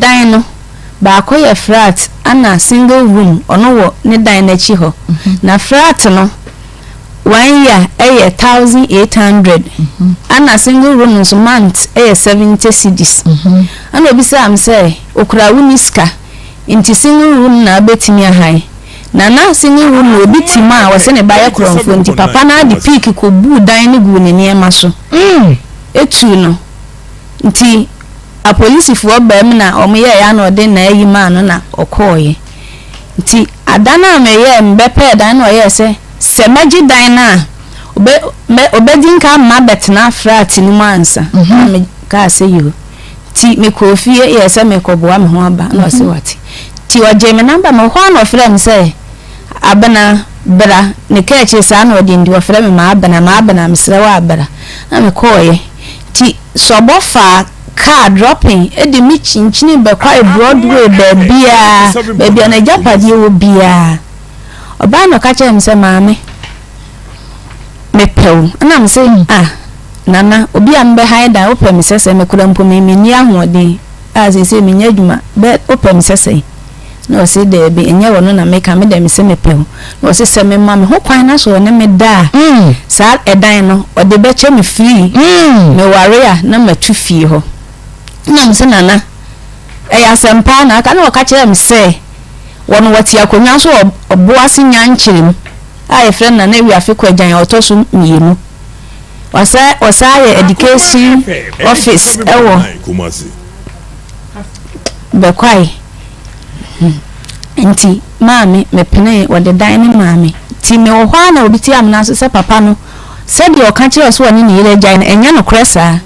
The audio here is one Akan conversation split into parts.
dino ba ko ye flat ana single room ono wo ne dan na chi ho na flat no 1 year 1800 ana single room so month 70 cedis ana obi say am say okura wuniska inti single room na betimi ahai na single room no obi tima a wose ne baye kronfo nti papa na di pick ko bu dan ne gu ne niema so etu no nti a police fo ba em na omo ye ya na ode na ayi ma no na okoye nti adana me ye mbepe dan no ye se magi dan na obedin ka ma betna frat ni mansa me ka se yo ti me ko fie ye se me ko boa me ho aba na se wati ti oje me number me ho na ofre me se abana bra ne ka che sa na odi ndi ofre me ma abana me sre wa abara na me koye ti sobofa car dropping edi mi chinchini be kwa Broadway bebia na japadi wo bia oba no ka che me se maame me pew na me se nana obi ambe haida ope me sese me kura mpo me ni ahode se me nyadwuma be ope me sese no se de be enye wono na me ka me de me se me pew no se se me ma me ho kwan na so ne me da sa edan no ode be che me free me ware a na matu fie ho na me se nana ya sempa na aka na o ka kire me se wono wati akonwa so oboase nyankyerem ai friend na wi afiko agyan otoso mienu wasa education office ewo bekwai enti maami me pene wode dan ni maami ti me wo hwa na obiti am na so se papa no se de o ka kire so woni ni yire agyan enya no kresa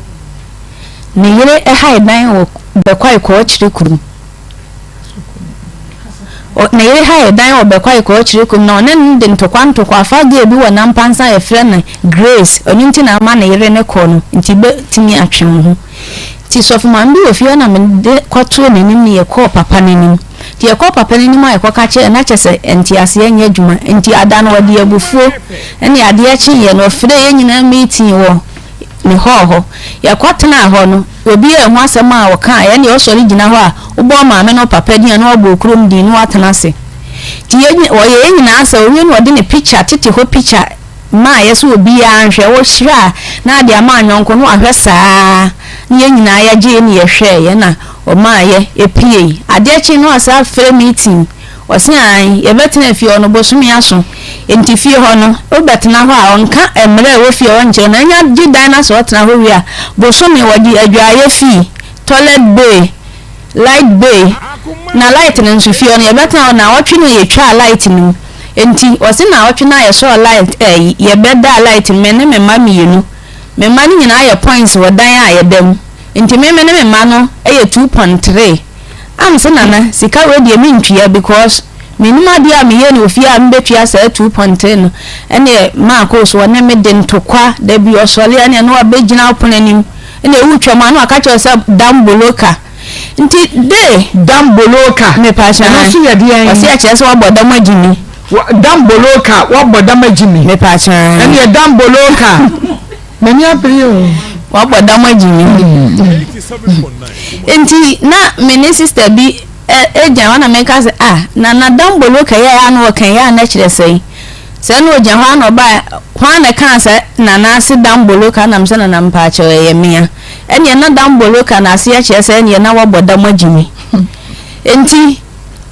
ni yire hai dan wo bekwai ko chiri kuru na yire hai dan wo bekwai ko chiri kuru no ne ndi ntokwanto kwa fage ebi wo na mpansa e friend na Grace onunti na ama na yire ne ko no nti be timi atwen ho ti sofu mambi ofie na me de kwato nenim ne ye ko papa nenim ti ye ko papa nenim aye ko ka che na chese enti ase enya adwuma enti adano wode abufuo ene ade a chi ye no fire ye nyina meeting wo ne ho ye kwatena ho no obi e ho asem a wo ka ye ne o sori gina ho a ubo maame no papa dia no obo okrom di no atena se ti ye ye nyina asa owi no de ne picture tete ho picture ma yeso obi ya anhwe wo hira na ade ama anyonko no ahwe saa ne nyina ya je ne ye hwe ye na o ma ye epie ade achi no asa free meeting o se an ye betena fie ono bosumi aso enti fie ho no o betena ho a onka emre wo fie won je na nya di dinosaur tena ho wi a bosumi wodi adwaye fie toilet bay light bay na light no nso fie ono ye betena na wotwe no ye twa light no enti wose na wotwe na ye so light ye beda light me ne me ma mienu me ma ni nyina ye points wo dan a ye dam enti me ne me ma no 2.3 am se nana sika we de me ntwia because minima dia me ye no ofia mbetwia sa 2.3 no ene ma ko so ne me de ntokwa da bi osole ene no abegina oponanim ene wutwa ma no aka che se damboloka nti de damboloka me pa sha na so ye de an ase a che se wabodam agini damboloka wabodam agini me pa sha ene damboloka many aprio wabodam agini enti na me sister bi eja wana meka se na damboloka ya no kan ya na kire sei se no oja hwa no ba hwa na kan se na se damboloka na mse na mpa che ye mia ene na damboloka na se ya kire se ene na wabodam agini enti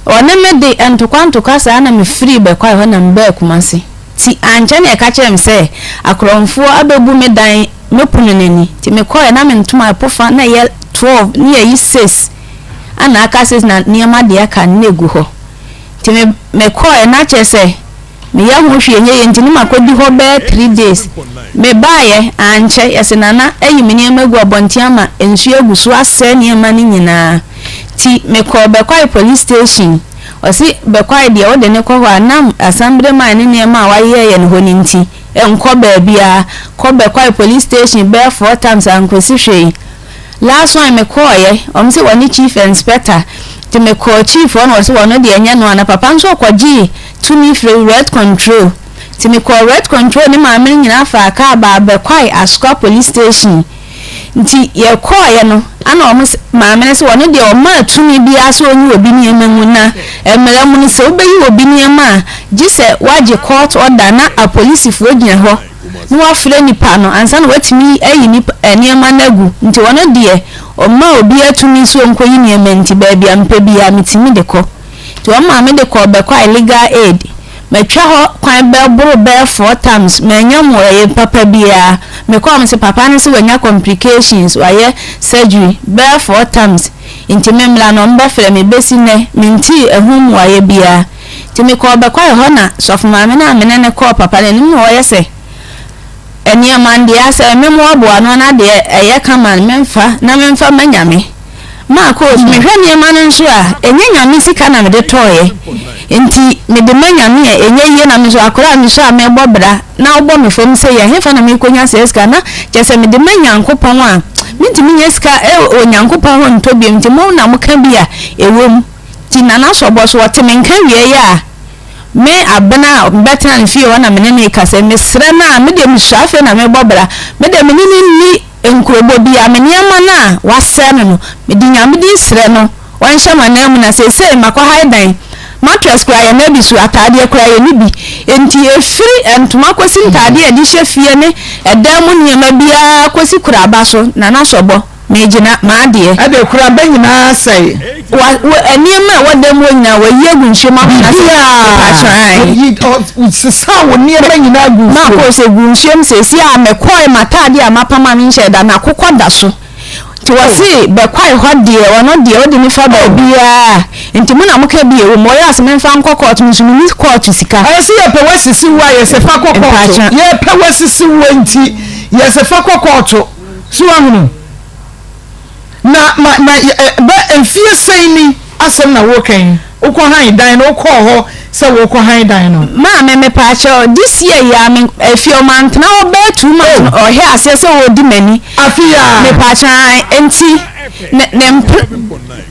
one me de antokwanto kasa na me free be kwa ho na mba kumase ti anche na ka kire mse akromfo abebu me dan me puneneni ti me koye na me ntuma apofa na ye 12 ni ye 6 ana aka 6 na niema de aka negu ho ti me koye na chese me ya ho hwe nye ntini makodi ho be 3 days me baye anche yesenana eyi me niema gu abontiama ensu egusu ase niema ni nyina ti me ko be kwa police station osi be kwa de o de ne ko ho anam assemblyman ni niema wa ye ne ho ni nti enko ba bia ko be kwa police station be 4 times ankosi hwe last one me call ye omse woni chief inspector ti me call chief one was one de enya no ana papa nso kwaji to me free red control ti me call red control ni ma me nyina fa ka ba be kwai Asukwa police station nti ye call ye no ana o maame se woni de o ma tumi bia so onyi obi ni emamu na emere mu ni se obeyi obi ni ema gise waje court order na a police fo gina ho no wa fre nipa no ansa na watimi ayi nipa eniema nagu nti wono de o ma obi atumi so onkoyi ni ema nti ba bia mpa bia mitimi de ko ti o ma me de ko be kwa illegal aid metwa ho kwan be buru be 4 times menyam wo papa bia me ko am se papa ne se wanya complications waye surgery be 4 times inti memla no mba fere me besi ne minti ehum waye bia ti me ko be kwa ho na sof ma me na me ne ko papa ne no waye se eni amande ase me mo abo ano na de eye kama memfa manyame ma ko me hwani ema nso a enye nyame sika na me de toye enti me de manyame enye ye na me so akora me so a me bobra na obo me fom se ye hefa na me konya se sika na jese me de manyankopon a minti me nyesika onyankopon ho ntobi enti mo na mo ka bia ewom ti na na so bo so wote me nka wie ya me abena better and feel na me ne ka se me sre na me de me shafe na me bobra me de me ni enkrobo bia me niama na wase no me di nyame di sre no wan shama na mu na se makwa haidan mattress kura ya na bisu atade kura ya ni bi enti efiri entuma kwesi ntade ya di hwefie ne edam mu niama bia kwesi kura ba so na na sobo me gina ma de e de kura ba nyina sai eniama wadam wo nyina wa yegu nhwema na se sa wo niama nyina gu na ko se gu nhwem se si a me koi matade a mapama mi nhye da na kokko da so ti wasi be kwai ho de wono de odi mi fa ba bia enti mu na mo ka bia wo mo ya se menfa nko court musunu mi court sika ayesi ye pe wasisi wa ye se fa court ye pe wasisi wa nti ye se fa court so ahunu na ba enfie saini asem na wo kan ukọ han dan no ukọ ho se wo ukọ han dan no ma me pa cho this year ya me efio man na wo be 2 months o he ase se wo di mani afia me pa cha enti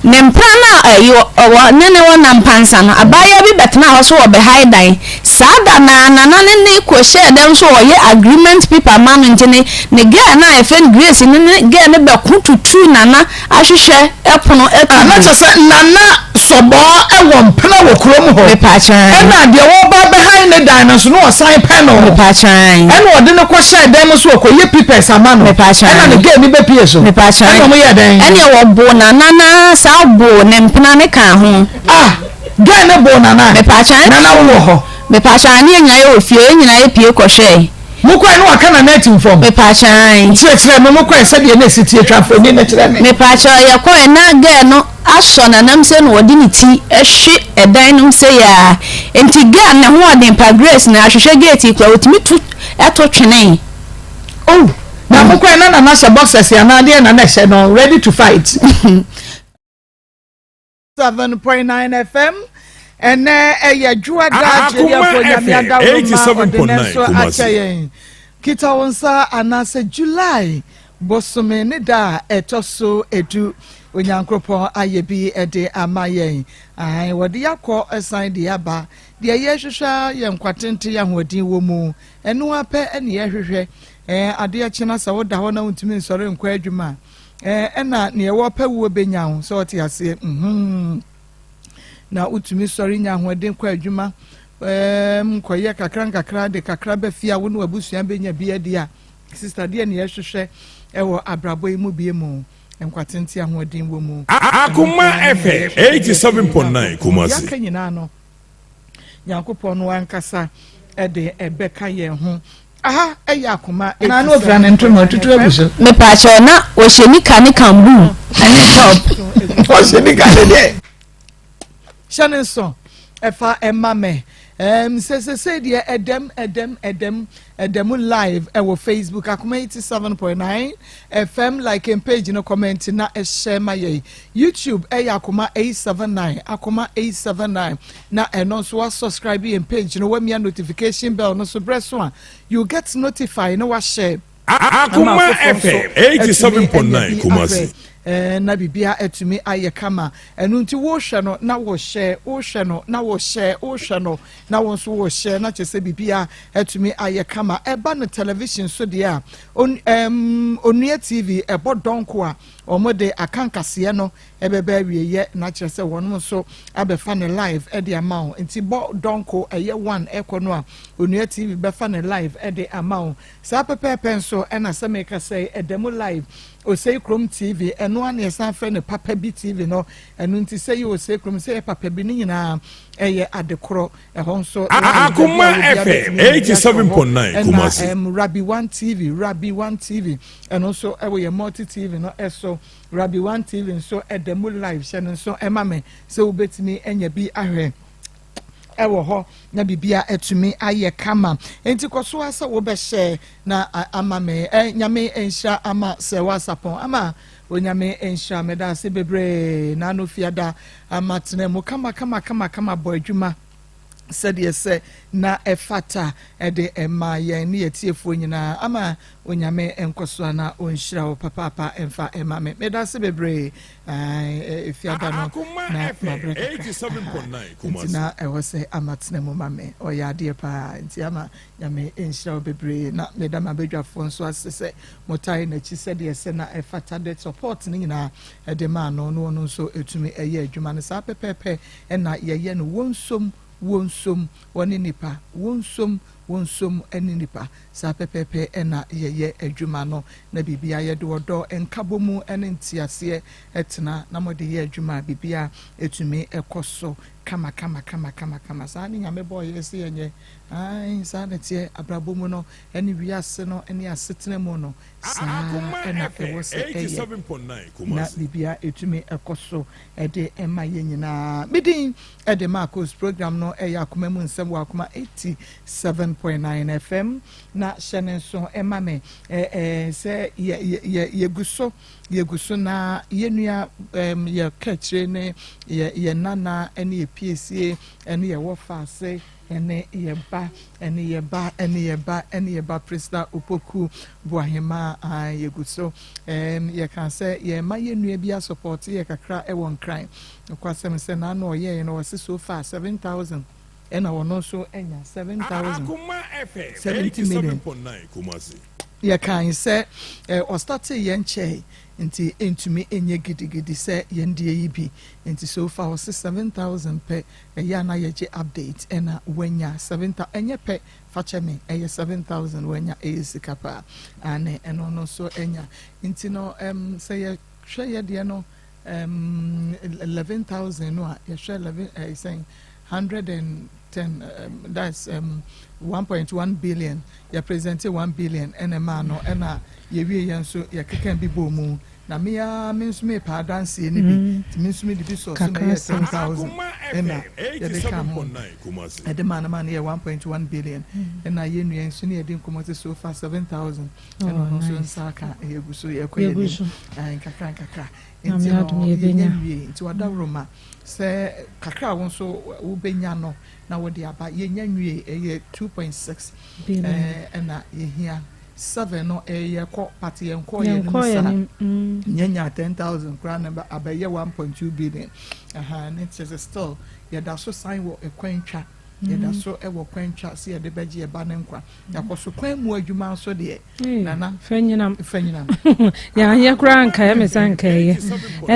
nempana ayo nene wona mpansa no abaya bi betna ho so wo be high dan sada na ne ko share dem so wo ye agreement paper man nti ne ga na efen grace ne ga ne be kututu nana ahwehwe epono etu na tse nana sobo ewo mpena wo krom ho me pa chan na de wo ba be high ne dan no so no sign pen no me pa chan e no de ne ko share dem so ko ye papers amano me pa chan na ne ga mi be pie so me pa chan e no mo ye dan ene wo bo na sa bo ne mpena ne ka ho ga ne bo na me pa chan na wo ho me pa chan ne nya ye ofie nyina ye pie ko hwe mo kwa no aka na net inform me pa chan chire me kwa se de na siti etwafo ni na chire me pa chan ye ko na ga no aso na nam se no odi ni ti ehwe edan no se ya enti ga na ho odi pa grace na ahwehwe gate kwa otimi tu eto twenen na mo kwa na se boxers ya na de na hye no ready to fight 7.9 FM and ya jua da ya ko nyamia da 87.9 Kumasi kita wonsa anase July bosome ne da etoso edu onyankropon ayebi ede amayen ai wodi yakọ esan de aba de ye hwehwa ye nkwatente ya hodin wo mu enu ape ene ye hwehwe ade akina sa woda ho na untumi nsore nkwa adwuma ena ne ye wo pa wo benya ho so oti ase na utumi sori nya ho de nkwa adwuma koye kakra de kakra be fia wo no abusua benya bia dia sister de ne ye hwehwe ewo abrabo yi mu bie mu enkwatenti ahodin wo mu Akoma FM 87.9 Kumasi yakanyina no Yakopon no ankasa de ebeka ye ho aha eya Akoma na no fra ne ntomo tutu abuso me pa cho na o hyeni kane kambu ani top o hyeni kane de shanenso efa emame say dia edem live ewo Facebook Akoma 87.9 FM like and page no comment na share my YouTube Akoma 879 na eno so subscribe and page no when me notification bell no so press one you get notified no wa share Akoma FM 87.9 Kumasi na bibia etumi aye kama enu nti wo hwe no na wo share wo hwe no na wo share wo hwe no na wo so wo share na chese bibia etumi aye kama eba no television so de a onua TV ebo donko a omode akankase no ebeba wieye na chese wono so abefa ne live e de amount nti bo donko eye 1 ekono a onua TV befa ne live e de amount sa pepepe nso e na semeka say edemu live Osei Chrome TV eno ane san fe ne papa bi TV no eno nti say Osei Chrome say papa bi ni nyina eye adekoro ho nso Akoma FM 87.9 Kumasi Rabbi 1 TV eno so ewo ye multi TV no eso Rabbi 1 TV nso edemu live she nso emame se obetimi enya bi ahwe ewo ho na bibia etumi aye kama enti koso asa wo be share na amame nyame enhya ama se wasapon ama onyame enhya meda se bebre na no fiada ama tenemu kama boy adwuma said yes na efata ede ema ye ne yetiefo nyina ama onyame enkoso na onhyira wo papa emfa ema me meda se bebre efiada no na 87.9 Kumasi na ewose amatnemu mame oyade pa nti ama nyame enhyira wo bebre na meda mabedwafo nso asese motai na chi said yes na efata de support ne nyina ede ma no nso etumi eye adwuma ne sa pepepe na ye no wonsom woni nipa wonsom eni nipa sa pepepe ena ye adwuma no na bibia ye de wodo enkabomu ene ntiase etena na mode ye adwuma bibia etumi ekoso kama sa ni nyame boy yesi yenye ai sa na tie abrabomu no eni wiase no eni asetena mu no sa ena ewose 87.9 Kumasi na bibia etumi ekoso ede ema ye nyina bidin ede Marcos program no Akoma mu Nsem wa Akoma 87.9 FM na shenenso emame se yeguso na yenua ye kachire ne ye nana ene PSA ene ye wofase ene ye ba President Opoku Boahema yeguso ye kan say ye ma yenua bia support ye kakra e won kran kwasem se na no ye no wase so far 7,000 and our no so enya 7,000 70 million Kumasi ya kan say o start ye nche nti entumi enye gidigidi say ye ndie yibi nti so far was 7,000 pe ya na ye update ena wenya 7,000 enye pe facheme 7,000 wenya esikapa ane eno no so enya nti no say ye hwe ye de no 11,000 no ye hwe 11 saying 110 that's 1.1 billion ya presented 1 billion and a man no and ye wie yanso ya kekan bi bomu na me nso me pa dance ni bi me nso me di so na ye 10,000 and ya de kam Kumasi e de man ye 1.1 billion and na ye nua nso ne ye de nkomoti so far 7,000 and nso nsaka ye guso ye koye ni kakra nti wada roma se kakra won so wo benya no na wo de aba ye nyanwie 2.6 billion na ye hia 7 no ye ko party ye ko ye nyanya 10,000 crown number abaye 1.2 billion and it is still ye da so sign wo ekwantwa ye da so e wo kwantwa se ye de beje ye ba ne nkwa yakoso kwan mu adwuma so de nana fanyinam ya ye kura nka ya mesanka ye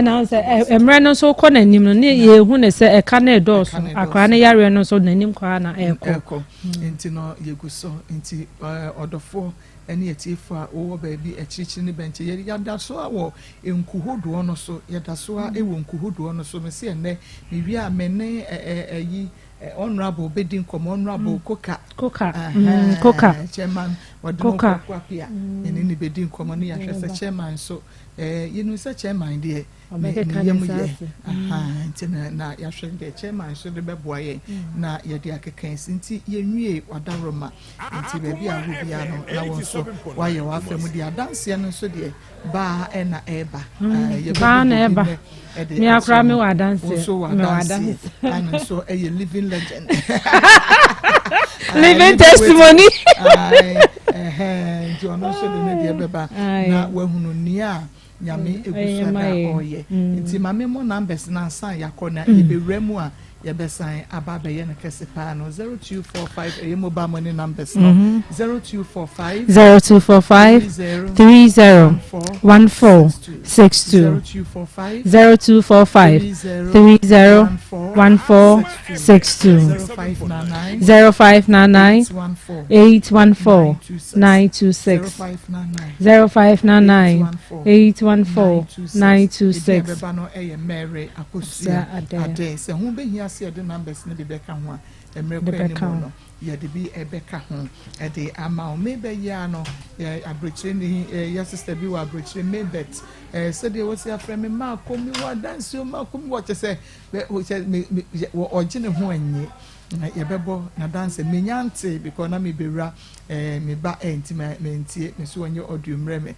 na say emre no so kọ nanim no ne ye hu ne say e ka na edoso akra ne yare no so nanim kwa na eko enti no ye guso enti odofo eni etifo a wo ba bi echichi ne benche ye da so a wo enkuhodo no so ye da so a e wo enkuhodo no so me se ene me wi a me ne yi honorable bedin come honorable koka chairman wadon kwapia ene ni bedin come no ya hwese chairman so you know say chairman there ntina na ya hwese chairman so de beboa ye na ye de akekan sinti ye nwie wadaroma nti be bia wo bia no na won so wa ye wa fam de adanse no so de ba na eba ye ba na eba me akra me wa dance me wa dance and so a living legend living testimony jo no so de ne de beba na wahunu nia nyame egusu da oye nti mame mo numbers na san yakona yebewremu a yebesan ababaye na kese pa no 0245 eye mobile money numbers no 0245 30 1462 0245 30 1462 0599 814 926 0599 814 926 Mary Akosia Ade se hu behia se de numbers ne de beka ho a emre kwa ni no ye de bi ebeka ho e de ama o me be ya no abrochire ni ya sister bi wa abrochire me bet se de wo se afre me ma komi wa dance o ma komi wo se wo ogine ho anyi yebebo na dance menyante because na me bewra me ba enti me ntie me so onye audio mreme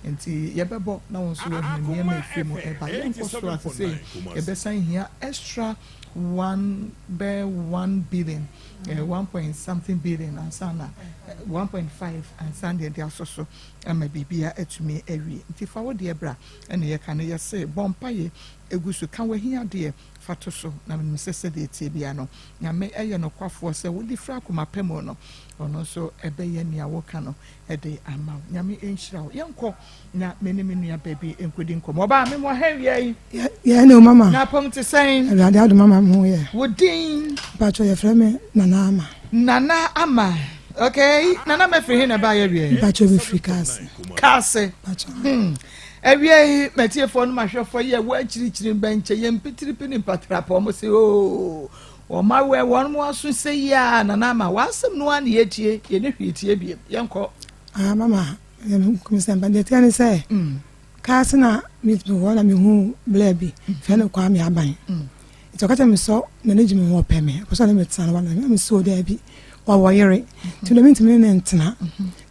enti yebebo na won so hu me ma efemu eba yenko so ase yebesan hia extra 1 billion 1 point something billion and sana 1.5 and Sunday they also so ama bibia etumi awie nti fa wo de bra ene ye kan ye se bompaye egusu kan wa hia de fato so na me sese de tie bia no nyame eye no kwafo se wo di fra akoma pemo no ono so ebe ye nia wo kan no e de ama nyame enhira wo yenko na meni menua baby enkodi nkomo ba me mo hawie ye no mama na pom te sen awade ado mama mo ye wodin ba cho ye frame nana ama okay nana me free na ba ye wie ba cho be free kase ba cho ewie metiefo no mahwefo ye wa chirichiri benche ye mpitiri pini patrapa mo se o ma we won mo aso se ya nana ma wasem no an ye tie ye ne hwetie biem yenko mama kumisa mbande tiani se kase na mit bi wona mi hu blebi fe no kwa mi aban itokata mi so na ne jimi wo peme ko so na metsana wana mi so da bi wa wo yere ti no minti mi ne ntena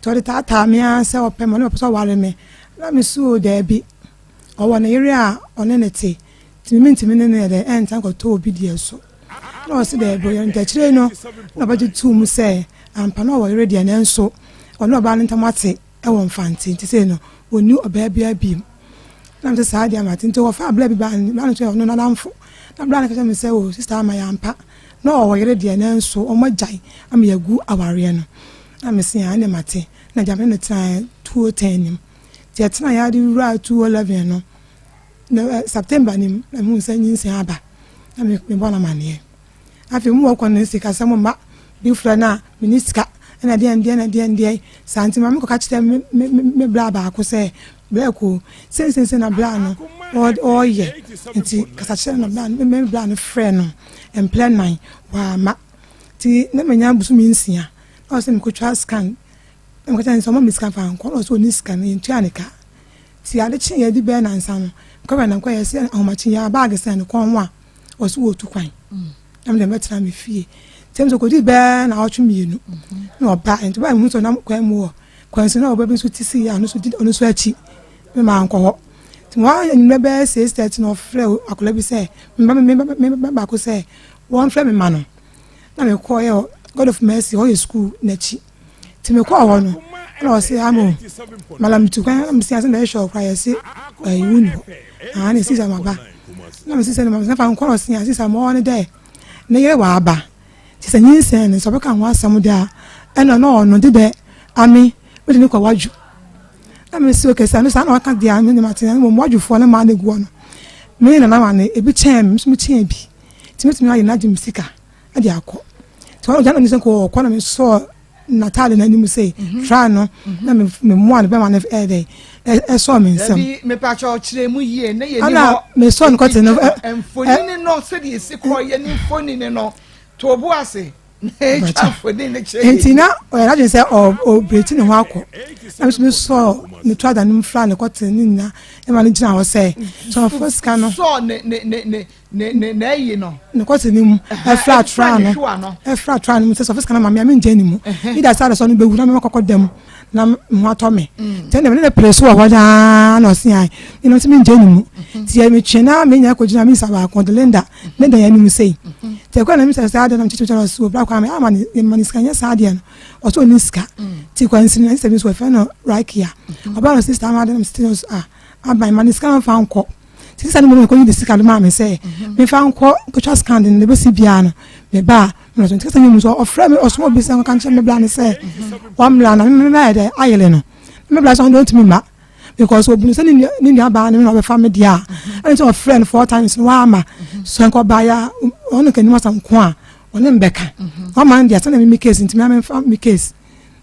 to de tata mi a se wo peme no so wale me na mi so da bi o wana yere a one ne ti minti mi ne de enta ko to obi die so no se da bo yere kire no na ba tu mu se ampa no wo yere de ne nso ono ba ne ntamate e wo mfanti ti se no onu oba bia bi na me sa dia mate nto wo fa bla bi ba no so no na lamfo na bla na ka me se o sister ama ya ampa no wo yere de ne nso o magyan am yagu aware no na me se ya ne mate na jame no tan 210 nim ti etna ya di ra 211 no na September nim na mu se nyin se aba na me bona mane afi mu wo kon se ka samo ma bi fra na minister na de santima me ko ka chite me bla ba ko se bla ko se na bla no o ye nti ka chite na bla me bla no frɛ no en plan 9 wa ma ti na me nya busu mi nsia o se me ko twa scan me ko tan so ma mi scan fa ko o so ni scan ni ntua ne ka ti ade chi ye di be na nsa no ko ba na ko ye se o ma chi ya bag se no ko nwa o so wo tu kwan am de metra me fie temso ko di be na ochu mienu no ba enti ba mu so na kwan mu kwan se na oba bi so tisi ya no so di ono so achi me ma anko ho ti wa nyu be 6:30 no frɛ akola bi se me ba ko se won frɛ me ma no na me ko ye God of Mercy ho ye school na chi ti me ko ho no na o se amo malam tu kan am se na show kwa ye se wuni ho ne sisa ma ba na me sisa na ma fa nko no se ya sisa mo ne de na ye wa aba ti se Nsem so be kan wa asam da ena no no de de ami we ni kwa waju na me si okay sa no sa na waka dia me ni matin mo wajufo na ma na guo no me na ma na ebi chen me chen bi ti me ayi na jim sika ade akọ to o ja na ni se ko na me so Natal na ni mu say try no na me mo an be ma na e so me Nsem me pa cho chire mu yie na ye ni ho me so nko te no enfoni no se di se ko ye ni foni ni no to obu ase entina o ya je say o breti ne ho akọ na me so ni trada ni mfra ne kote ni na e ma ni gina ho say so first can no so ne yi no ne kote ni mu e flat tra no say so first can ma me nje ni mu ida sa so no bewu na me kokọ dem na mo atome ten dem ne place wo da na osin ai ni no ti me nje ni mu ti e me twena me nya ko gina me sa ba kondelenda ne da ya ni mu say te kwa na mi sa ada na mchicho na so bla kwa me ama ni maniskanya sa ada no o so ni ska ti kwa nsin na se mi so fe no right here oba no sister ama ada na still aban man scan fa nko sisa no mo ko yi sika do ma me say me fa nko ko twa scan de be si bia no me ba me so sika me so ofra me osmo bi san kan che me bla ne say wa mla na me na de ayele no me bla so don't me ma because obunu say ni aba ne no be fa me dia and so friend 4 times wa ma so nko ba ya onu kan ni masa nko a onu mbeka wa man dia say na me case ntimi am fa me case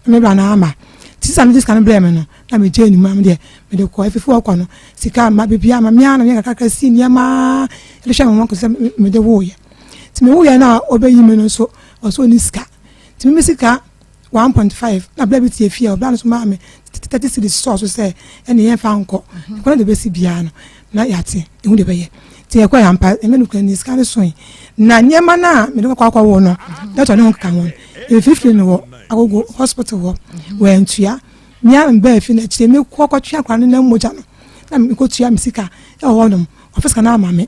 me bla na ama tisa me scan blame no na me je ni mam de me de ko efifu akwa no sika ma bibia ma me ana me kakaka si ni ma ele sha mo ko se me de wo ye ti me wo ye na obeyi me no so ni sika ti me sika 1.5 na bla bi ti efia obla no so ma me 30 cedis so say ene ye fa nko ko na de be si bia no na yate ehu de be ye ti e kwa ya mpa e me no kwa ni sika ne so na nyema na me de kwa wo no doctor ne ho kan won e 15 no agogo hospital wo we ntua nya mba fi na chire me kokko twa kwa na moja no na me ko tua misika e ho no office kana ama me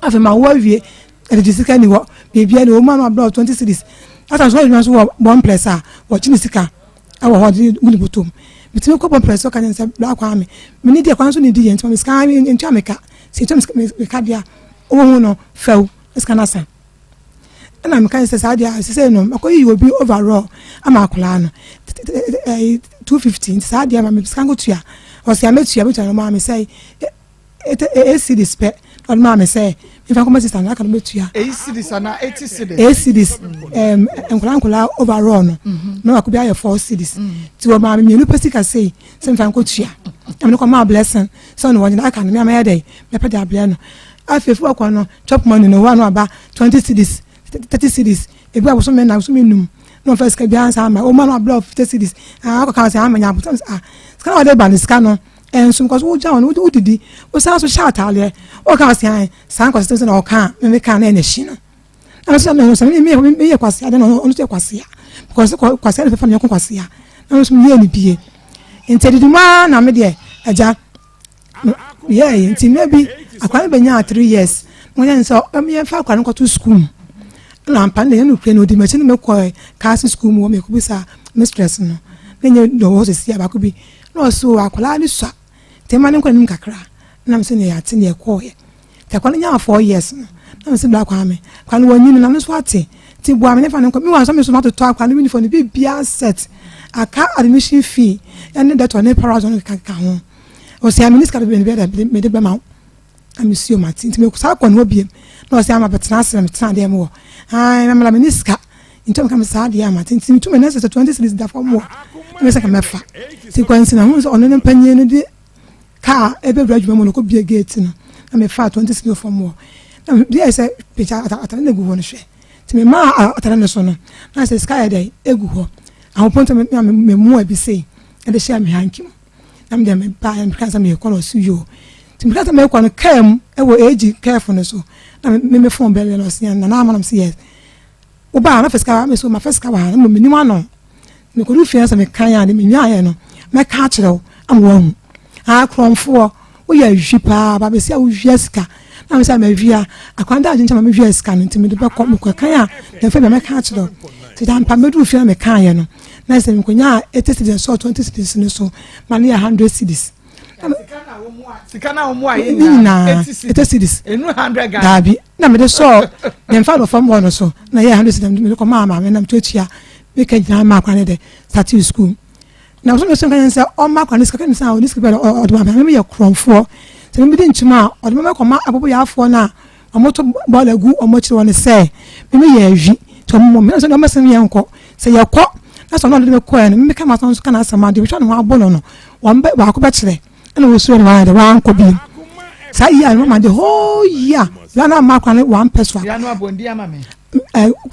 afi ma wo wie e de sika ni wo bibia ni o ma no blood 20 cedis ata so you so one place a wo chini sika a wo hodi guni botom bitime ko one place o kan nsa bla kwa me me ni de kwa so ni di yent ma sika ntua me ka si to me ka dia o ho no few sika na sa na me kan say dia say no akoyi obi overall ama akula no 215 say dia me scan go tua o say ametua me no ma me say AC this pe on ma me say if I come sister na kan metua AC this na 80 cedis AC this nkula overall no akobi aye 4 cedis ti o ma me nu pesika say say fa ko tua am no come ma blessing so no won na kan me am ya dey me pe da bia no afefu akwa no chop money no one about 20 cedis 30 cedis ebi aboso me na so me num no first ka bia ansa ma o ma no block 50 cedis ko ka say amanya aboso ska na de ban ska no ensum ko so ja on wo didi o sa so sha atale o ka say san ko say na o ka me ka na na shi no na so me so me ye kwase ade no onu se kwase ya because kwase na fe fa me kwase ya na so me ye ni bie enti didi ma na me de aja yeah enti maybe akwa be nya 3 years mo nya so me fa akwa no to school na mpande ye no kwe no di ma chini me ko class school mo me ko bisa mistress no nenye do wo se sia ba ko bi no so akwala ni so tema ne kwa nim kakra na me se ne yate ne ko ye te kwa nya 4 years no na me se bla kwa me kwa no wanyi na me so ate ti bua me ne fa ne ko mi wan so me so mato to akwa no uniform bi bia set aka admission fee and that one parazon ka ho o se aminiska be me de be ma amisio mati ntime ko sa kwa no biem na o se ama betena asem betena de mo ai na mala miniska ntom kam sa de ama ntime tume na se 20 cedis da for mo me se ka mefa sequence na hu so ono ne panye no de ka ebe bra dwuma mo no ko bie gate no na me fa 20 cedis for mo na de se pecha ata na gu ho no hwe ntime ma ata na so no na se sky dey egu ho ahụ ponto me mu abi sei e de share me hankim na me de me ba em kansa me ko no su yo tim kansa me ko no kam e wo age careful no so na me phone belle no se na na manam se yes wo ba na feska me so ma feska ba na me ni ma no me ko ru fiansa me kan ya de me nyaa ye no me ka kire am wo hu a kromfo wo ya hwipa ba be se a wo hwiaska na me se ma hwia akwanda agyencha ma me hwiaska no tim de be ko me ko kan ya de fe me ka kire ti dan pa me ru fiansa me kan ye no na se me ko nya 80 cedis so 20 cedis no so ma ne 100 cedis sikana omu aye na 80 cedis enu 100 ga dabi na me de so dem fa no fam no so na ye 100 cedis me ko mama me na me tochia me ka jina ma kwa ne de start school na so me so kan say o ma kwa ne ska kan say o ni ska be o do ma me ye kromfo se me de nchima o de me ko ma abobo ya afo na o moto bola gu o mo chire woni say me ye ahwi to mo me so na ma se me ye nko se ye ko na so no de me ko ya me ka ma so kan asama de bi so no abo no wa ko be chire na wo so na de wa nko bi sa iya no ma de ho ya la na ma kwa ne 1 peso ya no abondi ama me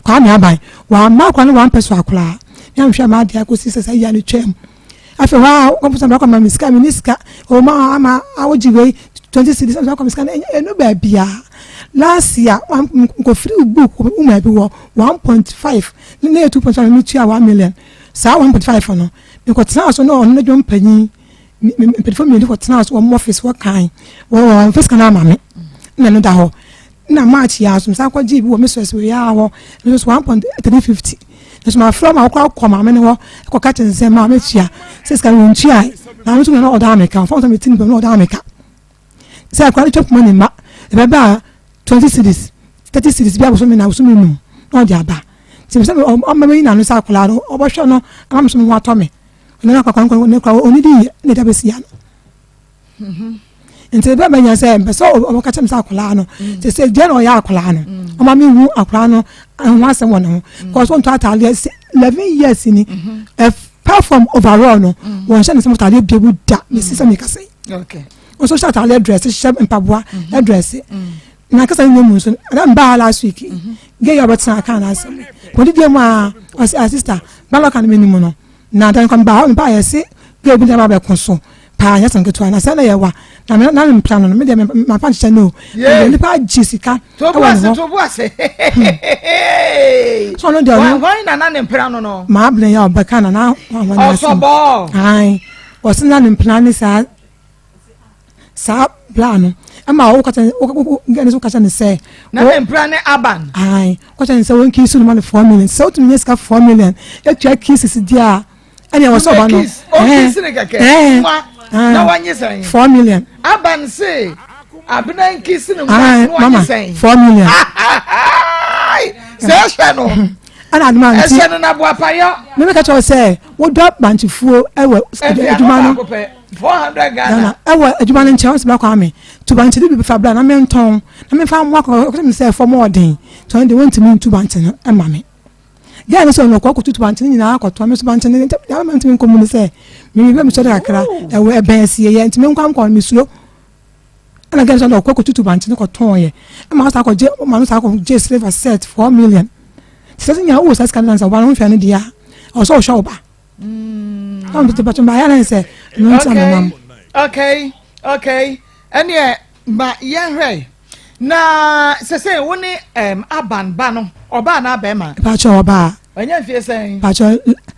kwa me aban wa ma kwa ne 1 peso akula ya mhwe ma de akosi sa iya no twem afi wa ko pusa ba kwa ma miska miniska o ma ama awojiwe 20 cedis so kwa miska eno ba bia last year ko free book o ma bi wo 1.5 ne 2.5 mi tua 1 million sa 1.5 no me ko tsana so no no dwom panyi me pedifo me ko tsana so wo office wo kan wo office kana ma me na no da ho na match ya so sa kwa ji bi wo me so ya ho no so 1.350 so ma from akwa koma me ne ho ko ka Nsem ma me tua se ska won tua na me so no order America fo so me tin be no order America say akwa chop money ma e be ba 20 cedis 30 cedis bi aboso me na aboso me no no dia ba ti say o ma me na no sa akwa no obosho no am so me ho atome na akwa ne kwa onidi ne da besia no nti be banya say be so o ka chem sa akwa no ti say je no ya akwa no o ma me hu akwa no an wa sem wona cause on to atale 11 years ni perform overall no won sha ne sem atale biebu da me sisa me ka say okay o so sha atale dress she mpaboa dress na kasa nyomu so na mba last week ge yo betan aka na asem ko di dem a sister baloka na menimu no na dan kan ba yesi ge bi dem ba konso pa nya san keto na sa na ye wa na plan no me dem ma pa che no ni pa jisika to bu ase so no de no why na ne plan no ma blen ya obaka na wa so bo ai o sin na ne plan ni sa plan ama o kata ngene so kata ne say na ne plan aban ai kata ne say won ki su no 4 million so to me ska 4 million e twa kisses dia ani e so ba no kiss ne kake na wanye say 4 million aban say abna kiss ne mama 4 million say shano ana adman ti shano na bo apayo me ka cho say wo do banchifuo ewe aduma no 400 Ghana ewe aduma no nche ba kwa me to banchi bi fa bra na me nton na me fa mo ko me say for more den to dey want me to banchi no e ma me ya no so no ko to banchi ni na akoto me so banchi ni ya ma ntimi nkomu ni say me be me so da kra ewe e ben sie ye ntimi nkwa nkwa me sulo ana ga so no ko to banchi ni ko ton ye e ma sa ko je ma no sa ko je silver set 4 million sasa nya wo sasa kana nsa ba no hwɛ no dia o so hwɛ oba am bi te ba ya na nse no nsa mam okay ene ma ye hwɛ na sese wo ni aban ba no oba na ba ma ba cho oba anya fie sen ba cho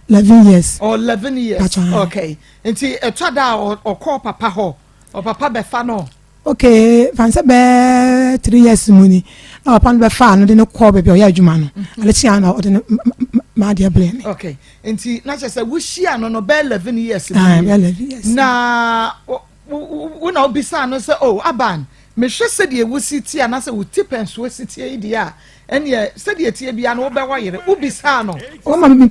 11 years or 11 years okay enti etwa da o call papa ho o papa be fa no okay fanse be 3 years muni na papa be fa no de no call be o ya adwuma no ale tia na o de ma de blame okay enti na chese wo hia no be 11 years be 11 years na wo na obisa no say oh aban me hwe se de wo siti ana se wo tipens wo siti e dia ene se de tie bia no wo be wayere wo bisa no o ma mi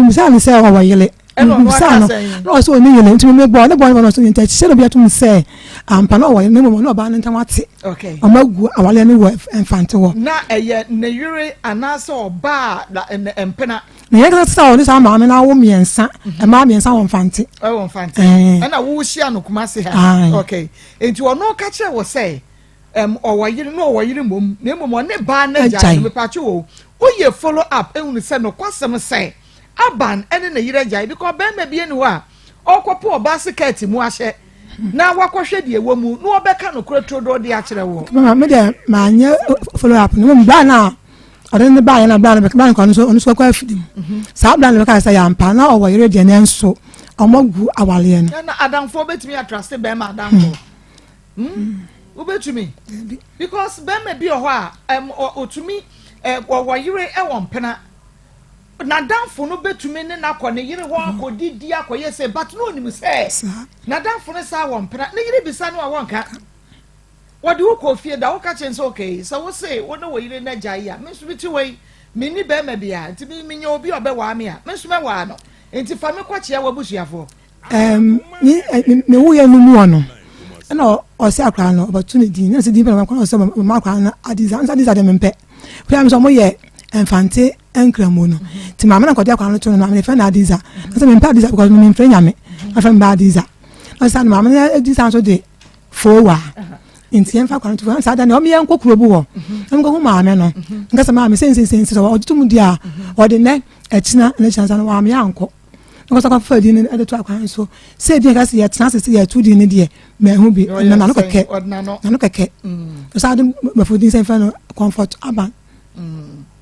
bisa ni se wa wayele no so ni yele ntimi me bo ne bo no so ni nta se no bia tum se ampa no wayele ne mo no ba ne nta wate okay o magu awale ne wo enfante wo na eye ne yure ana se oba na empena na ye ka sa o ni sa ma me na wo miensa e ma miensa wo mfante wo mfante na wo hia no kuma se ha okay enti ono ka kire wo se o wayire mom na mom ne ba na ja me pa che wo ye follow up ehunu se no kwasem se aban ene na yire jai because be ma bie ni wa okopo oba skirt mu ahye na wakohwe de ewo mu na obeka no kretro do de akere wo mama me de ma anya follow up no mba na ode ne ba ya na bla na be ba ko no so kwa afidim sa bla na be ka say ya mpa na owo yire de ne nso omagu awale no na adamfo betimi atraste be ma adamfo ubetumi because be ma bi oho a otumi wo yire e wo mpena na danfo no betumi ne na kɔ ne yire ho akɔdidi akɔyɛ sɛ but no onim sɛ na danfo ne sa wɔ mpena ne yire bisa no a wɔnka wɔde wo kɔ fie da wo ka kyɛn sɛ okay sɛ wo se wo ne wo yire na gya yi a me nso bi ti wei me ni bɛ ma bia nti me nya obi ɔbɛ wa me a me nso mɛ wa no nti fa me kɔ kyea wɔ busuafo me wo yɛ no mu ɔno ɛna ɔsɛ akra no opportunity na sɛ di bɛ ma kɔ ɔsɛ ma akra na adiza de me mpɛ pia me so mo yɛ enfante enkramo no ti mama na kodia kwa no to no me fe na adiza na se me mpa adiza because me mfre nyame na fe mba adiza na sa mama na adiza so de fowa nti emfa kwa no to sa da na o me yan kokuro bu ho na me ko mama no nka se mama sense so o tutum dia o de ne echina na chansa no wa me yanko na ko sa kwa fa di ne de to akwa so se di ka se ya tena se ya tu di ne de me hu bi na no keke na no keke so ade me fo di se fa no comfort aban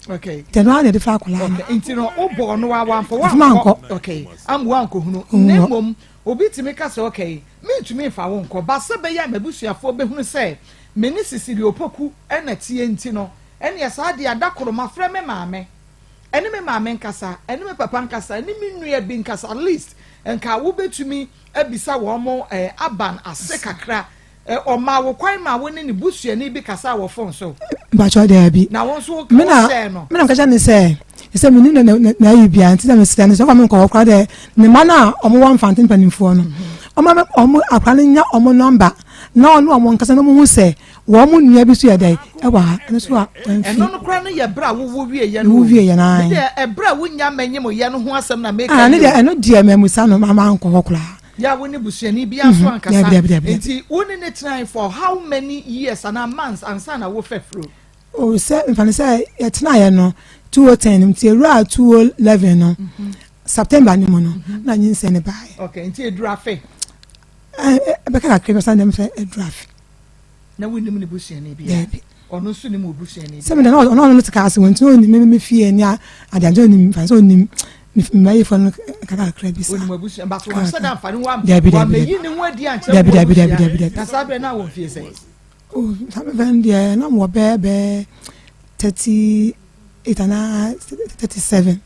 okay teno na de fa akola okay nti no obo no wa wanfo wa okay am wanko hunu nemom obi timi ka se okay me tumi fa wonko ba se be ya mabusuafo be hunu se me ni sisiri opoku na tie nti no ene ya sa de adakoro mafre me maame ene me maame nkasa ene me papa nkasa ene me nua bi nkasa at least enka wo betumi abisa wo mo aban ase kakra o ma wo kwan ma wo ne ne busuani bi kasa wo phone so ba cho there bi na won so me na ka ne say me ni na you bi anti me sit na so fa me ko kwa de ne ma na omo wan fantin panimfo no omo akwa ne nya omo number na ono omo nkasa no mu say wo mu nua bi so ya dai e wa ha ne so a eno no kra ne ye bra wo wie ye no wo wie ye na e bra wo nya manyem ye no ho asem na make ne de eno die mamusa no mama anko hokura ya woni busuani bi aso ankasa enti woni ne try for how many years and months ansa na wo fefro o se mfani say ya tena ye no 2010 mti era 2011 no September ni mo no na nyinse ne bae okay enti edura fe be ka krebe san dem fe edura fe na woni ne busuani bi ya ono so ni mo busuani se me na ono tika ase won ti oni me fie ni adajo ni mfani so oni me phone kaka krebe sa woni mo busuani ba so say da mfani wa me yi ni ho adi anche na sabre na wo fie say oh sabe vend dia na mo be 38 and 37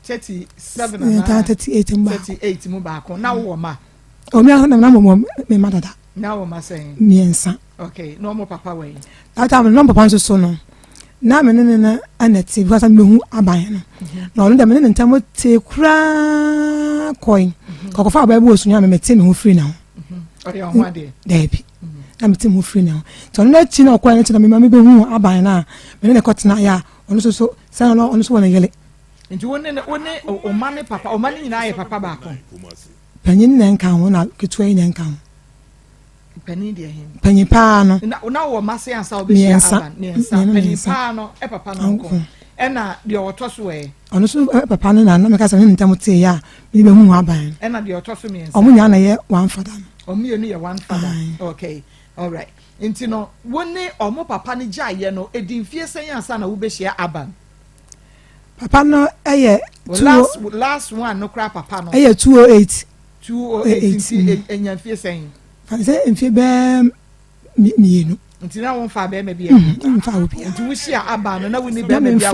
and 38 mba 38 mu ba ko na wo ma o mi na mo me madada na wo ma say miensa okay no mo papa we ata me no papa nso so no na me ne na anati because me hu aban no na ono da me ne ntamo te kura coin kokofa ba ebe osunya me te me hu free na ori ho ade debi na me te me hu free na so no chi na okwa na chi na me ma me be hu aban na me ne kotena ya ono so say no ono so wona yele nti woni o mane papa o mane nyina ye papa ba ko panyin na nka ho na ketwa yin nka ho panyin de hin panyin pa no na wo mase ansa obi ya aban panyin pa no e papa no ko e na de otoso e ono so papa no na me ka se me ntam te ya me be hu aban e na de otoso me ensa omo nya na ye one father no omo ye no ye one father okay all right nti no woni omo papa ni jaye no edinfie sen ansa na wo be hia aban papa no eye last one no cry papa no eye 208 enya fie sen fan say enfie be mienu nti na won fa be me bia mfa wo bia nti wo hia aban no na woni be me bia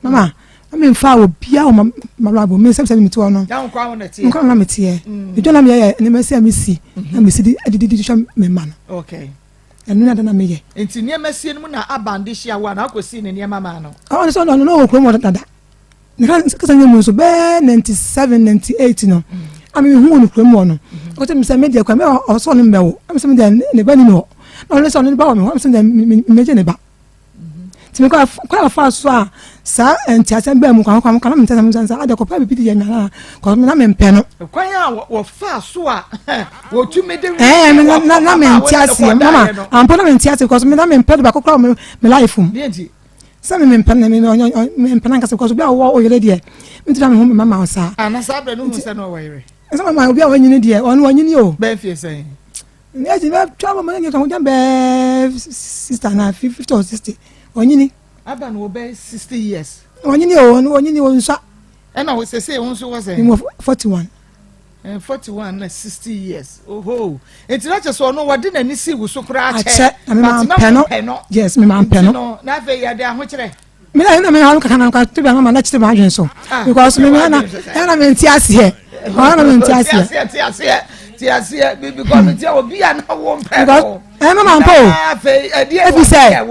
mama me mfa wo bia o malabo me se me to no ya won kwa won na tie nko na me tie me jona me ye ne me se amisi na me sidi adidi sha me man okay enu na da na me ye nti ne masie no na aban de hia wa na akosi ne ne mama no o so no no okro mo dada ne kan kasa nyemu so be 97 98 no ami hu no kro mo no o te me se media kwa me o so no mbewo am se media ne ba ni no no so no ba wo me am se me je ne ba ti me kwa fa so a sa enti asem ba mu kwa na me tesa sa ade ko pa bi di na ko me na me mpe no kwan a wo fa so a wo tu me de na me enti ase mama ampa na me enti ase ko me na me mpe ba ko kwa me life mu enti sa me mpe na me mpe na nka se ko so bia wo yele de me tira me hu me mama o sa ana sa bra no hu se no wo yere sa mama obi a wanyini de onu wanyini o be fie sen ni aji be twa mama ngi ko jambe sister na 50 or 60 wanyini aban wo be 60 years wanyini o nsa e na wo se won so wo se 41 41 na 60 years oho enti na cheso no wode na ni si wo so kura ache but na peno yes me man peno no na fe ya de aho kire me na me ha kaka na ka to be mama na chite ma adwen so because me na me nti ase he na me nti ase tia because me tia obi ya na wo mpe mama mpo if you say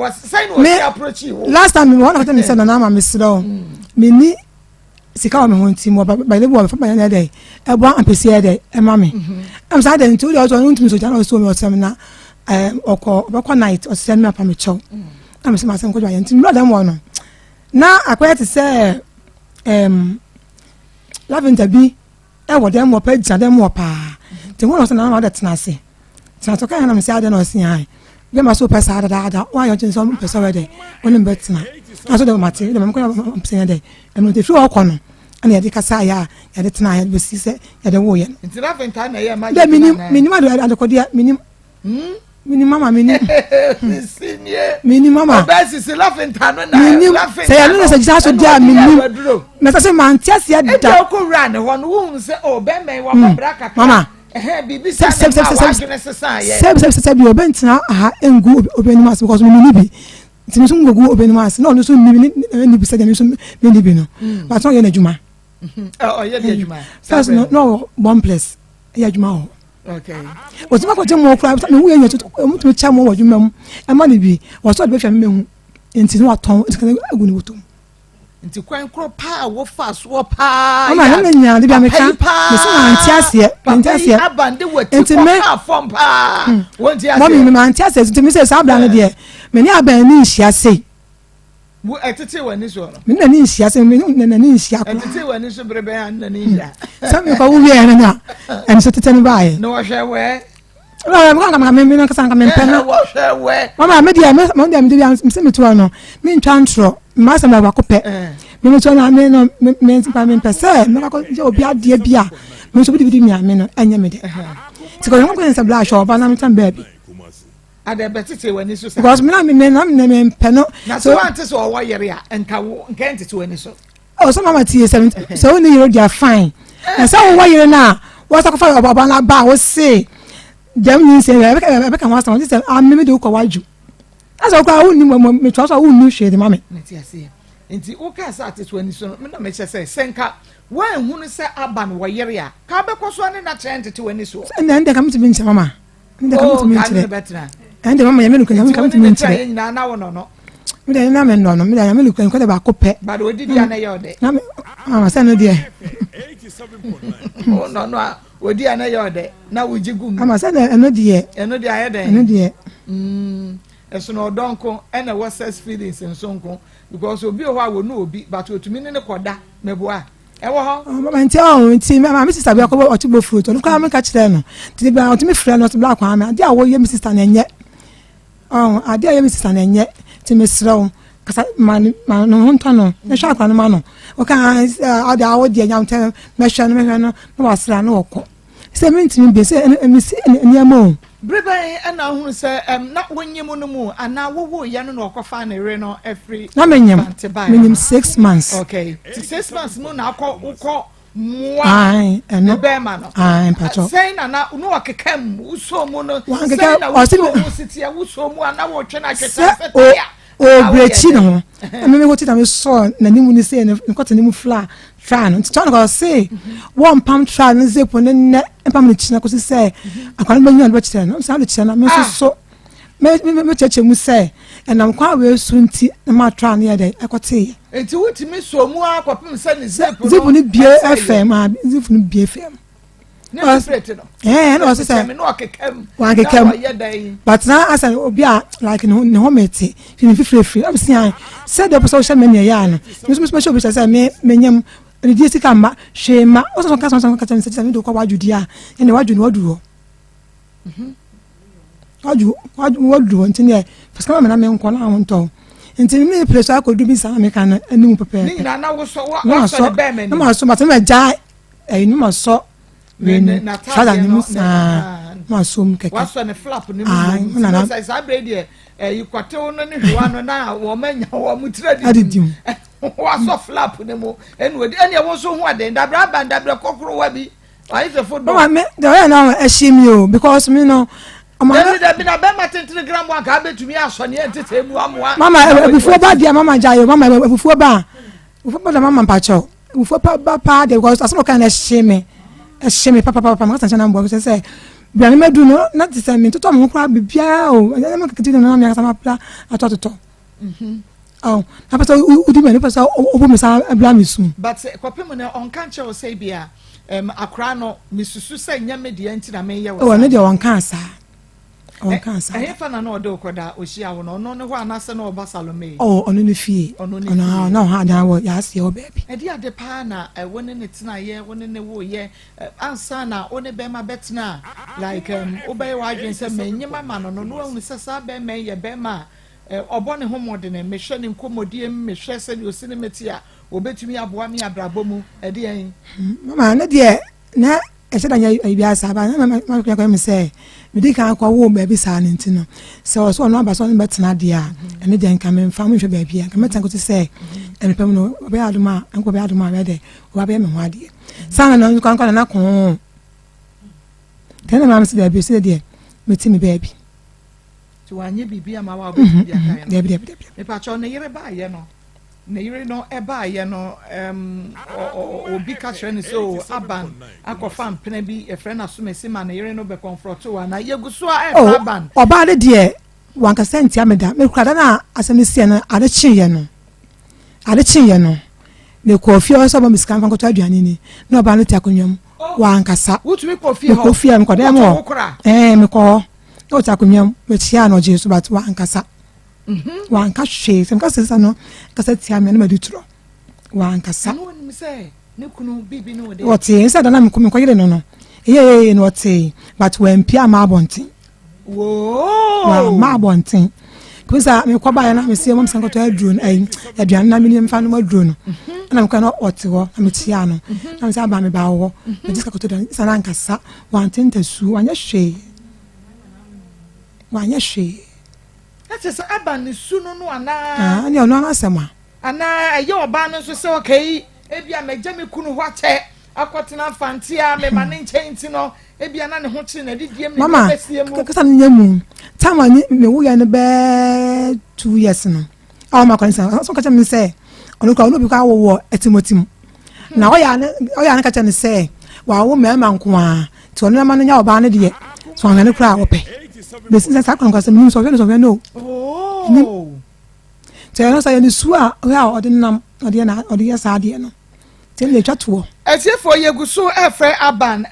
me approach you last time me one of them said na mama me slow me ni sika wa me ho nti mo ba le bo fa ba na dey e bo ampesi e dey e ma me am sa dey nti o dey so ntumi so jana so me o sem na okọ ba night o sem me apa me chow am se ma sem ko jwa nti no dem wo no na akwaya te say lavender bi e wo dem wo pa gya dem wo pa te wo no so na ma da tena se tena to kan na me se ade no se han be ma so pa sa da wa yo tin so me so we dey woni be tena aso de mate de me ko pse dey eno te fi okọ no ana yade kasa ya yade tena ya be si se yade wo ye nti lavender na ye ma de minim ade ko dia minim mama minim mama obesi se lavender no na minim se ya no se jisa so dia minim na se man tia se da e ko wura ne ho no wo se o be men wa babra kaka mama bibi sa se bi obentina aha engu obenim as because me ni bi timi so ngugu obenim as no so ni bi se dem so ni bi no but so ye na juma ye na juma first no one place ye juma o okay o ti ma ko je mo kura me wu yen to mo to cha mo wo dwuma mu e ma ne bi wo so de be hwa me hu enti no aton ti kan agu ni wotom nti kwan kro pa wo fa so pa ama na nya de bi ameka me so anti ase abande wati ko pa fom pa wonti ase mo me anti ase ti me se sa abla no de me ni aban ni nhia sei wo etete wani so no me na ni nhia sei me na ni nhia ko etete wani so brebe an na ni ya sa me ko wu ye na en so tete ni bae no hwe we me no kasa me pen no wo hwe we mama me dia me dia me se me to no me ntwa ntro ma se me ba ko pe me to na me no me pa me pese me ko obi ade bia me so bi mi ame no anya me de ti ko ngo ko se bla show ba na me tan baby ade betete wani so because me na me pen no so ante so wo yere ya enka ntete wani so oh so mama tie 70 so ni you are fine and so wo yere na wo so ko fa oba na ba wo say dem ni say be kan was say me de ko waju aso ko wu ni me twa so wu ni hwe de mama nti ase nti wo ka sa ate wani so me na me che say senka wa ehunu se aban wo yere ya ka be ko so ne na ntete wani so na nde kam to be nche mama nde kam to be nche ande mama yamelu kan kam to be nche na na wo no me de na me no me de yamelu kan ko de ba ko pe ba do didi ana yode na me mama say no de 87.9 oh no odi ana yode na wo jigum mama say no de ayede no de eso no donko ena wo sex feelings nsonko because obi ho awo no obi but otumi ne koda meboa ewo ho mama nti mama me sister bi akobo otigbo fruit no kwa me ka kire no ti bi otumi frɛ no black kwa me ade awo ye me sister na enye ade aye me sister na enye ti me srɛ kasa man no honto no e hwa kwa no ma no o ka ade awo de nya ntem me hwa no na wasra no okɔ se me ntimi be se me se niamo breba ana hu se na wonyem no mu ana wo ye no na okofa na re no every na menyem 6 months okay 6 months mu na akɔ mua ai eno be ma no ai pacho say na no okekam uso mu no say na uso mu sitia uso mu ana wo twe na keta fetia o brechi no me go tita me so na nimu ni say na ko tani mu fla no tita no say one pam try no zepo ne pam ni china ko say akwan ba nyan ba chira no say lo chira na me so me cheche mu say na kwa we su nti na ma try na ye dey akote enti wuti me so mu akopim say ni zepo ni bie fm zepo ni bie fm no separate no no say me no okekam wa kekam but now as obi a like no homete fi free am say the social media ya no me show be say me nyam ni di sika ma hwema o so ka say me do kwa waju dia ene waju ni wadu waju ntine parce que na me nko na wonto ntine me pressure akodu bi sa me kan animu pepe ni na wo so be me na ma so ma me ja ni ma so na fada ni musa ma so m keke waso ne flap ni mu na say sa bread e kwate no ne hwa no na wo manya wo mutira di waso flap ni mu ene wo so hu ade ndabra ba ndabra kokoro wa bi why is the football mama me the way now ashim you because me no mama be na be ma 10 gram wa ka betumi aso ne entete mu amoa mama before ba dia mama jayo mama before ba da mama pacho before ba pa de because aso kan ashim me papa ma san na mbo say bia me medu no na ti say me toto mo kra bibia o na kiti no na me sama pla atototo oh na pasa udi me pasa obo me sa bla me su but kwapem na on kan che o say bia akra no misusu say nya me de anti na me ye o ne de on kan sa eh fa na no de okoda ohia wo no no ne ho anase na oba salome oh ono ne fie ono na ha da wo ya se o baby e dia de pa na woni ne tina ye woni ne wo ye ansa na oni be ma betina like obey wa adwen se menyima ma no no no sesa be me ye be ma obo ne homode ne mehwe ne nkomodie mehwe se ne osine meti a obetumi aboa me abrabo mu e de en mama ne de na e se da nya bi asa ba na ma kwa me se me di kan kwa wo ba bi sa ne ntino so no aba so ne betina de a ene de nka me mfa mo hwe ba bi a me tan ko se ene pem no obe aduma enko be aduma be de wa be me ho ade sana na kan na ko tena ma se da bi se de me ti me baby to anye bibia ma wa obe bibia kan de me pa cho ne yere ba ye no ne yere no eba ye no obi ka kire ne so aban akɔfa mpena bi e frɛ na so mesi ma ne yere no be comfort wa na yeguso a e aban oba de de wanka senti ameda me kura na asem sie no ade kye ye no ne kofi o so ba miskan fa nkoto aduane ni na oba no ti akonwam wanka sa wutumi kofi ho kofi am ko dem ho me ko o ti akonwam me tia no je so bat wanka sa wanka hwe sem ka sesa no ka sa tia me na madutro wanka sa no ni se ne kunu bibi no de wote se da na me ko yire no no wote but when pia ma bontin wo ma bontin kusa me kwa ba ya na me sie mom sankoto aduro aduane na me ni mfa no aduro no na me kwa no ote ho na me tia no na me sa ba me ba ho me diska koto dan sana nkasa wantin tasu wanya hwe ati se aban ni su no ana ani ono asema ana aye oba no so se okay ebia meje me kunu ho ache akotena fantia me mane nkyenti no ebia na ne ho kire na didie me besie mu kasa nyamu tama ni me wo ya ne be 2 years no aw ma kwansa so kacha me se ono ka ono bi ka wo etimotim na o ya ne kacha ne se wa wo me ma nko a ti ono ma no nya oba ne de so an ne kura wo pe me sin sa kan kwasa me so no te no sa ya ni su a o de nam o de ya sa de no te le twatwo Etiefo yeguso efre aban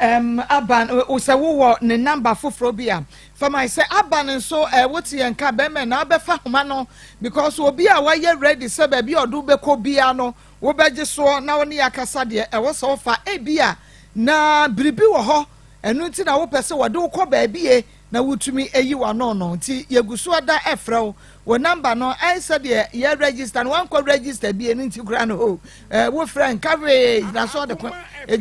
osewo wo ne number foforo bia fama say aban nso woti enka be me na abefa homa no because obi a waye ready say ba bi odu beko bia no wo beje so na woni yakasa de wo so fa ebia na biribi wo ho enu nti na wo pese wo de wo kɔ ba bie na wutumi eyi wa no nti yeguso da efre wo number no I said ye register no one ko register bi eni nti kura no wo friend cafe na so de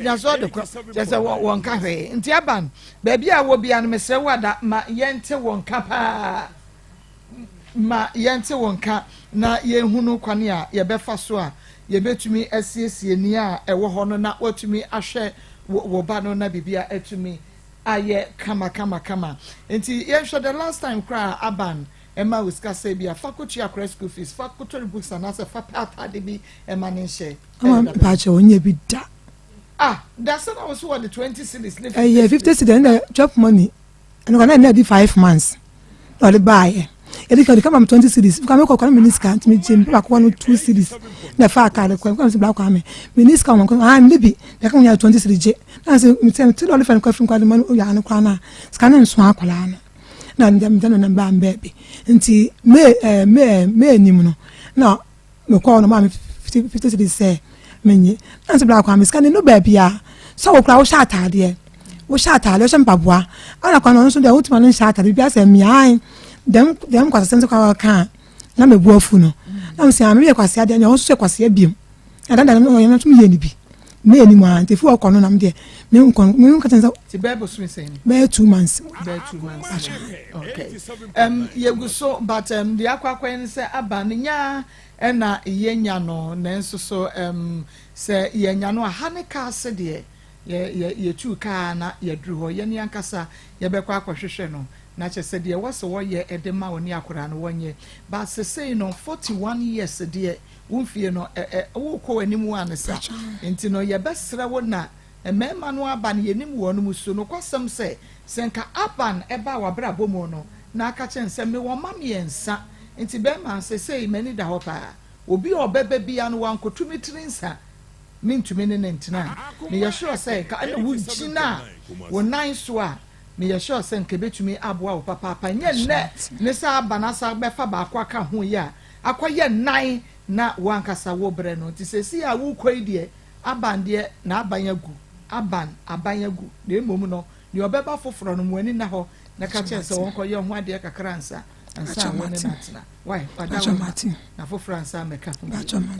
just won cafe nti aban ba bia wo bia no mesre wada ma yente won kapa ma yente won ka na ye hunu kwane a ye befa so a ye betumi asiesie ni a ewo ho no na watumi ahwe wo ba no na bibia atumi aye kama nti ye show the last time cry aban Emma wiska say bia faculty akra school fees faculty books and as a fapata de bi Emma ne share ba che onye bi da that's what I was what the 20 cities yeah 50 cities and the job money and gonna need 5 months or the buy e dey come 20 cities come ko kwa minister ant me jim ba ko 2 cities na fa ka ko come black kwa me minister ko maybe they come 20 cities je na say me tell to all fan kwa fin kwa de man o ya ne kwa na scan nso akwala na na ndam na ba mbebe nti me nim no na me ko no ma 50 cities say menye na say black kwa me scan no ba bia so wo kra wo sha atade wo sha atade wo sha mpaboa ana kwa no nso de ultima no sha atade bia say mi ai dem kwasa sense kwa ka na mebu afu no na me say am me kwasa ade nya wo so kwasa abiem adanda no yo tum ye ni bi me ni mo ante fu okọ no na me de me nko tenza ti bible so say be 2 months okay yeguso but the akwa say aba nya na yenya no nenso so say yenya no ha ne ka se de ye tu ka na ye dru ho ye ni ankasa ye be kwa akwohwehwe no na che se de wo se wo ye edema woni akora no wonye but say no 41 years de wonfie no wo ko animu anesa enti no ye besra wo na emema no aba ne yenim wo no muso no kwasem se senka aban eba wa bra bomo no na aka che nsem me wo ma me ensa enti be ma se sei mani da hopa obi obebe bia no wankotumi trinsa mintumi ne ntina me ye sure say ka na wo gina wo nan so a me ye sure say nka betumi aboa wo papa nye ne sa banasa befa ba akwa ka ho ya akwaye nan na wankasa wo bre no ti sesi a wo koi de aban de na abanyagu abanyagu na emom no ne obeba foforo no mwani na ho na ka chense won koye ho ade kakra ansa woni natna why na foforo ansa meka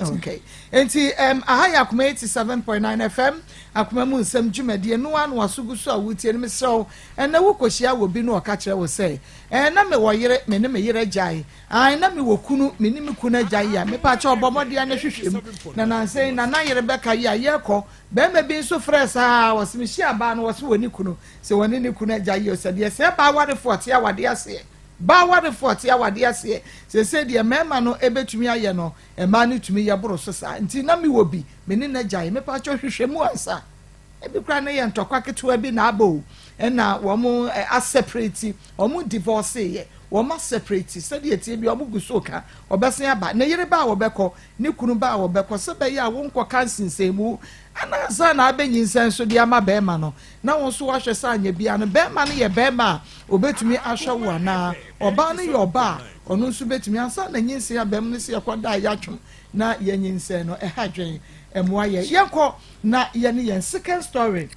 okay enti ahaya kuma 87.9 FM akuma mu nsem dwumade no anu wasoguso a wutie ne mesew na wo kohia wo bi no o ka kire wo say na me wo yire me ne me yire jai na me wo kunu me ni me kunu jai ya me pa cha obomode ya na hwehwem na nansei na yire beka ya yeko be me bi so fresh was me hia ba no was woni kunu se woni ni kunu jai yo se de se ba wade 40 awade ase ba wade 40 awade ase se de mema no ebetumi aye no ema no tumi ye boro so sa nti na mi wo bi me ne na gyae me pa cho hwehwemu ansa ebi kra na ye ntokwa ketewa bi na abo na wo mo a separate wo mo divorce ye wo ma separate se de tie bi wo mo gusoka obesen aba na yere ba wo beko ne kunu ba wo beko se be ya wo nkọ kansinsemu ana za na abenyinsen so de ama be ma no na wo so wahwe sa anya bia no be ma no ye be ma obetumi ahwe wo na oba no ye oba ono nso betumi ansa na nyinsen ya bem no se yakoda yatwom na yanyinsen no hadwen emwa ye yenko na ye ne yen second story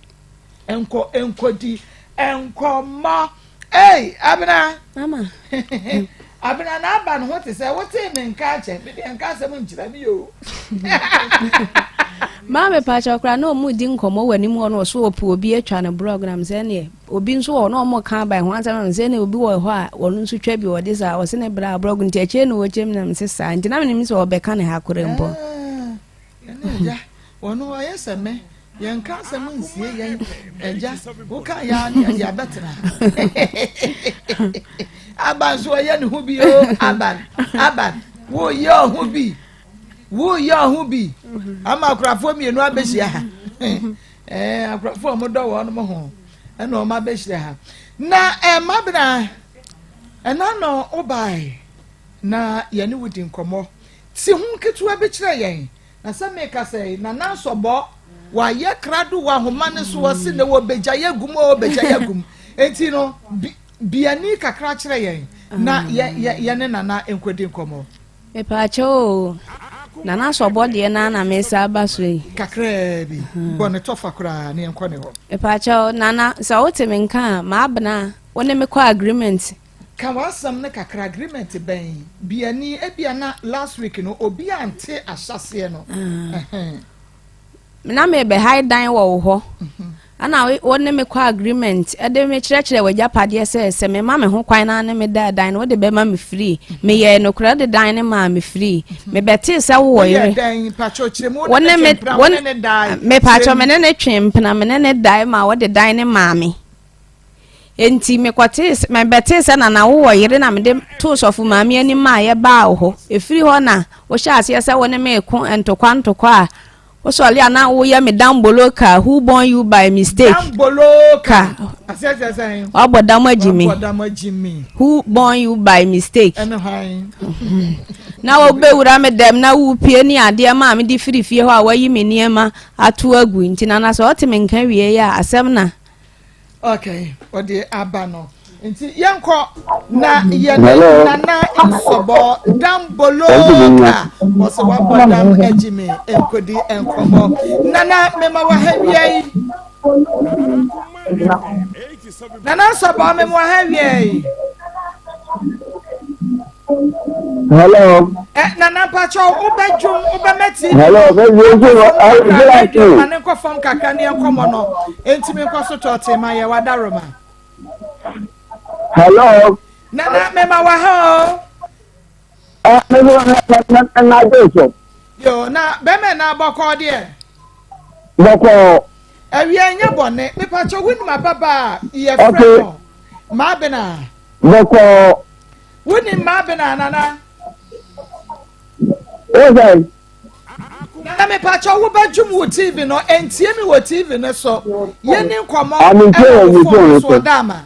enkodi enkoma abena mama abena na aba no hote say wote me nka che me de nka se mo nkyira mi yo mama pa cha kra na omu di nkomo wani mu no so opu obi atwa na program se ne obi nso wo na omo kan ba ho ansa se ne obi wo ho a wono nso twa bi wo de sa wo se ne bra program ti ache no wo chem na me se sa nti na me ni so obeka ne ha kore mpo ya wono ayese me yen ka se mo nsie yen eja wo ka ya ya betra aban so ye ne hu bi o aban wo ye hu bi ama akrafo mienu abehia ha akrafo mo do wo no mo ho na o ma behia ha na mabra na no obai na ye ne wudi nkomo ti hu ketu abekire yen na se me ka se na na sobo wa ye krado wa homa ne so wose ne wo beja yagum enti no biani kakra kire yen na ye ne na enkwedi nkomo me pa cha o na so body na me sa basoi kakra bi bone tofa kra ne enko ne ho pa cha na sa wote me nka ma abna wona me kwa agreement ka wasam ne kakra agreement ben biani ebiana last week no obi ante asase no na me be high dan wo ho ana wona me kwa agreement e de me kire wagya pade se me ma me ho kwan na ne me da dan wo de be ma me free me ye no kra de dan ne ma me free me beti se wo yere dan pacho kire mo wona me dai me pacho me ne twempna me ne dai ma wo de dan ne ma me enti me kwate me beti se na wo yere na me de to sofu ma me ani ma ye ba ho e free ho na wo sha ase se wona me ko entokwa Osoli ana wo ye me damboloka who born you by mistake. Damboloka. Asese. Obodamajimi. Who born you by mistake. Eno hai. Na wo be wura me dem na wo pie ni ade ma me di firi fie ho a wayi me niema atu agu nti na so ote me nka wie ya asem na. Okay, odi abano. Nti yenko na ye na insobo damboloka was one bodam ejimi enkodi enkomo nana mema wa hawie nana sobo mema wa hawie hello nana pacho ubejum ubemeti hello bezo ane ko fon kakra ne enkomo no enti me ko so tote ma ye wadaroma hello nana mema wa ho na doso yo na beme na boko de boko awie nya bone me pacho winu mababa ye freno ma bena boko wini ma bena nana okay nana me pacho wo bajum wo TV no entie mi wo TV ne so ye ni nkomo so dama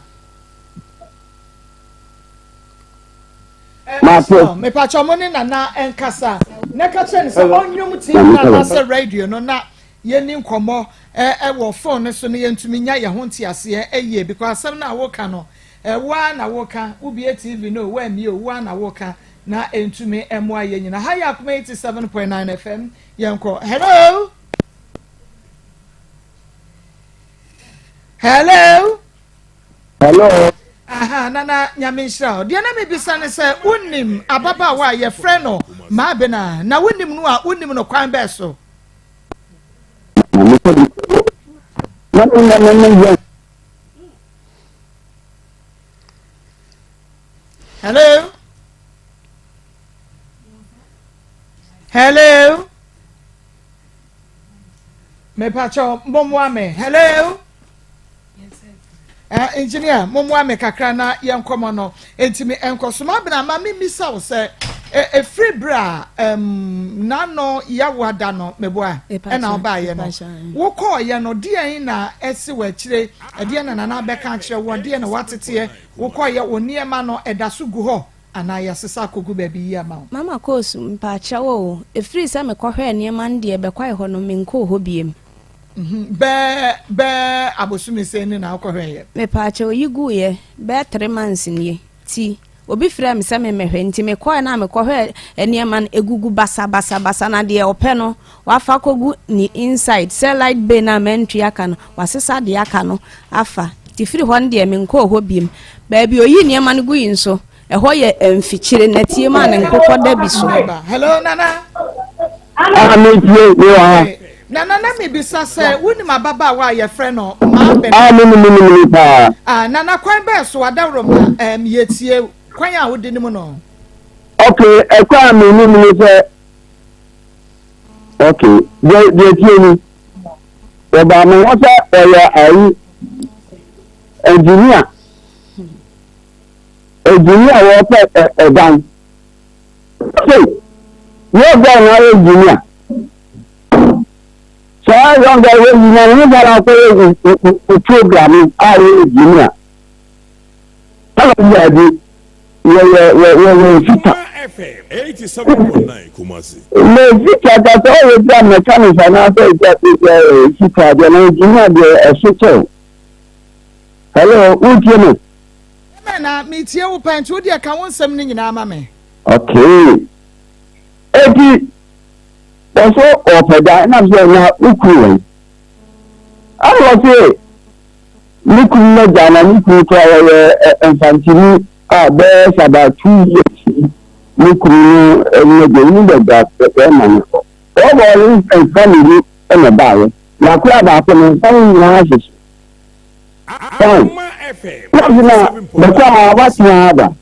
me pacho mo ni nana enkasa ne ka chen se onyum TV na se radio no na ye ni nkomo wo phone so ne yentumi nya ye ho ntiase eye because asem na wo ka no wa na wo ka ubi TV no wa mi o wa na wo ka na entumi emwa ye nyina ha ya Akoma 87.9 FM yenko hello aha nana nyamenhira de na me bisa ne se unim ababa wa ye frɛ no ma bena na unim no a unim no kwan bɛ so hello me pacho mbomwa me hello engineer momo ame kakra na yenkomo no entimi enkosoma bena ma mimisa wo se free bra nano yawada no meboa na oba ye no wo call ye no de na esi wa kire de na na beka kire wo de na watete wo call ye oni ema no edaso gu ho ana ya sesa kogu ba bi ya ma mama kosu mpacha wo free se me kohwe ne ema de be kwai ho no menko ho biem be abosumi se ni na akohwe ye me pacha oyigu ye be 3 months ni ti obi frɛ me sɛ me mehwɛ nti me kɔ na me kɔhwɛ eniema egugu basa na de opɛ no wafa kogu ni inside cell light bay na mentri aka no wasesa de aka no afa ti firi hɔ no de me nkɔ hɔ biem ba bi oyi niema no gu yin so ɛhɔ yɛ mfikyire na tie ma ne nkokɔ da bi so hello nana nana na me bisa se woni mababa wa ye frɛ no ma be nana kwan be so adawro ma yetie kwan a wodi ni mu no okay ekwa me ni se okay je tie ni o ba me wo se oya ayi engineer wo pe edan okay wo ga na engineer so I don't get when you know that I program are engineer. Hello, FM 87.9 Kumasi. No, that all the mechanics and I say that engineer the switch. Hello, who you know? Na me tie wo pant wo dia ka won nsem ni nyina ma me. Okay. Edi also opeda na so na ukuru. I was say nikun na jana nikun to infantili be about 2 years. Nikun ni the that man. All and family and a bar. Na kula ba ko no san na asisi. Akoma FM. What's the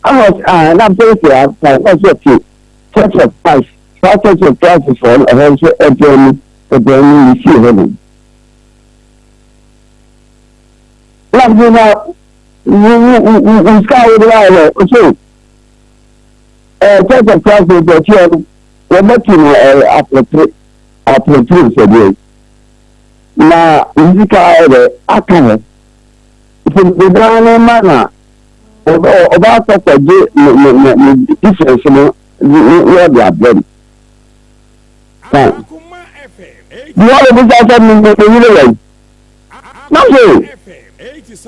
I was not very clear. I was okay. Such a price. Such a price for a journey. A journey you see him. Like you know, you sky with the so. Such a price with the chair. We're making after 3 said na ndika ere aka he the mana oba kwaje difference no we dey blame Akoma FM. you all be just me you no say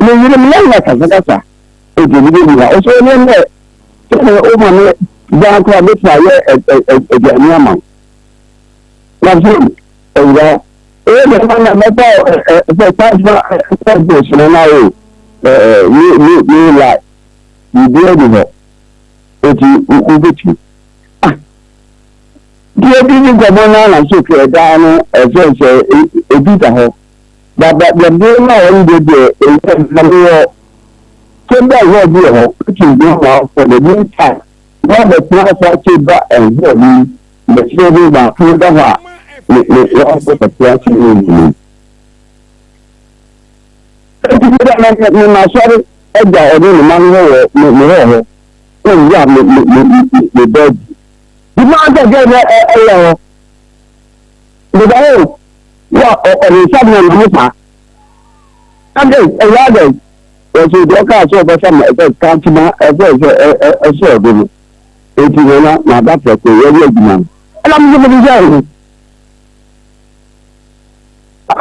me you me na kasa e dey be na o so ne ne o ma me ja kwa be try e dey ni ama na so the man that the passport now you like you do it you the governor and so down a bit but the day now the came back which is now for the meantime not the class back and the children back to the le also patriarchy in me na sorry eja odi ni man ho me o ya me bed di ma ga ga ho le ba o wa o ni sabi na mi pa ande e ya de o so do ka so ba sama e ka ti ma e so do ni e ti na da pe ko ye ye gina ala mi mo di ja I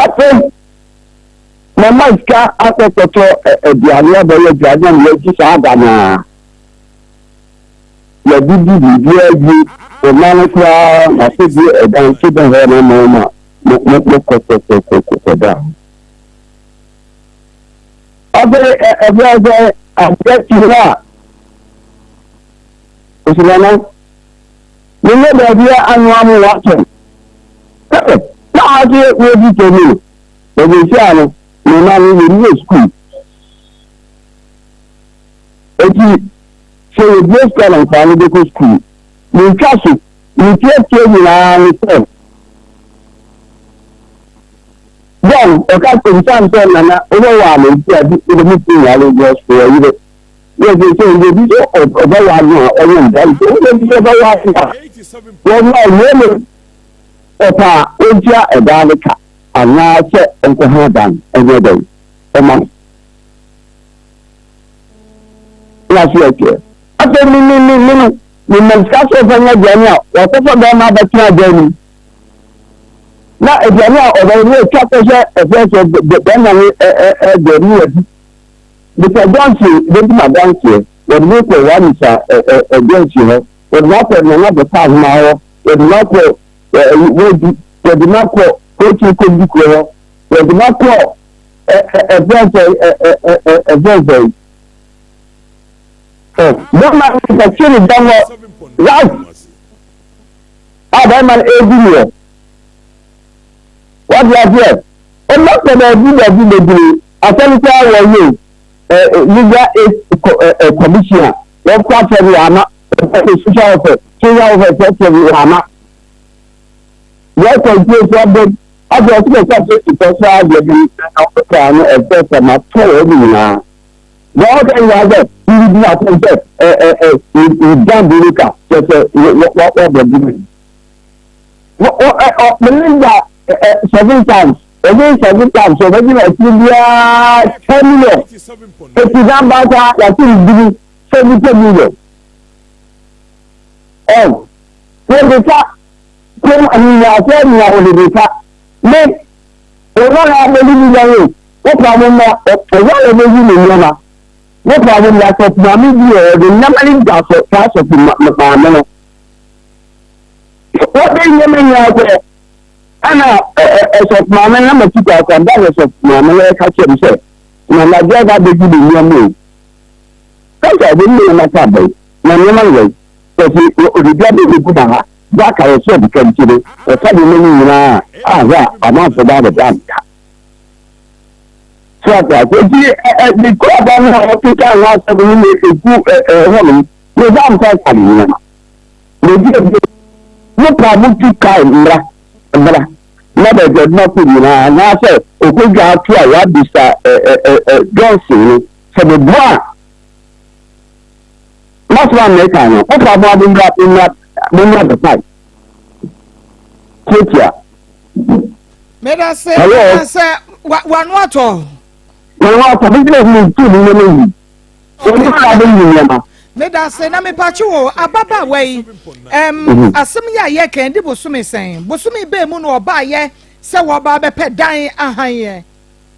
Mama iska akokoto ediane abaye ediane na yeki saadana ya bibi bibi o manu kwa na sebi edan sebi ho na mama mo koto da abe abetira osilana ni ne da bia anu amu wato Aje we bi temi. E bi si anu, ni na ni school. Eti se we go school and family go school. Ni kasu, ni tie ni na ni se. Ya ọ̀ka kòmísàn sọ nana owó wà lè ti àbí ìdè mi ti yà lè jọ sọ yìí dẹ yóò fi ṣe ìdè bí ọba wà nù ọyọ ìdá ìdè ó lè fi ọba wà sí à wọn náà yóò lè ọ̀pá ojú ẹ̀dá nìka ànáṣẹ ẹ̀kọ́ hàn dàn ẹ̀yẹ dẹ̀ ọmọ láti ẹ̀kẹ́ afẹ́ mímú mímú ìsásọ̀ fún ẹ̀jẹ̀ ní à wọ́n fẹ́fẹ́ bẹ́ẹ̀ máa bẹ tí wọ́n jẹ́ ni. Na ẹ̀jẹ̀ náà ọ̀rọ̀ ilé ìtú àkọsẹ́ ẹ̀fẹ́sẹ̀ bẹ́ẹ̀ náà ẹ̀jẹ̀ ní ẹ̀dí. Bùsọ̀ dáǹsì lójúmọ̀ dáǹsì ẹ̀ wọ́n ní kò wá nìta ẹ̀jẹ̀ ìtì rẹ̀ wọ́n náà pẹ̀ ní ọ̀nàbẹ̀ fáàmù náà rẹ̀ wọ́n náà pẹ̀ wọ́ọ̀dì wọ́n náà pẹ̀ kóòtù kóòtù kúrẹ́ rẹ̀ wọ́n náà pẹ̀ ẹ̀fẹ́sẹ̀ bọ́n máa ń tẹ̀síìrì dánwọ́ láti àbẹ̀mọ̀ ẹ̀dí rẹ̀. What you have here? A lot of the Assembly Award, legal aid commissioner, one quarter of the Hama, social office, the Hama. What can you say about I just make up to personal getting a person of 12 now. What can you have that? You do not say, you don't do it, what they're doing. Melinda. 7 times. Again 7 times. So when you are 10 million. If you don't buy that, you are giving 70 million. And when the fact come and you are saying you are only the fact, make we don't have any million. What problem now? We don't have any million. What problem now? So mommy, the normally gas of class of my money. What they mean out there? Ana ẹsọ maame na ma tuka akwa nda ẹsọ maame yẹ ká kyerẹ sẹ na nàìjíríà bá bẹjú lè ní ọmọ yìí kẹsàn án ní ẹ̀ma ká bẹ̀yì na ní ẹ̀ma yẹ kẹsì òdìdí abẹ́bẹ́ gu náà bá kàrẹ́ sọ ọ̀dùkẹ́ nkyẹrẹ ẹ̀ka bí mẹ́ni nyinaa àhẹ́ àmọ́ àfọdá àbẹ̀dá àmìká. sọ àtà kẹsì ẹ̀ẹ́dì kọ́ ọ̀bá náà ọ̀pẹ̀ká àwọn asẹ́gun ní ẹ̀kú ẹ̀họ́ mi ní ẹ̀dá àmìká kàrí yìí náà lèdí ẹ̀dí nípa àmútúkà ìmúra ẹ̀múra. Lọ́dọ̀ ẹ̀jẹ̀ náà kù yìí náà náà sẹ́ òkúta tó àyà bìsà Johnson ni sẹ̀dẹ̀ bùà lọ́sọ̀ Amẹ́ríkà yẹn ó fà bọ́ abúlé nínú àdùpá yìí kéèkìá. Mẹ́ta sẹ́ wà nù àtọ̀. Wà nù àtọ̀ bí kílẹ̀ fún mi tù mí lé yìí onífà bẹ́ yìí yẹn ma. Mẹ́ta sẹ́ na mi pàṣẹ wò abábáwá yìí asẹ́mu yà yẹ kẹ́ndé bùsùnmi sẹ́yìn bùsùnmi bẹ́ẹ̀ mu nù ọba yẹ sẹ́ wọ́n bá bẹ́ pẹ́ dan ahan yẹ.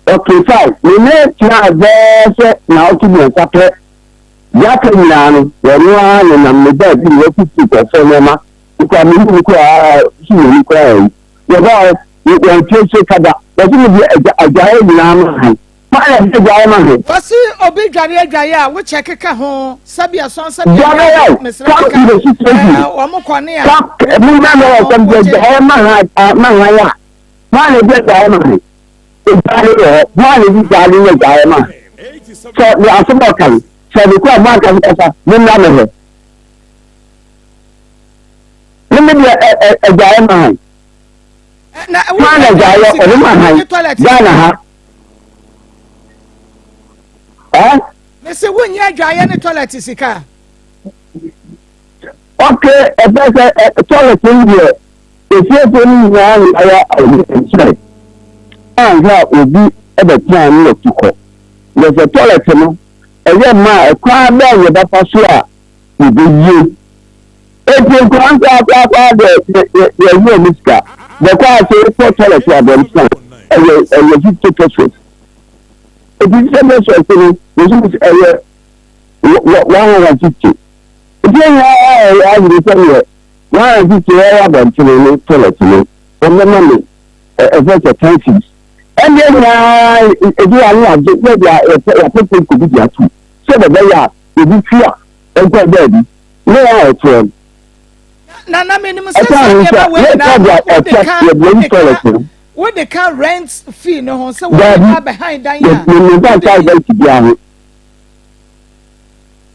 Okay fine mi ní tìǹà bẹ́ẹ̀ na ó tún yẹn sápẹ́ yàtọ̀ nyinaa no wọ́n ní wọ́n á nenam ní bẹ́ẹ̀ bí wọ́n kúkú kẹfẹ́ mẹ́ma nípa mi ní kó sí wọ́n ní kó yẹn yẹ bá wọ́n tí ó ṣe kada wọ́n sì ní bí ẹja yẹn nyinaa no hàn. Wọ́n sí obi dwaye a wọ́n kyẹ́ kíkà ho sábì ẹ̀sán sábì ẹ̀sán mẹsìlẹ̀ wọ́n mú kọ́ ní à. mi bá mi wọ̀ sọ́n bẹ́ẹ̀ jẹ́ ẹ̀ máa hàn yá máa lè jẹ́ jẹ́ ẹ̀ máa hàn ìjáde rẹ̀ máa lè jáde rẹ̀ jẹ́ ẹ̀ máa hàn. Sọ ní asọ́bọ̀ kan sọ̀rọ̀ kú ẹ̀ máa kàn kẹsà ní nà mẹ́rẹ̀. Ní bí ẹ̀jẹ̀ ẹ̀ máa hàn. Máa lè jẹ́ ẹ̀ ọ̀dọ́ máa hàn Ghana ha. Mese wo nyɛ adwaye ne toilet sika. Okay, toilet ni ye. Efie ni ya ya ayi. Anga obi ebe plan ni otuko. Le se toilet no. Eye ma kwa ba ye ba fa so a ibe yi. Ebi kwa anga de ye miska. De kwa se toilet ya dem plan. Eye 50 pesos. Ebi se be so ni was area 150. If you are the same 150 area than to toilet from the money a better countries. And then if you are not a people could be there too. So that they are if you fear and go baby. No out from Nana minimum what they can rent fee no so what behind that yeah.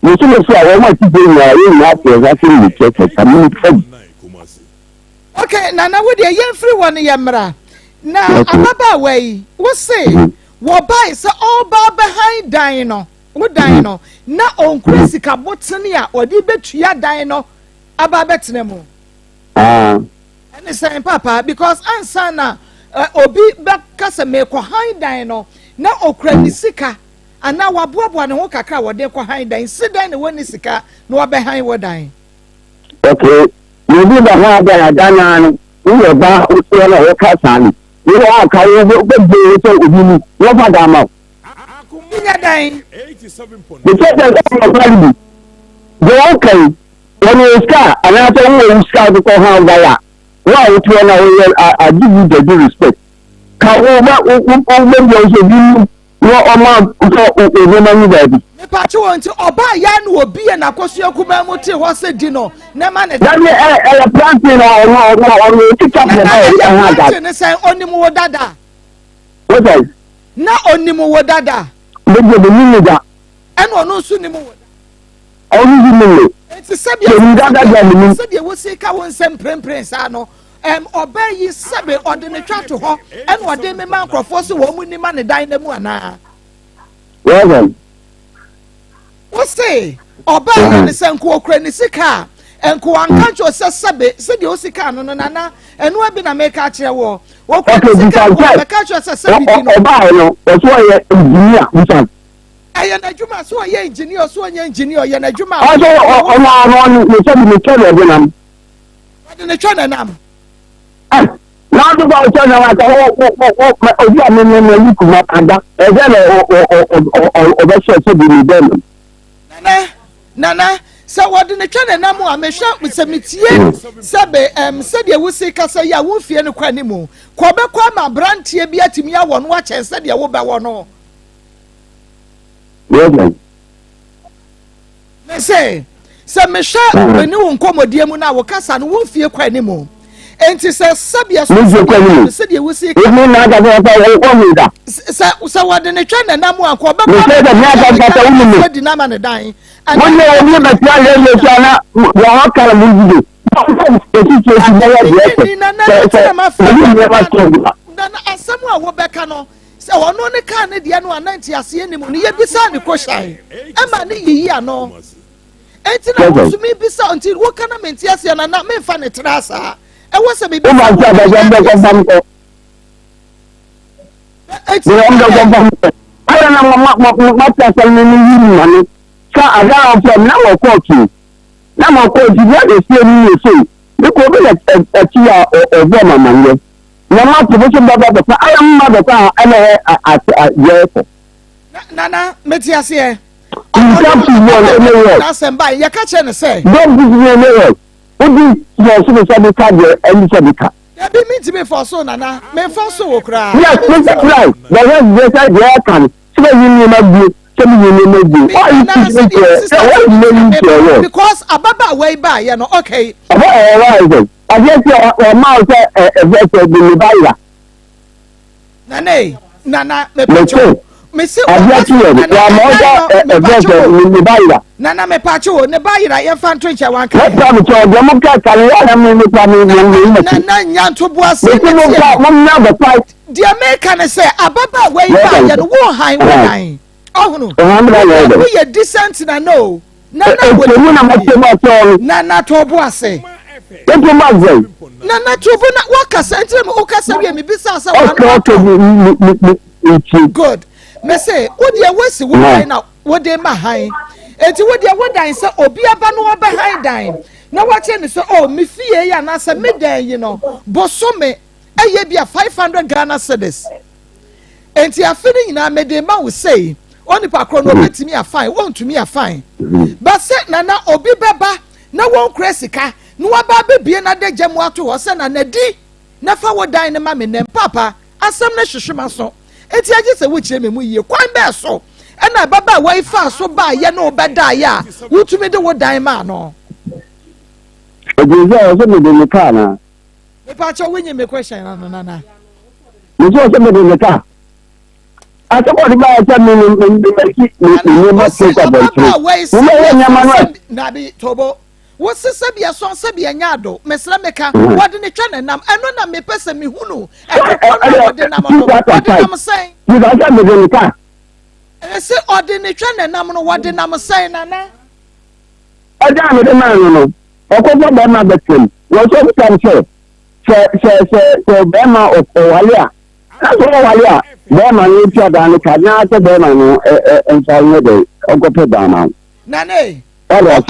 You see, I want to be okay, Nana, would you young free one yamra? Now, I'm about way. What say? What buy so all bar behind dino. What dino? Na on crazy cabotania or di betua dino about betnemo. And the same papa because ansana obi bakasa me ko high dino na okra sika and now wabuabua no kakra wo de ko high dino sit down when sika no behind what dine. Okay, you do the hard dana we are back with the casani. You are carrying the so you no father. Dying 87.9. The second the okay. When you scar, and I tell you, scar to call how they are. Why, I give you the due respect. Can over no amount for women, baby. The patch want to obey Yan will be an Akosio Kumamuti was a dino. No man, a planting or pick up the and say only more dada. What else? Not only more dada. But the minute And one no sooner more. only It's a subject. Said you will see Cowan Sem Prince Ano. Obey ye sabe or the chat to her and what they may mark for so woman man dine the moana. well, What say? Obey the same co-cranisika and co-unconscious sabe said you see canon nana and what been a make a chair war. What catch us a sabe? no, that's why engineer. I am a Juma, so a engineer, so an engineer, and a Juma. Also, on the same In the China. Now the about China, like Nana, so what in the China Namu, I may shout with some mitier, Sabe, said you will see Casa, ya won't fear no quanimu. Quabequama, Brantia, Beatimia, one watch, and said you will buy one. They say, some Michelle, when you won't come with Diamuna, will cast and won't fear quanimu. And she says, Sabia said you will see. So what in the China Namu and Quabequama, the dying. And when you never tell so on one Canadian one 90 as any money, ye beside the question. Emma, ye no. Ain't to me beside until what can I mean? Yes, and not me funny trassa. I was a baby. I don't know what money. So I got from now quote you. Now quote you what is saying you say. You could be a tia or woman. No matter what I am mother and Nana, Metias here. You come to one Nsem by you catch and say. Don't give me a mirror. What is your suicide card and Sabica? That be mean to me for so, Nana. Men for so cry. Yes, Mr. Right. The rest of the can. So you may be. Because Ababa way by, you know, okay. I guess your mouth the Nana, Nana, Nana me pacho, ne bayra, your fan trench. I want to the American say Ababa way by, and war high. Oh no, we are decent na no. Nana Tobuase. Nana Tobuna Wakas and Okasa me Bissasa. Good. Me say, what dear West would now? What they mahai? And to what dear what I say, oh, be a bano behind dime. Now what you say, oh, me fear and as a midday, you know, Bosome, a be a 500 Ghana cedis. And you are feeling now, made the man will say. Only pa chrono bet me a fine, won't to me a fine. But set Nana obi beba, no one cresika, no baby be another jamwa to us and a D. Never would dine a mammy named Papa, and some Neshimaso. It's just a witch me you quite best so. And I baba way fast so by ya no bad ya. Who to me the word diamano? It is also in the car now. The patch of winning me question, Nana. You saw somebody in the car. I suppose Nabi Tobo. What Sabia son Sabia Yado, Mesra Meka, what in the channel nam, and no me person me hunu, and what I'm saying. You don't have the car. I say, ordinary channel nam, what did I'm saying, Anna? I don't know the man, or come on, my between. What you can say, Bema or Walia. That's all Walia. Bema, you tell Danny Canada, Bema, and Saturday, or go to Dama. Nane. Now, what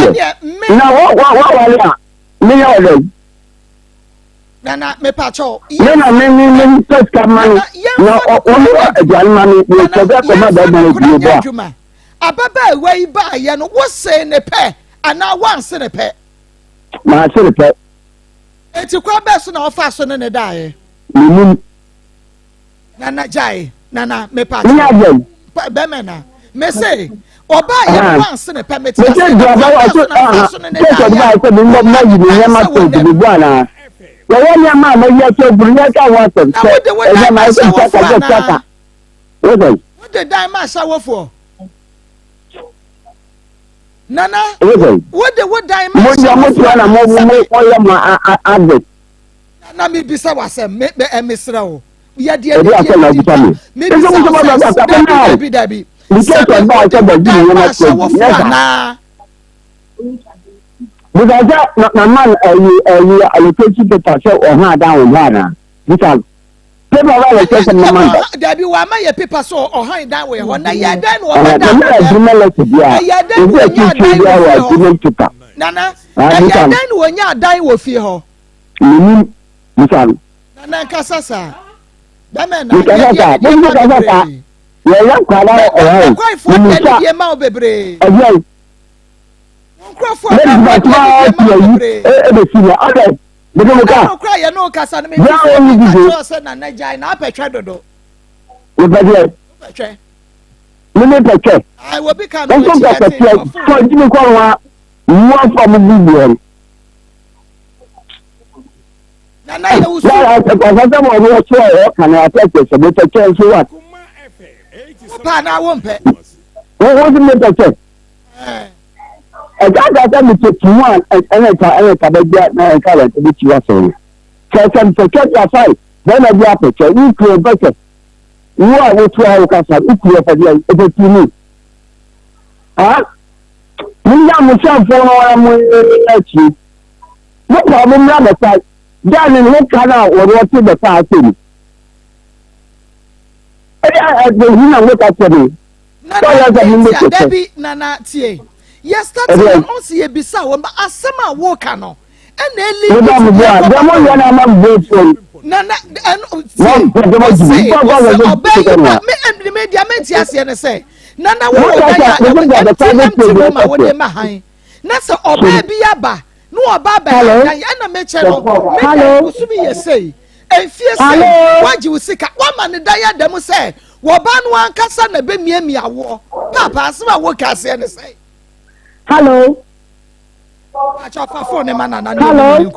Walia? Me already. Nana, me pacho. Nana, me first come money. No, only a gentleman will forget the mother. Ababa way by, and what's saying a pair, and now once in a pair. My silly pet. It's a quite best and fashion in a die. Nana Jai, Nana, me pacho. Bemena, me say, or buy once in a permit. The one your mamma, yes, so brilliant. I want them. What did I mash shower for? Nana, what the what diamond? Nana, me be so was a Miss Row. We are dear, maybe Debbie. Because that my man, you take the patrol or her down one. Because people are taking my man. Debbie, why my paper so or high that way? When I had done what I done, Nana, I had done when you are dying with you. Nana Casasa. You're quite for the amount baby. I will become I got me to one and I can't which you are saying. So some protect your side, then I be up to you create better. You are with 2 hours, you create for the me. Huh? You are myself for you. No problem, rather side. Down in what canal or what to the party. I look at me. Debbie Nana Tie. Yes, that's what I see a bizarre, but as some walk no. And then Nana, and say, Nana, that's a baby abba. No, Baba, and a match. Maybe say, and fierce, what you sick at 1 man, the diadem say, Waban one cassan a baby me a war. Papa, some work as I say. Hello. Hello.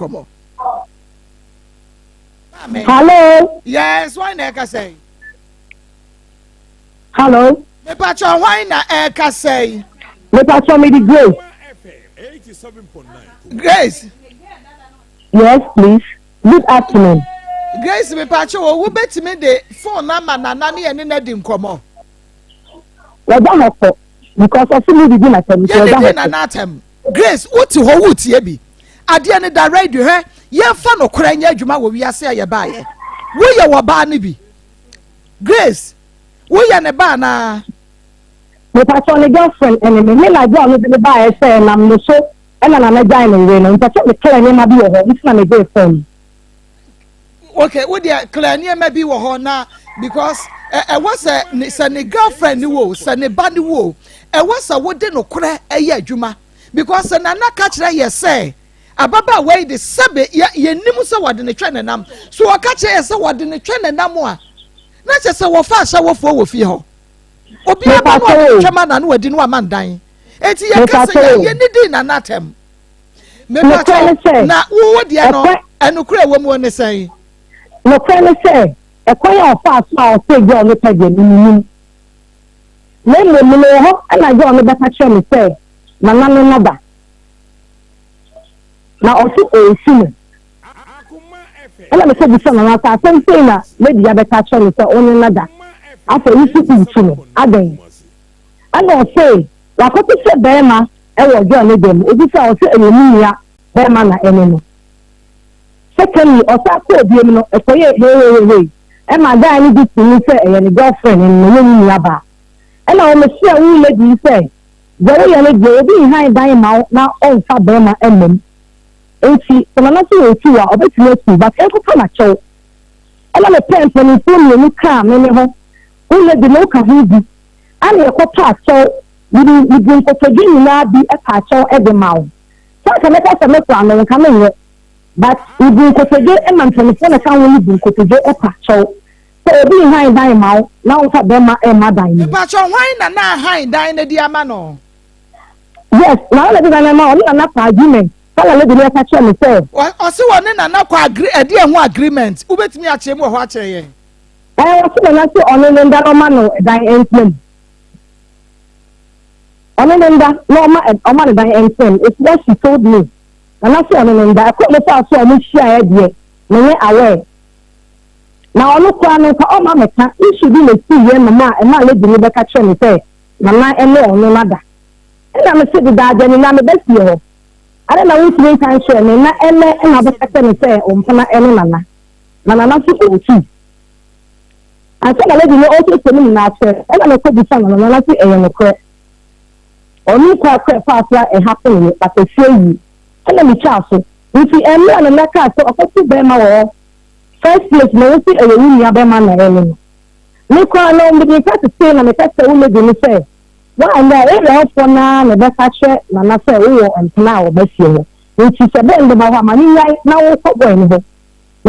Hello. Yes, why not say? Hello. Me pacho why na say? Me pacho me the Grace. Grace. Yes, please. Good afternoon. Grace me pacho wo bet me the phone number na nani ene na dim komo. We don't have to because I see me begin at them. Grace, what to ho wuti e bi. Ade ne da radio he ye fa no kora nya adwuma wo wiase aye ba ye. Wo ye wo ba ne bi. Grace, wo ye ne ba na. Me pacho ne girlfriend enemy me like go no be ba e say na me so e na na join no we no pacho me clear na bi wo ho nti na me girlfriend. Okay, wo dia clear na bi wo ho na because was a ne girlfriend ni wo se ne ba ni wo was a wo de no kora eye adwuma because na catch na ye say ababa wey de sebe ye nim so wode ne twa nam so o catch ye say wode ne twa nam a na che say wo fa hya wo fo wo fie ho obi aba no twama na no wadi no amandan enti ye ka say ye ni di na natem me na wo de no enukura wo mu ne say no kwele say Ekwaya fast now say go on the page ni. Le ho and I go on the better show me say na na no ba. na also ensino ela me say bi so na ta say na lady ya beta cho me say onye nada afa isi nsino adan ana say la ko ti se be ma e wo jo ne dem obi say o say enemu ya be ma na enenu secondly o sa ko obi em no e ko ye he e ma da ni bi tini say e ne girlfriend ni no ni ya ba ela o me say wu lady say jere ya ne je obi han dan ma na on fa be ma emem enti na so otu a obetumi otu but e ko na chow ela me pen pen fun ni ka me ne ho o le de no ka hu bi ana e ko pa chow ni ko to gini na bi e pa chow e de mawo so ka me ka se me kwa no ka me ye but ni ko to ge e man pen fun na ka woni bi ko to ge e pa chow so obi han dan mawo na on fa be ma e ma dan ni pa chow hwan na han dan na di ama no yes na le de na ma o na pa argument kala le de ya catch me say o se won na na kwa agree e de ho agreement ubetimi a che mu ho a che ye o se na se ono nda no ma no dan ensem ono nda no ma o ma dan ensem it's what she told me na se ono nda ko me fa so o mu shia e de me ye aware na ono kwa no ka o ma meka issue bi le si ye mama e ma le de ni be catch me say mama e no ono nada e na me se de da je ni na me be si ho I don't know which means I share me na ene na be kete me say o mpana ene nana so o tu ase na lady no also tell me na share e na ko bi san nana so e no kre oni kwa fa e happen but e fear you e na me cha so nti ene na ka so okotu be ma wo first place no si e yu nya be ma na ene ni kwa no me ka say na me ka say wo lady ni say wa na e re ofo na be ka che na say wo empna wo be fie ho nti se be ndo ba ho ma ni nyai na wo ko boy ni ho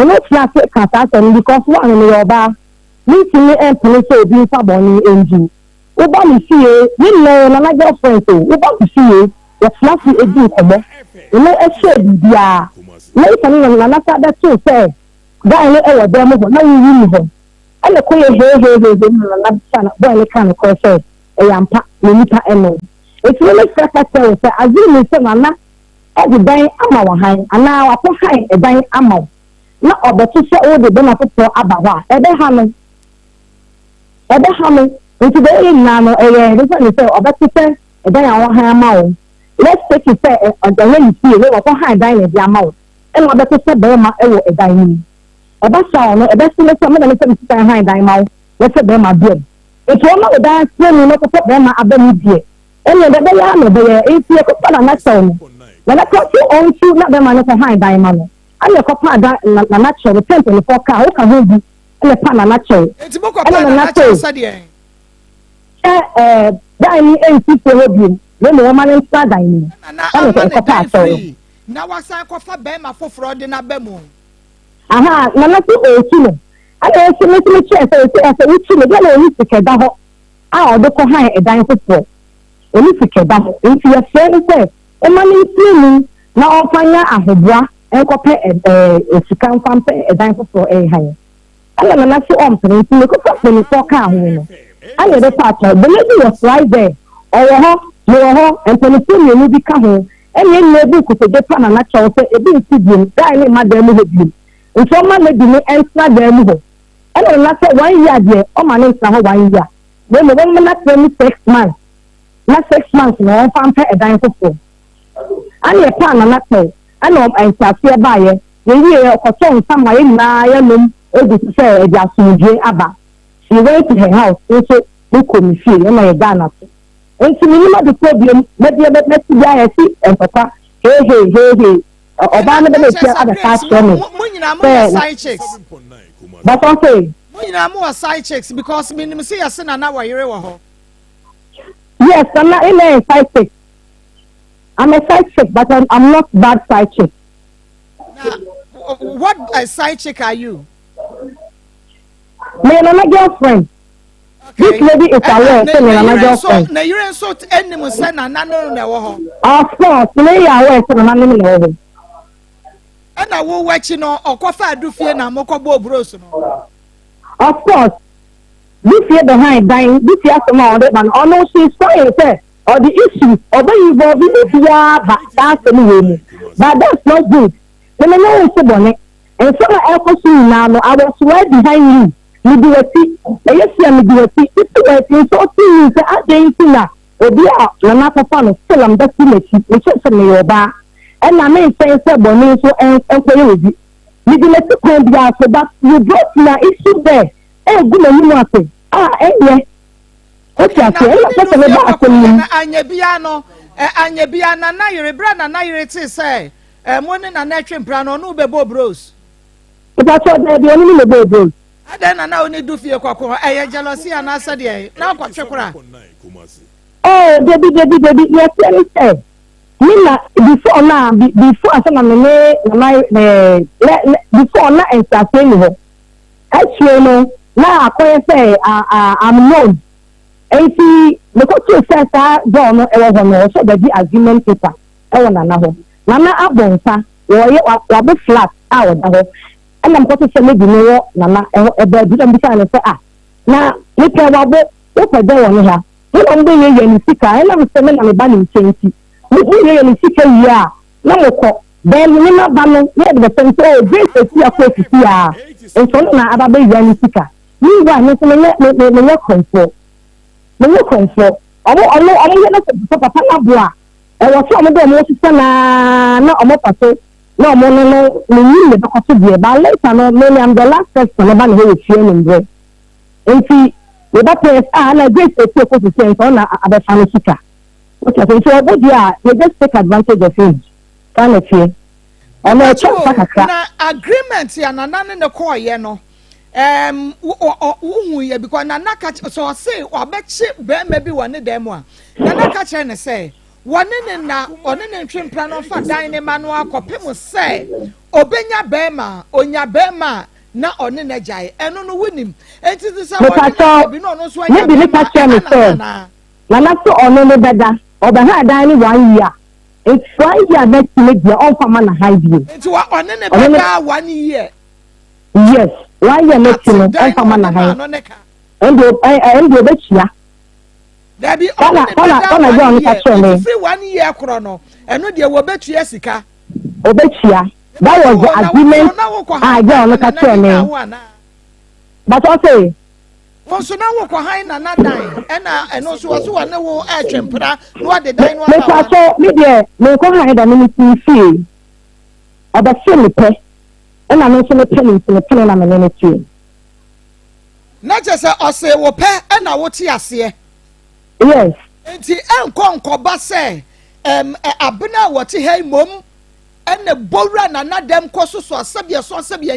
no tna se ka ta so because one ni oba ni ti ni empna so bi fa bo ni enju wo ba mi fie ni no na girlfriend so wo ba mi fie wo fla fi edu ko mo no e she bia na ita ni na ta da so say da ni e wo dem ho na wi ni ho ele ko ye he na sana boy ni kan ko say eyampa nipa eno eti le faka say say azimi say mama e dan ama wa han ana wa ko han e dan ama na obetu say o de na to aba wa e be ha no nti be yin na no e ye so ni say obetu say e dan awon han ama o let's take it say odan you see we wa ko han dan e di ama o e na obetu say be ma e wo e dan ni e ba sa no e be say so me na say han dan ma o we say be ma bi eti o ma o dan se ni no ko be ma abami die ene de be ya no be e ti ko pa na so no na ko ti on tu na be ma no ko han dan ma no ane ko pa da na cho the temple ni for ka o ka ho bi ene pa na cho eti mo ko pa na cho sa de dan ni en ti ko ho bi le mo ma ni sta dan ni ane ko pa so na wa san ko fa be ma foforo de na be mo aha na ti o ti no ale si me che se uchi me gele ni sike da ho a o de ko han e dan fofo oni sike da ho nti ya se ni se e ma ni ti ni na o fanya ahobua e ko pe sika nfam pe e dan fofo e han ale na so om pe nti ko fa ni ko ka ho no ale de pa cha de ni was right there o ho en pe ni bi ka ho e ni ne bi ko de pa na cha o se e bi nti bi dai ni ma da mu ho bi nti o ma le bi ni ensna da mu ho ene na say 1 year de o ma ne nsa ho 1 year we me won na 6 months na 6 months no on fan pe edan fofo ani e pa na say ana o ensafie ba ye ye ko so nsa ma ye na ye num e di say e dia sunje aba she went to her house so we come feel na ye ga na so enti minima de problem na de be ti ya ye si en papa hey oba na be ti ada ka so me mo nyina mo side chicks but okay Moina mo side chicks because me say yes na na wayere wo ho. Yes, I'm not in a side chick. I'm a side chick, but I'm not bad side chick. Now, what side chick are you? Me and my girlfriend. Okay. This lady is aware, so me and my girlfriend. Na you so any mo say na no na wo ho. Of course, me aware, so na no na wo ho. Na wo wachi no okofa adufie na mokobo bros no. Of course, this year behind dying, this year some on it, man. Oh no, she's trying to say, or the issue of involving the that's anyway. But that's not good. Then I know it's bonnet. And some else now, I was right behind you. You do a seat. Yes, you do a seat. It's the so things I think now. Or be out, no matter fun, still I'm just in it, which is from your bar. And I may say, bonnet, so and play with it. You do let the point be out, so that you brought my issue there. And good and you want to. Yeah. Okay, Anya biano, Anya biana na yere brana na yere ti say, money na netrim brano no be bros. That's what they only the bros. Then na only do fear kwako, jealousy and answer there. Now kwa chekura. Oh, baby, yes, say. Mina before now, before I said before now entertain her. Actually, no, now I say I'm known. Enti because you say that John e was on so the agreement paper e won na ho nana abonsa wo be flat out da ho and I'm going to say maybe no nana e be do am say na me pe wa bo wo pe de won ha wo am be ye ni sika e na me say me na me ba ni nchenti wo ye ni sika yi a na mo ko then me na ba no ye de say so this is your face here and so na aba be ye ni sika ni wa ni so me control me no comfort omo ye na so papa na boa e wo so omo do omo sisa na omo paso na omo no ni le ko so die ba later no me am the last person na ba no we fie ni mbre enti we ba press na great to ko so sense na abefa no sika okay so obo dia we just take advantage of it can it here omo check kakaka na agreement ya na ne ko ye no ye because nana catch so say obechi be maybe one dem a nana catch ne say one ne na one ne ntwempra no fa dan ne ma no akopem say obenya be ma onya be ma na one ne jai eno no wunim enti say one bi no so anya be catch me say nana so ono ne beda obeha dan ne 1 year it's 1 year that make the on fa na high view enti one ne beda 1 year yes. Why you make no and man na and be chia there be ona John catch me free 1 year kro no eno de wo betua sika obechia that was the agreement John catch me but I say won so na wo ko han na dan eno so wo na wo atwempra no de dan no me so me de me ko han da me see aba se me pe and I'm also telling you to na me too. Na je say o say wo pe and na wo ti ase. Yes. Enti enko ba say abena wo ti hai mom and the bowra na dem koso so asabia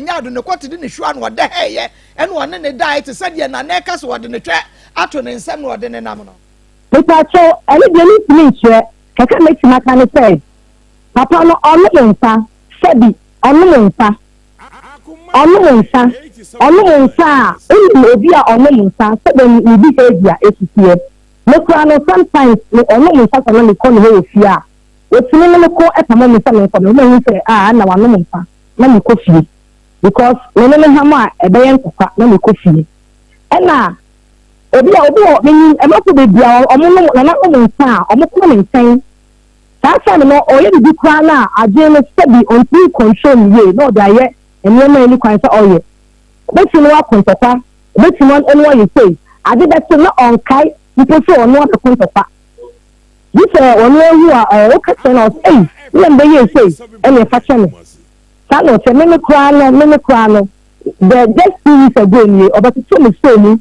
nya ado ne kwete de ne hwa no wo da heye and wo ne diet say de na na ka so wo de ne twa ato ne nsem no wo de ne nam no. Because any de ni tire kaka make na kan say papa no onu nsa sabi onu nsa ọnụ nsa a obi a ọnụ nsa sebe ibi eji a ekitie mekura no sometimes ọnụ nsa sana me kọ ne ho ofie a otumi ne ko etama me sa me kọ me hu se na wanu nsa na me kọ fie because ne ha ma ebe yen kokwa na me kọ fie na obi o me emako be bia ọmụ no na nsa a ọmụ kọ me nsan saa sa no oye bi kura na aje no sebi on control ye no da ye and you know any kind of oil. But you know what contopa, but you want anyone you say. I did that not on kai, you can say on what the contopa. You say on where you are okay channels, hey, remember you say, and you're fashion. Sano, say, many crano, the just 2 weeks ago, or but it's only so me,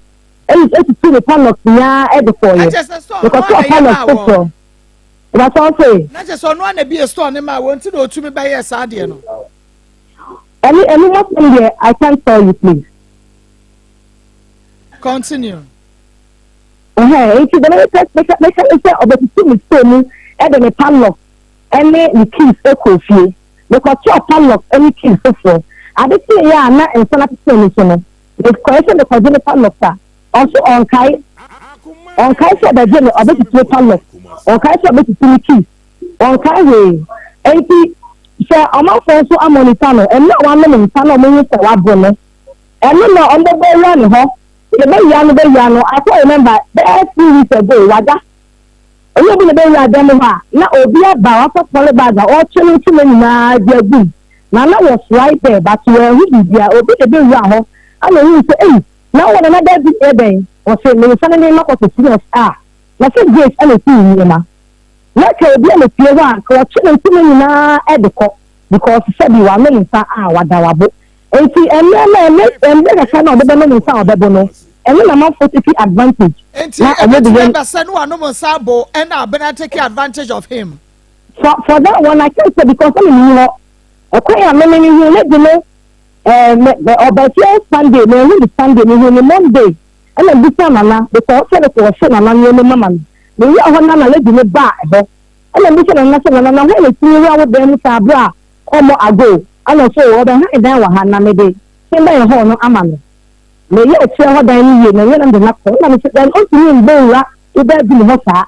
and it's to the panel, yeah, every 4 years. Because what kind of picture? That's all say. Not just on one be a store in my want to know to me by a sardian. Any what in there I can't tell you, please. Continue. If you don't make a of the 2 weeks so me, and then a padlock, any the keys echo fee, because your padlock, any keys so. I did say, yeah, not in some of the question the coordinator padlock, also on Kai said the general of the padlock, on Kai said the keys, on Kai way, 80. So I'm also a monitano, and not 1 minute, no minutes or what bonnet. And no on the way run, huh? The very young, I can't remember the 3 weeks ago, Wada. Oyo bi be ya dem ha na obi aba wa pole bag o chiri chiri na dia gu na was right there but where we dia obi be ya ho ana hu say eh na wo na da bi ebe o say me fa na ma ko serious na say grace ana ti ni na ka obi na pie wa ko chiri chiri na edeko because said you are me fa wadawabo enti emme ka kana obe no fa obe no emme na ma for take advantage enti ebe be say no anom sabo and abena take advantage of him for that one I can't say because I mean okay me let you know Sunday me Sunday me Monday and then this time na because say the question na me mama me ya ho na let you ba and then this na when you see we dem sabra omo ago ana so obe ha dan wa ha na me dey say me ho no ama me me ye eche ho dan ni ye na ye na de na ko na me say dan o ti ni mbora e da bi ho sa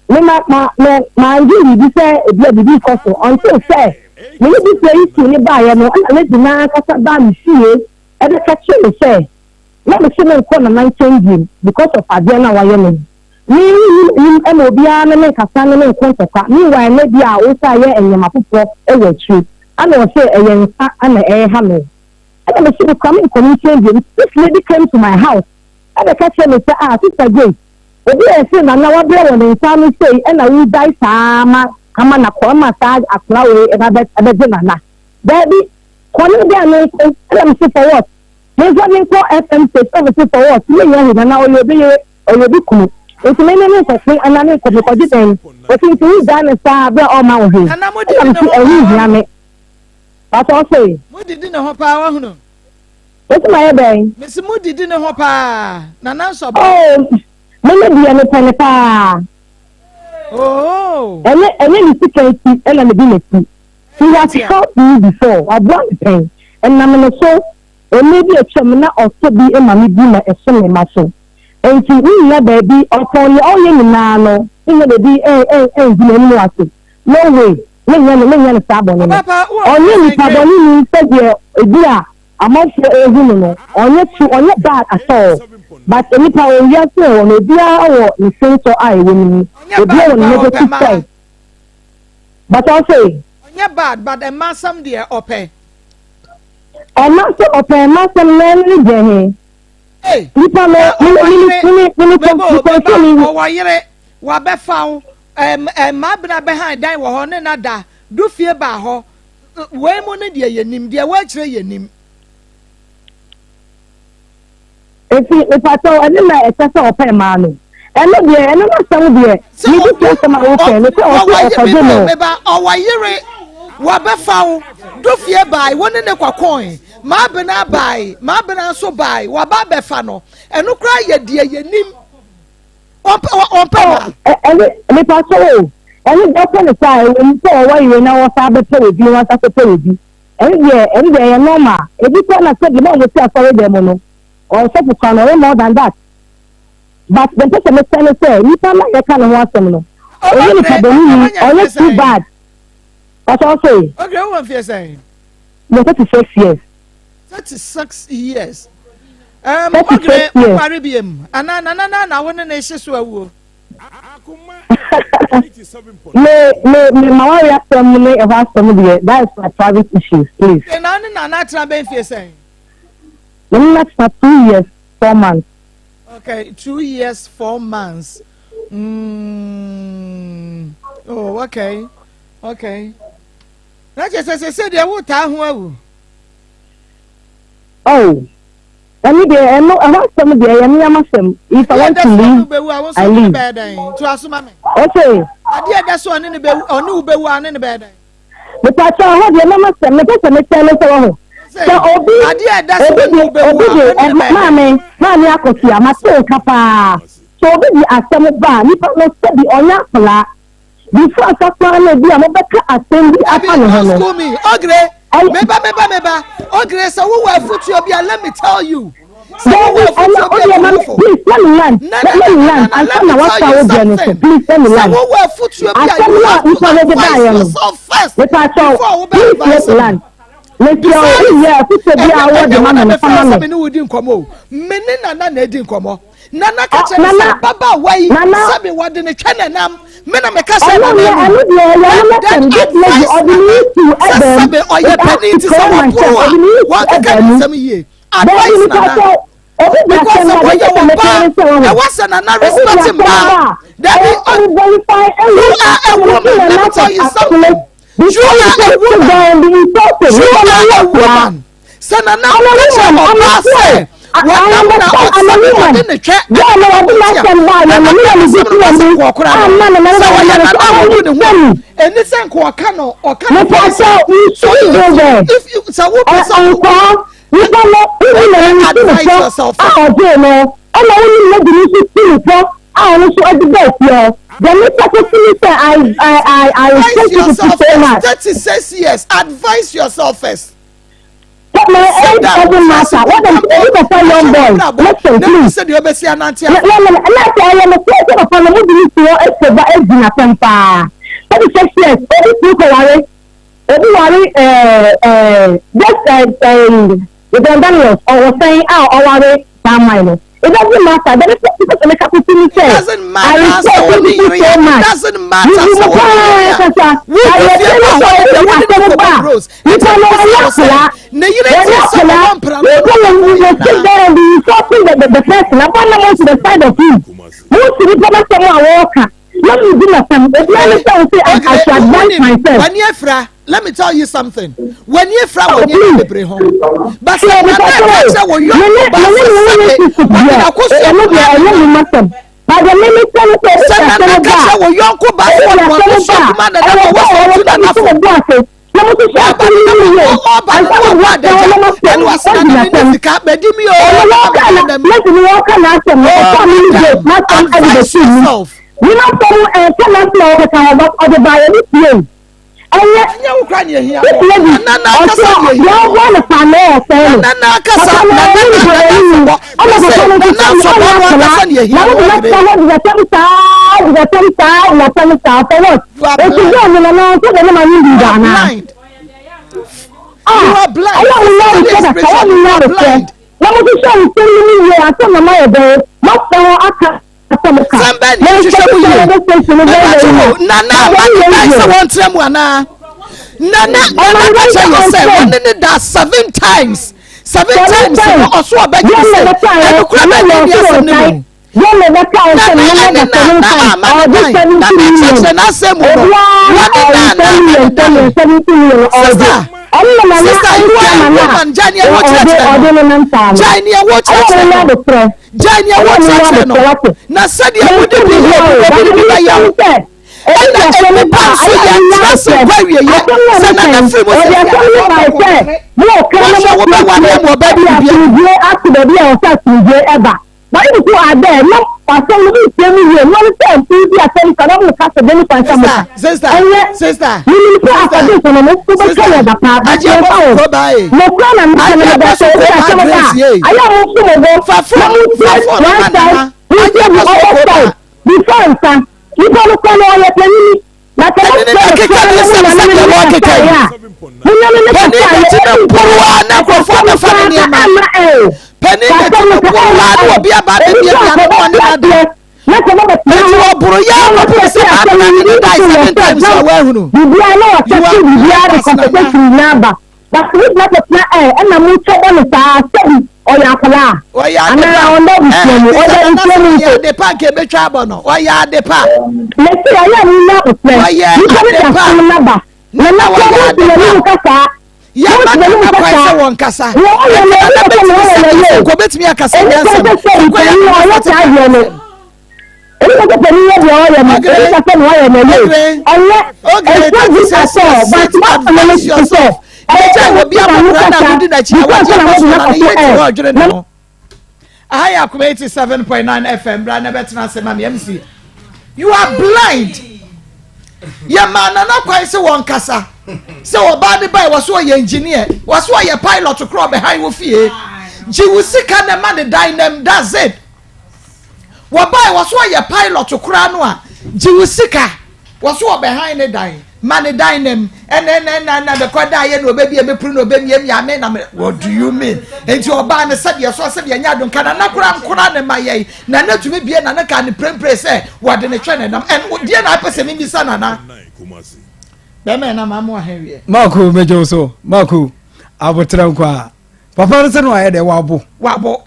me ma ngi bi say e bi ko so until say me bi say itu ni ba ye no ana le na kasa ba mi sie e de ka che me say na me say me ko na 19 because of adie na wa ye me ni emobia na me kasa na me ko ntoka ni wa na bi a o sa ye enyama popo e we tru ana o say eyensa ana e ha me ana me say come in community this lady came to my house ana ka che me say sister Grace obi ese na wa bre won nsa me say ana we die sama ama na ko ma sa akla we e ba be na baby ko ni dia no ko ana me say for what me so me ko FM say for what me ya na o bi ku it's many of me and I need to because it then but if you done a star be all my way and I'm did but also mo did no pa wa hunu what's my bay Miss mo did no pa na na so oh me be an pen pa oh and you see and I'm ability he has helped me before I brought the pain and I'm so maybe a chamina or to be a mammy dinner a son my son and to me baby upon all you know in the baby no way me sabon papa onye sabon said yeah I'm also a woman on your bad at all but any power yes no no dia or in sense or I when you negative side but also onye bad but a man some there ope and not so open masam na ni hey nipa me wa yere wa be fawo ma bena behind dan wo ho ne nada do fie ba ho we mo ne de yenim de wa kire yenim if I saw any na etasa open ma no eno de eno na sam de ni bi to sama o fe ne o wa yere wa be fawo do fie ba wo ne kwakon ma bena bai ma bena so bai wa ba be fa no eno kra ye de yenim on pa me paso any doctor na say when so why you na wa sa be pe bi wa sa pe bi any dey normal e bi ko na say the man go see afore dem no or so for no more than that but the person me say ni pa na ye kan ho asem no o ni pa boni ni o too bad what I say okay who am fear saying no 36 years 36 years okay mari biem ana na won na ehye so awu Akoma 87.9 me mawari asem me e ho asem de that is my private issues please na tra ben fear saying not for 2 years 4 months okay 2 years 4 months oh okay na je say de wo ta ho awu oh any day no I want some day I am asem if I want to leave I leave to asuma me okay ade da so oni ne be oni wo be wu ane ne be dan me pa cha ho de na masem me pese me tell so ho so obi ade da so oni wo be wu ane ne be mami akosi amaso kapa so obi di asem ba ni pa no se di onya pla before asakwa na bi amobeka asem bi apa no ho no ogre meba ogre so wo wa futu obi let me tell you please let me land and tell me what I will do please let me land wo wa futu obi so first please let me land let's go yeah futu obi award the man na family me ni wudi nkomo me ni na edi nkomo Nana kache na baba wai sabi wade ne twene nam me na me ka say na sabi oye penny ti say wa pro wa ka nsem yie advice na because of what you was an respect him now. That verify you are a woman. Let me tell you something. You are a woman. You are a woman. So now advise yourself. That is 6 years. Advise yourself first. But my age doesn't matter. What I'm saying is a young boy. Listen, please. I am a person of a movie to a age in a temper. 36 years. Every people worry. The Daniels or saying, oh, worry, time. It doesn't matter. There is people to make up with me. It doesn't matter. It doesn't matter. Let me tell you something. When you from when you be home, but say na catch wo yo ba but the minute say catch wo yo ko ba wo so man na wo so na na fo Nana, one in that 7 times. 7 times. Also, I beg you I 87.9 FM, Brand Betna Semami MC. You are blind. Ya man, na quite so one kasa. So a body by was why your engineer, was why your pilot to crawl behind with fear. She will see can the man die them, that's it. What by was why your pilot to cranwa, Jiwusika was what behind the dying. money dinem and the quadai no baby be pruno baby yame. What do you mean? And your ban said yes, so said Yadon can anakram my yay. Nana to me be an anakan press what in the channel and what dear I person in the sana. The man I'm more heavy. Marco Mejoso, Marco, I will tell Papa said why they wabo. Wabo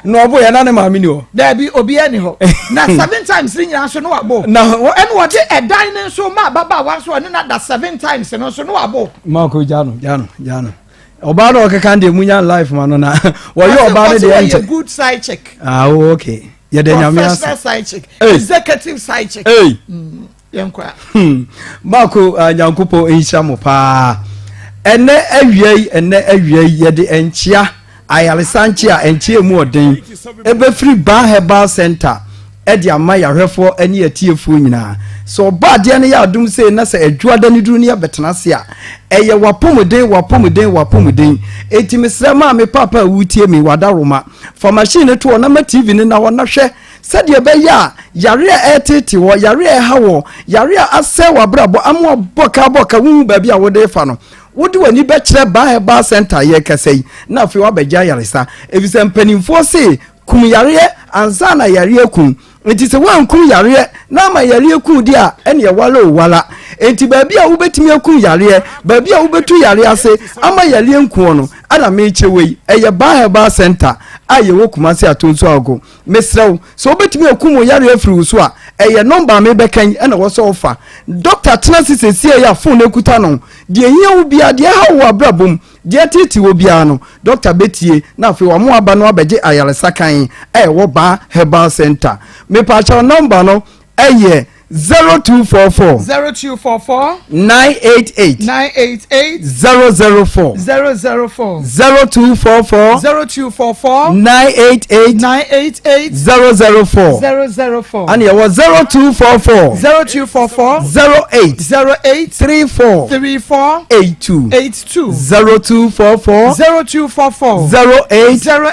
no boy and animal minio. There be obiani ho. Now 7 times in your no abo. Now and what a dining so ma baba once one that 7 times and also no abo. Marco Jano. Obano Kakandi Munyan life manona. Well you about the good side check. Ah okay. Yeah then professional side check. Executive side check. Hey. Yankwa. Marco Yankupo Ishamo pa. Ene ewie yede enchia ayalesanchia enchie mu oden ebe free ban herbal center e dia mayarefo ene atiefu nyina so ba de ne ya adum sei na se adwuada ne duru ne ya betenase a eye wapomuden etimesre ma me papa wutie mi wadaroma for machine to na ma tv ne na wona hwe sede be ya yare etete wo yare ha wo yare ase wabrabo amo boka wu ba bia wo de fa no wodi wani be kire ba center ye kasai na afi wa begya yaresa efise mpanimfo se kum yare ansa na yare kum enti se wan kum yare na ma yare kum di a ene wala enti ba bia wo betimi akum yare ba bia wo betu yare ase ama yare nkum no ana me chewei eye ba center aye wo kumase atonso ago mesrew so obetimi akum yare afiri so a eye number me bekan ena wo so ofa doctor tenasi sesie ya phone ekuta no de hia wo bia de ha wo abrabom de titi wo bia no doctor betie na afi wo mo aba no abeje ayaresa kan wo ba herbal center me pa cha number no eye 0244 988 004 0244 988 004 and you was 0244 08 34 82 0244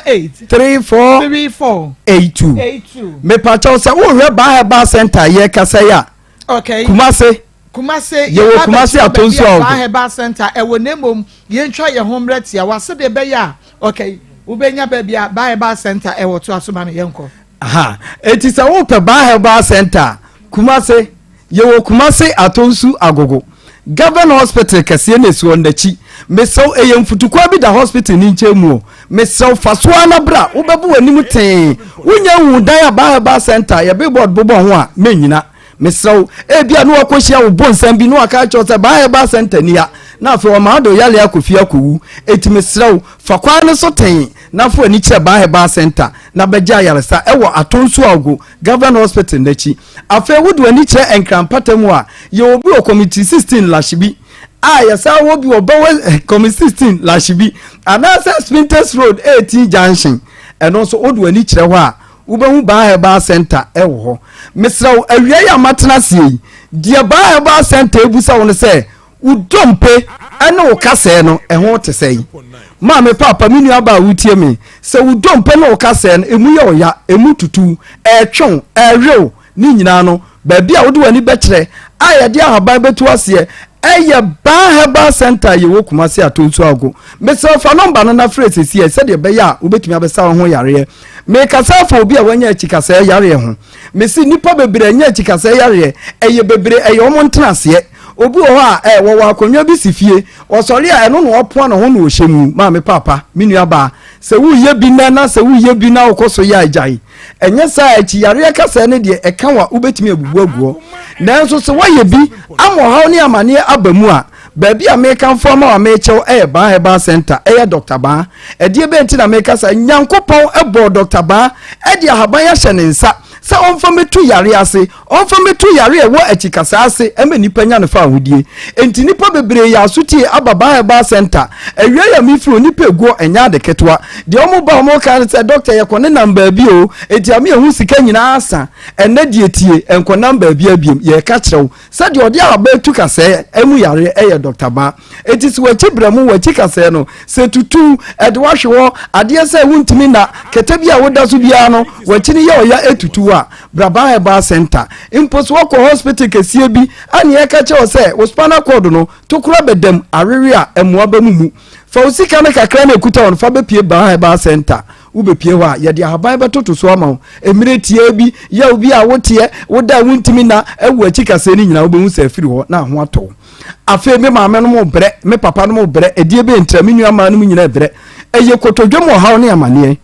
08 34 82 me pa cha say wo hwe ba herbal center ye kasa ya okay Kumase ye Kumase atonso ba herbal center e wo nemom ye ntwa ye homret ya wase de be ya okay ubenya ba bia ba herbal center e wo to asoma no yenko aha eti sa wo pe ba herbal center Kumase ye wo Kumase atonso agogo Governor Hospital kase na esu ondachi meso eyemfutukwa bi da hospital ni nchemu meso fasoa na bra ubebu anim ten wonya wu dan aba herbal center ye billboard bobo ho a menyina meso bia no akohia wo bonsam bi no aka cho se ba herbal center ni ya na afi o ma do yale akofi akowu etimesrew fakwa ne so ten na fo ani kire ba herbal center na begya yaresa ewo atonso ago Governor Hospital ndachi afi wudu ani kire enkrampatamu a ye obi o committee 16 lashibi yesa wo bi obawe committee 16 lashibi anasa Sprinters Road 18 junction eno so odu ani kire ho a ubehu ba herbal center ewo ho mesraw awie ya matena sie die ba herbal center ebusa won se udompe ene wo kase no eho te sei ma me papa mi nua ba wutie me se udompe no wo kase no emu ye oya emu tutu etwon erew ni nyina no ba bia wo de wani bekire ayede ahaban betu ase eye ba herbal center ye wo Kumase atonso ago me se fa number no na phrase sie se de be ya obetumi abesa ho yare me kasa fa obi a wanya achikasa yare ho me si nipa bebre anya achikasa yare eye bebre eye omo ntenase obi ho a wo akonwa bi sifie osori a eno no opo na ho na ohyemu ma me papa minua ba se wu ye bi na se wu ye bi na okoso ya ajai enye sa achi yare kasa ne de eka wa obetumi abubu aguo nanso se waye bi amo ha ne amane abamu a baby American former Amecho ba herbal center Dr. Ba die be nti na America sa nyankopon ebo Dr. Ba de ahaban ya hye ne nsa se onfa metu yare ase onfa metu yare ewo achikasa ase ema nipa nya ne fa ahodie enti nipa bebre ya asutie ababa herbal center ewie ya mifro nipa eguo enya de ketwa de omo ba omo kan se doctor ye kone number bi o enti ami ehu sika nyina asa enne die tie enko number bi abiem ye ka kirew se de odi aba etu kasa emu yare Dr. Ba enti se wachi bramu wachi kasa no se tutu ede wahwe wo ade se wuntimi na keta bia woda so bia no wachi ne ye oya etutu a braba herbal center impos wako hospital kesie bi ani e ka che o se wo spinal cord no to kura bedam arere a emwa ba mumu fa usika na kakra na ekuta on fa be pie ba herbal center ube pie ho a ye de ahaban betoto so ama emire tie bi ya obi a wotie woda wuntimi na ewu achi kase ni nyina obehu se afiri ho na ho ato afi me maame no mo bre me papa no mo bre edie be ntra me nua ma no nyina bre eye kotodwe mo hawo ne amane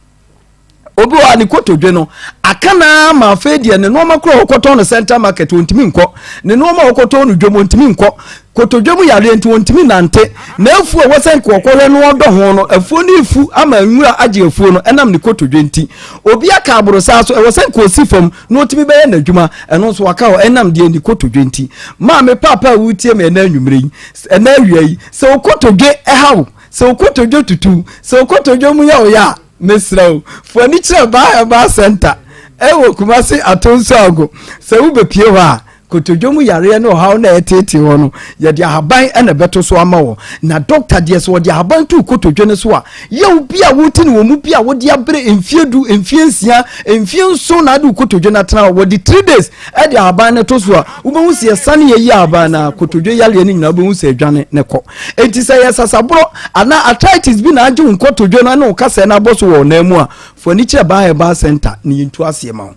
obi wa ni kotodwe no akana ma afi de ne no makro okoto no center market wontimi nko ne no ma okoto no dwom wontimi nko kotodwe mu yare enti wontimi nante na afu a wosen ko okohwe no odo ho no afu ni fu ama nwura age afu no enam ni kotodwe enti obi aka aburo sa so wosen ko sifam no otimi be na adwuma eno so waka ho enam de ni kotodwe enti ma me papa wutie me na anwumre yi na awiai se okotodwe ehaw se okotodwe tutu se okotodwe mu ya oya mesraw fo ni kire ba center ewo kumase atonso ago se wo be pie ho a kotodwomu yare no hawo na etete ho no ye de ahaban ena beto so ama wo na doctor de so de ahaban tu kotodwene so a ye obi a wuti ne wo mu bi a wo de abre emfiedu emfiensia emfienso na de kotodwene atena wo de 3 days e de ahaban ne to so a wo be hu se sane ye yi ahaban na kotodwe yare ne nyina wo be hu se adwane ne ko enti se ye sasabro ana arthritis bi na age wo kotodwe na no kase na boso wo na mu a furniture ba center ni ntu ase ma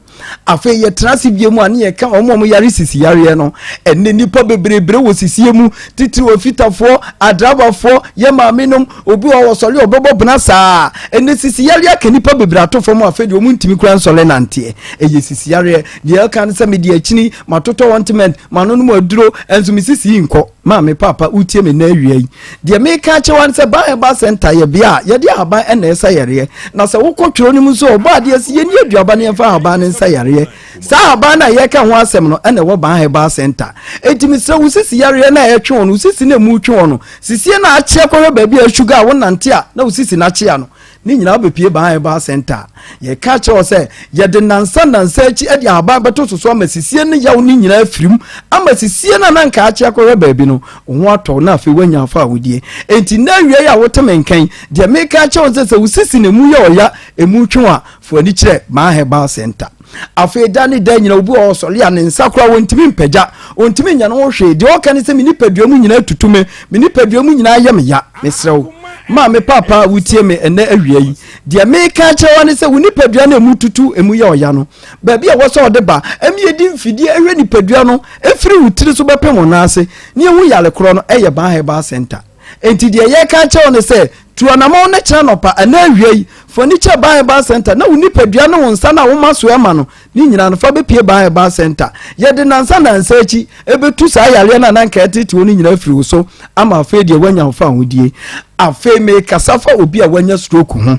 afa ye trasi bie mu ani ye ka omo yare sisi yare no enne nipa bebrebre wo sisi mu titi wo fitafo adrabafo ye maamenom obi wo sole obebo bena saa enne sisi yare aka nipa bebre atofo mu afa de o mu ntimi kura nsole nante eye sisi yare ye kan se me de akini matoto wantement manono mu aduro enso mi sisi nko ma me papa utie me na awiai de me ka che wan se ba center ye bia ye de aban enne esa yare na se wo kotworo ni mu so oba de ase ye ni aduaba ne fa aban ne yare sa abana ye ka ho asem no ene wo ban herbal center etimi se usisi yare na ye twe no usisi na mu twe no sisi na ache ko ba bia sugar wo nante a na usisi na ache no ni nyina obepie ban herbal center ye ka che o se ye de nansa achi e de aban beto so ma sisi ne yawo ni nyina afirim ama sisi na na nka ache ko ba bi no ho ato na afi wanya fa wodie enti na wie ya wotemenkan de me ka che o se usisi na mu ye oya emu twe a fo ani kire ban herbal center afi dani da nyina obu o sole ya ne nsakura wontimi mpagya wontimi nya no hwe de o kan se mini paduamu nyina tutume mini paduamu nyina yem ya mesrew ma me papa wutie me ene awiai de me ka chewa ne se woni padua na emu tutu emu ya oya no ba bia wo so de ba emi edi mfidi ehwe ni padua no efiri wutiri so bepem ona ase ne ehu yale kro no eye ban herbal center enti de ye ka chewa ne se tuanamo na kira no pa ana awiai furniture Bible center na woni padua no wonsa na wo maso ema no ni nyina no fa be pie Bible center ye de nansa na nsachi ebetu sa yare na na nka tete woni nyina firi so ama afa de wanya ho fa hodie afa me kasafa obi a wanya stroke ho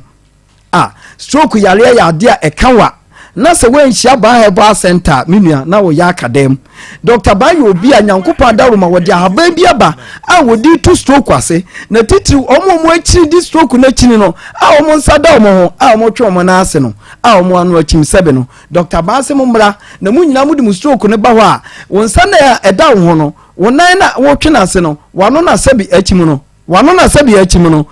stroke yare ya ade a ekawa na se wen hia Bible center minua na wo ya akadem Dr. Bayo obi a nyankopa daroma wo de ahaban bi aba a wodi tu stroke ase na titiri omo akiri di stroke na chini no a omo nsada omo ho a omo twe omo na ase no a omo anu achim sebe no Dr. Baase mo mra na mu nyina mu di mu stroke ne ba ho a won sana eda wo ho no wonan na wo twe na ase no wano na sebi achimu no wano na sebi achimu no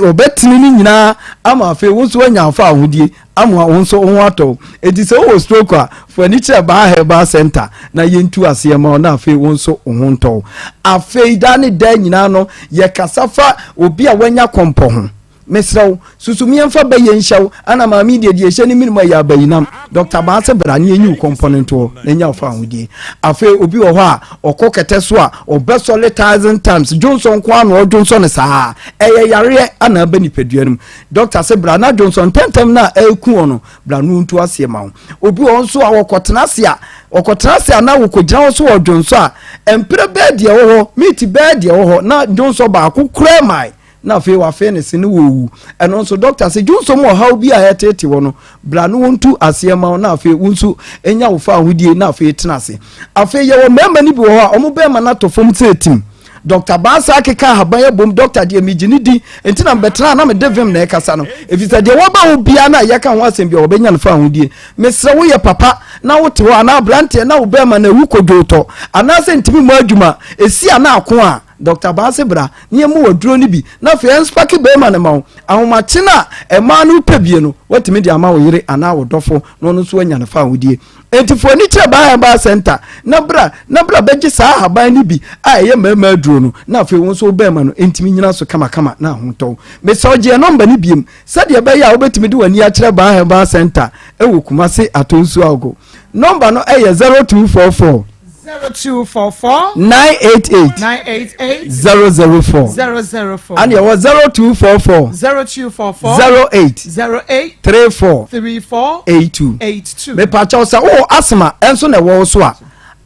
obetini ni nyina ama afi wonso anya afa ahodie ama wonso won ato edise wo stroke a furniture ba herbal center na yentu ase ma na afi wonso won to afi dane da nyina no ye kasafa obi a wanya kompo ho mesraw susumiyemfa bayenhyaw ana ma media de ehye ni minima ya bayinam Dr. Baase brani enyu component o enya fa hodie afi obi wo ho a okokete so a obesole 1000 times Johnson kwa no Johnson saa eye yare ana bani peduanum Dr. se brana Johnson tentem na eku ono branu ntu ase ma obi wo nso a okotenase na wokogina so wo Johnson a empre bed ye wo meet bed ye wo na Johnson ba akukura mai na fe wa fe ne sene wo eno so doctor se junso mo how bi a yetete wono bra no wontu asiema na fe wunsu enya wo fa hodie na fe tenase afe ye wo member ni bi wo a omo be ma na to fom tetim Dr. Baase akeka haban ye bom doctor de emigini di enti na betra na me devem na ekasa no efisa de wo ba wo bia na ye ka ho asem bia wo benya no fa hodie mesre wo ye papa na wo te wo ana brante na wo be ma na wu kodwoto ana se ntimi mu adwuma esi ana ako a Dr. Basebra ne mu woduro ni bi na fe enspaki be ma ne ma ahomache na e ma no pebie no watimi de ama wo yire ana wo dofo no no so anya ne fa wodie entifo ni kire ba center na bra beji saa haban ni bi a ye mama aduro no na fe won so be ma no entimi nyina so kama na hontɔ me so je number ni biem sade be ya wo betimi de wani a kire ba center e wo Kumase atonsu ago number no eye 0244 0244 988 004 and you was 0244 08 34 82 me pacha say oh asma enso na wo so a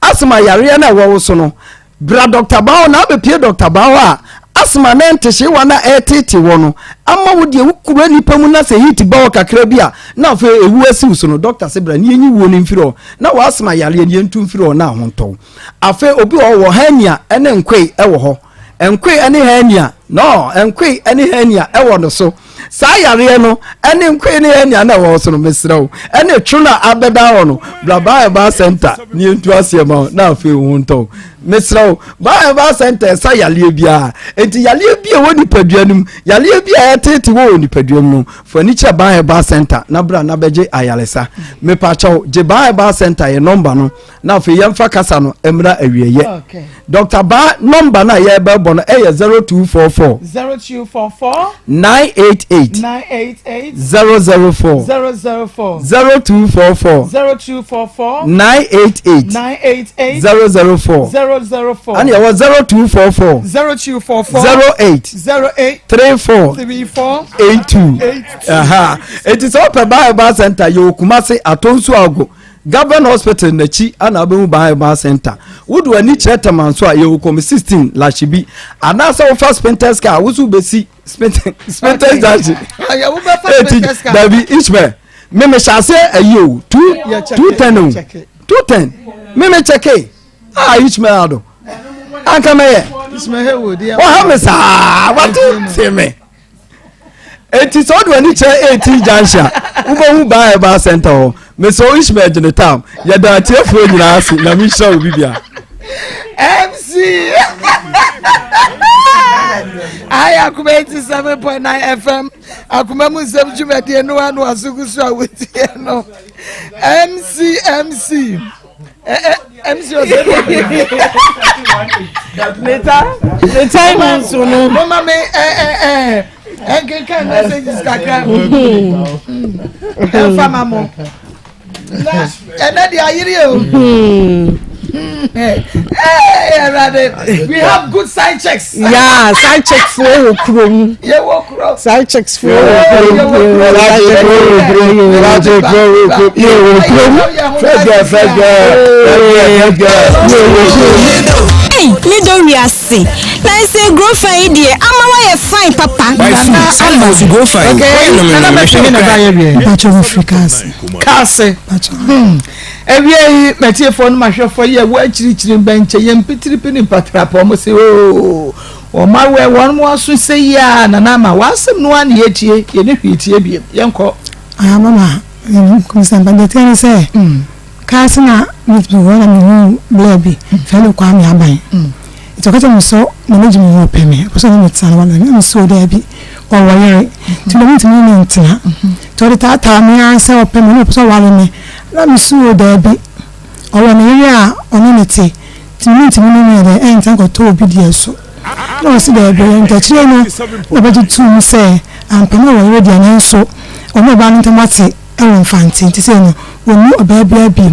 asma yare na wo so no bra Dr. Bawo na be pie Dr. Bawo a asma na ntehye wana etete wo no ama wo de wukura nipa mu na se hit bawo kakra bia na fa ewu asiw so no Dr. Sebra ni enyi wo ni mfiro na wo asma yare ni entu mfiro na honto afa obi wo hania ene nkwe ewo ho enkwe ene hania no enkwe ene hania ewo no so saa yare no ene nkwe ene hania na wo so no mesrawo ene twuna abeda wo no ba center ni entu asiema na afa honto mesrawo ba center sa yale bia enti yale bia woni paduanum yale bia etete woni paduanum no furniture ba center na bra na beje ayalesa me pa chaw je ba center ye number no na fe yemfa kasa no emra awieye okay Dr. Ba number na ye be bo no e 0244 988 004 0244 988 004 and you was 0244 08 34 82 aha it is up by center you Kumase atonsu ago Government Hospital na chi ana be mu by center wodu ani cheta manso a you come 16 lashibi ana so first Spenters car wusu besi Spenters daji ya wo be first Spenters car Dabi Ishmael me shase ayo 210 me check Ishmael ado anka me Ishmael Hewood ya o ha me sa what say me eti so do ani che 18 junction ubo hu ba center ho me so Ishmael jene town ya da tiefo nyina ase na mi show bibia MC Aya Akoma 87.9 FM Akoma mu Nsem Jumede no anu asugusu awetie no MC the time is no mama me can messages kakra fama mo na dia yiri o we have good side checks yeah side checks for krom side checks for me don't react. Like say grow fine dear. Ama why fine papa. Ama to go fine. Pacho Africans. Kase. Every metie phone mahwefo ye wo achirichiri benche ye mpitiripi ni patrapa mo se o ma we won mo aso se ya na na ma wasem no an ye tie ye ne hwitie biem ye nko mama komisan bande tene se kase na mitbi wona mi hu blabi fe no kwa mi aban itokata mi so na meji mi ho peme ko so na metsana wana mi so da bi o wayere ti na mintimi ni ntina to de tata mi anse o peme no so wale me na mi so da bi o wona ya onimiti ti mintimi ni de entan ko to obi die so no si da bi en tachire no na beji tu mi se ampana wo yere dia nan so o me ba ntamati e won fanti ti se no wonu obabia bi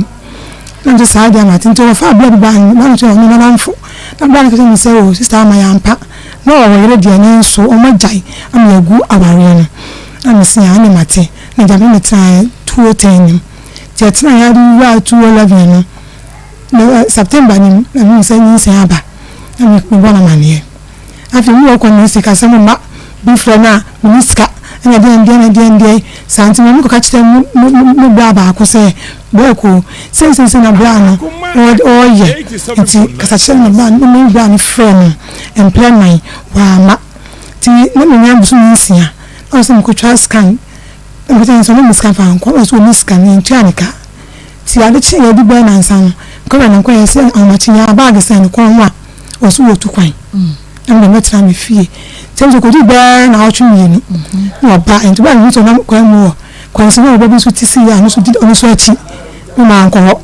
na just sa dia matin to fa bla ba na so ni na mfo na bla na so se o sister ma yampa na wo yere dia nan so o majai am yagu aware no na si ya ni mate na ja me try 210 ti tina ya ru wa 211 no September ni na se ni se aba na me ko bona mane afi mi ko ni se ka se mo ma bi fro na minister na dia santi mo ko ka chite mo bra ba ko se beko se na bra no o ye ti ka sa na bra mo bra ni friend employment wa ma ti mo nya busu nsia o se mo ko try scan o se so mo scan fa ko o so mo scan ni tianika ti ade chi ya di ba na nsan ko na ko ye se o ma chi ya bag se ni ko wa o so wo tu kwan na metra me fie tenzo ko di ba na otwe mienu na ba enti ba ni to na kwa mu kwa se na obabi so tisi ya no so di ono so achi ma anko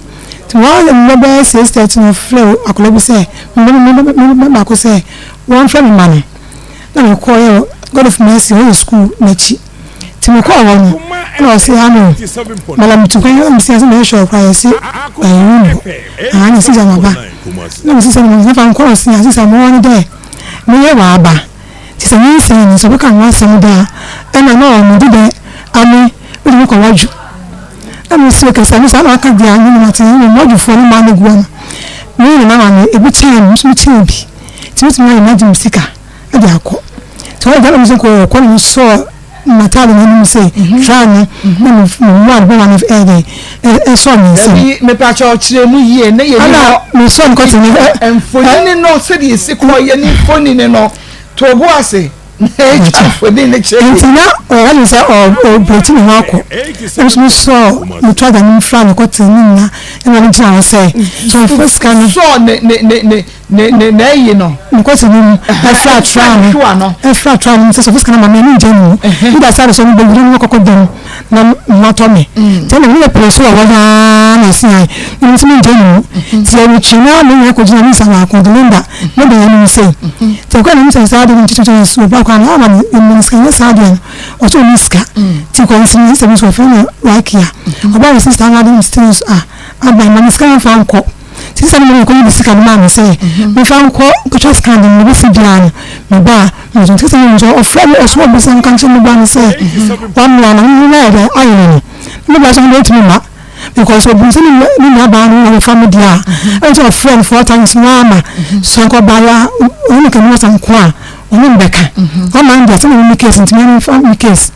ti wa le ba se state no flow akola bi se me ko se won fra me mane na me ko yo God of mercy o school na chi ti me ko won na se anu mala mtuko yo msi ase me show kwa se ayu ani si jama ba na msi se me fa ko se ase sa mo ni de me ye wa ba ti se ni se ni so ka nwa se da e na no mo di de ami o di ko waju na mo se ka sa ni sa na ka dia ni ma ti ni mo ju fo ni ma ni gwa ni na ma ni e bi chen mo so bi ti mo ma imagine sika e di akọ so e da mo se ko ni so matali na ni se trani na mo wa bo one of e so ni se me pa cho chire mu yie na ye ni so ni ko ti ni enfoni no se di se ko ye ni foni ni no to bo ase enfoni ni che ntina o ani se o breti mi wa ko mo so mo try da ni fra ko ti ni na e ma ni tira se so first can so ne yi no ko ti ni e fra tra so first can ma ni je ni ni da sa so ni be ni ko dem na ma to me te ni le preso wa na si ai ni so ni je ni ti e ni china ni ko jina ni sa wa ko de linda no de ni se te ko ni se sa de ni chicho so ba kwa na ma ni ska ni sa de o so ni ska ti ko ni se ni so fa ni wa kia o ba ni sister na de still aba ma ska fa nko ti sa ni ko ni sika ma mi se mi fa nko ko just kan ni bi si bian mi ba mi so ti sa ni so o fra mi o so bi san kan chi mi ba ni se wa mi na ni na de ayi ni ba so ni ti mi ma because of busy ni na ba ni family dia and your friend 4 times mama so ko ba ya oni kan mo san kwa oni mbeka o man dia tin ni case tin ni family case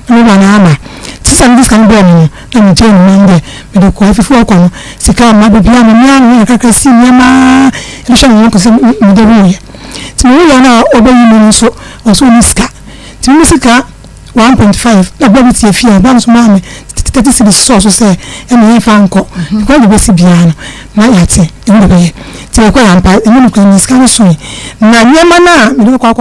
ni ba na ama ti san dis kan be ni na mi je ni mande me de ko afifu ko no sika ma be bia ma ni ka ka si ni ma ni sha ni ko se mi de wi ti mi ya na obo yi ni so o so ni sika ti mi sika 1.5 na ba mi ti afia ba so ma me tati si so so say ene ye fa nko ko de be si bia no na ya te ene be ti ko ya mpa ene ko ni ska so na nyema na me de kwa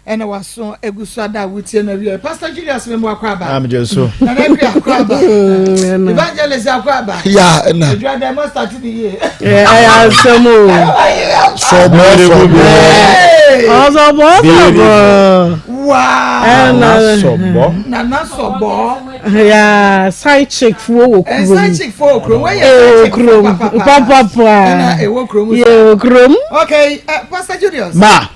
ene waso egusu ada wutie na wi Pastor Julius me mo akwa ba am je so na na bi akwa ba evangelist akwa ba ya na you are the most start the year I am Nsem so bo wow na sobo ya side chick fo wo kuro side chick fo kuro we ya kuro papa na e wo kuro ye kuro okay Pastor Julius ma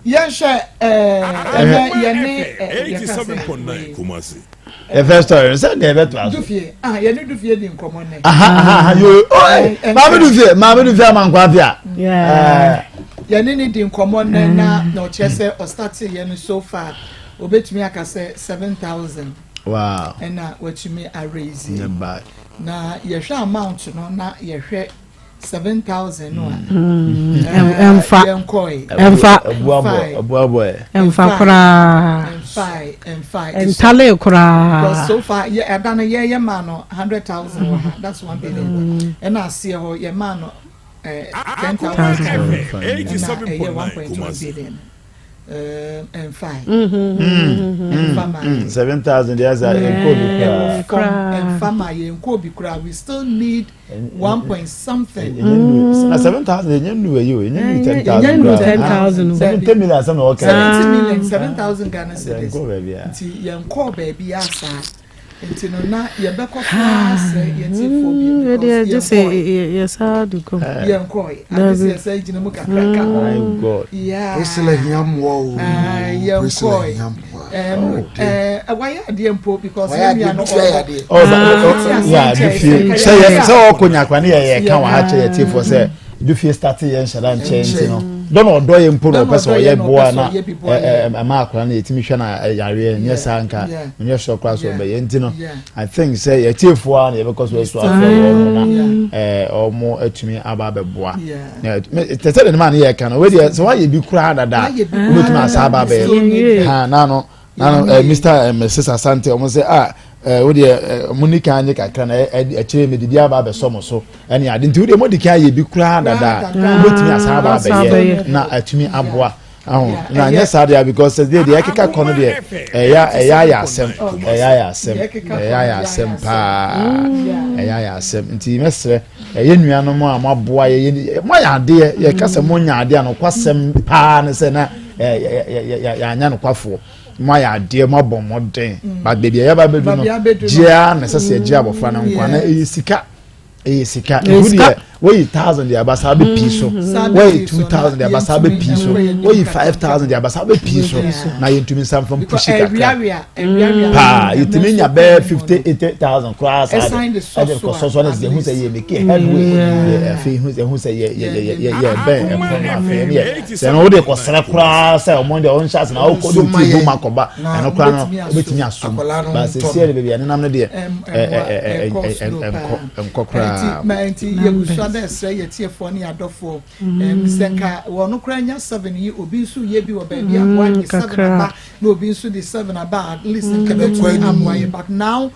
Yansha yani 87.9 Kumasi. The first time say dey beto aso. Dufie yani dufie di nkomo ne. Yo ma be dufie man kwa afia. Yani ni di nkomo ne na o chese o start yani so far obetumi aka say 7,000. Wow. And na watumi a raise. Na yehwe amount no na yehwe 7,000 no emfa kura entale kura because so far yeah adana ye man no 100,000 that's 1 billion and I see ho ye man no 10,000 1.1 billion and 5 7,000 there's a farmer in Kobe crowd we still need 1 point something 7,000 you 10,000 70 million some okay 70 million 7,000 Ghana cedis nti yen call baby asa nti no na ye be ko fast ye ti phobia because just say yes how do go yen call I say jina mu kakra my god yeah whistle him wo yen call why dey empo because we are no yeah say okonya kwa na ye kan wa ha che ye ti for say do fie start ye nshara nche no don odo ye mpo no person ye boa na ma akwa na yetimi hwe na yare nye sanka nye so kwa so be ye ntino I think say ye tiefo na ye because we so afọ na omo atumi aba be boa te tell the man ye kan we dey so why ye bi kura dada we tuma asa aba be ha na no Mr. Mrs. Asante omo say wo de monika anye kakra na e kire me didi aba be so so ene ade nti wo de modika ye bi kura dada wotimi asaba be ye na atumi aboa na anya sadia because they ekeka kono de ya asem ya asem nti mesre ye nuanom a maboa ye mo ya ade ye kasa mo nya ade no kwasem pa ne se na ya anya no kwafo mo ya ade mo bom modern but baby ya ba bedu no dia na se dia abofra na nkwa na sika wey 1000 dia basa be piso wey 2000 dia basa be piso wey 5000 dia basa be piso na yentumi sam from pushika pa yitimi nya be 50-80,000 cross ade ko so na ze hu say ye make headway fe hu say ye ben e pro ma fe ye se no de ko sra cross say o monde on chance na o ko do ti do makoba e no kra no obetimi aso ba se se be bia ne nam no de enko kra Ada say ye for ni adofo senka wono kra nya 7 yi obi nso ye bi wo ba bia boa ni 7 aba no obi nso di 7 aba listen kebetu amwaye but now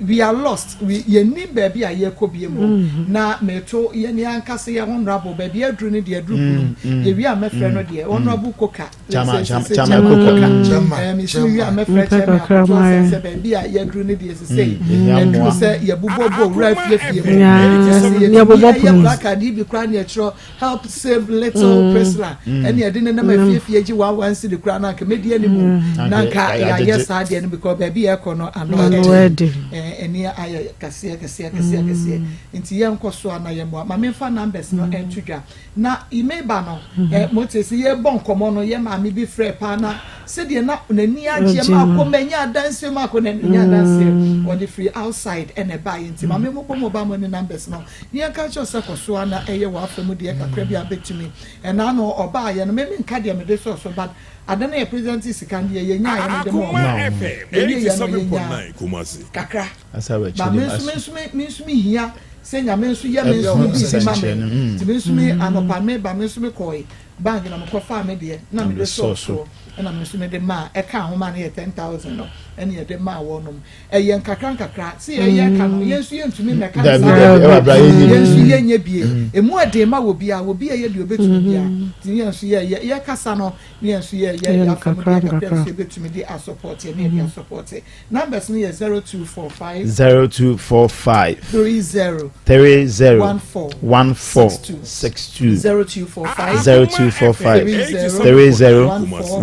we are lost we ye ni ba bia ye kobie mu na meto ye ni ankase ye honorable ba bia adru ni de adru ye wi amefre no de honorable koka chama koka mi shi wi amefre chama se ba bia ye adru ni de se endu se ye bubobo wura fie ye bubobo black adi bi kra na etro help save little Priscilla and ye didn't na fie ji 1 city kra na ka media ni mu na ka ya yes adi ni because baby e kono another eni aye kase nti ye nkoso ana ye mo ma me fa numbers no entudwa na imeba no motesi ye bon komo no ye ma me bi frɛ pa na se de na nani agye ma ko manya dance ma ko nani dance on the free outside and e buy nti ma me mo ba mo ni numbers no ye ka cho se koso ana eye wa afamu de kakra bi abetumi and na no oba ye no me nka de me de so but adana ye president sikan de ye nya ye no de mo kakra ba me sumi hia se nya me nso ye me nso bi ma me ti me nso me anopa me ba me nso me koi bank na me ko fa me de na me de so na me nso me de ma e ka ho ma na ye 10,000 no ene ye de ma wonom e ye nkakra se ye ka no ye nso ye ntumi me ka ye nso ye nya bie e mu ade ma wo bia ye de obetumi bia ti ye nso ye kasa no ye nso ye afakra se betumi de support ye ne de support numbers no ye 0245 30 14 62 0245 30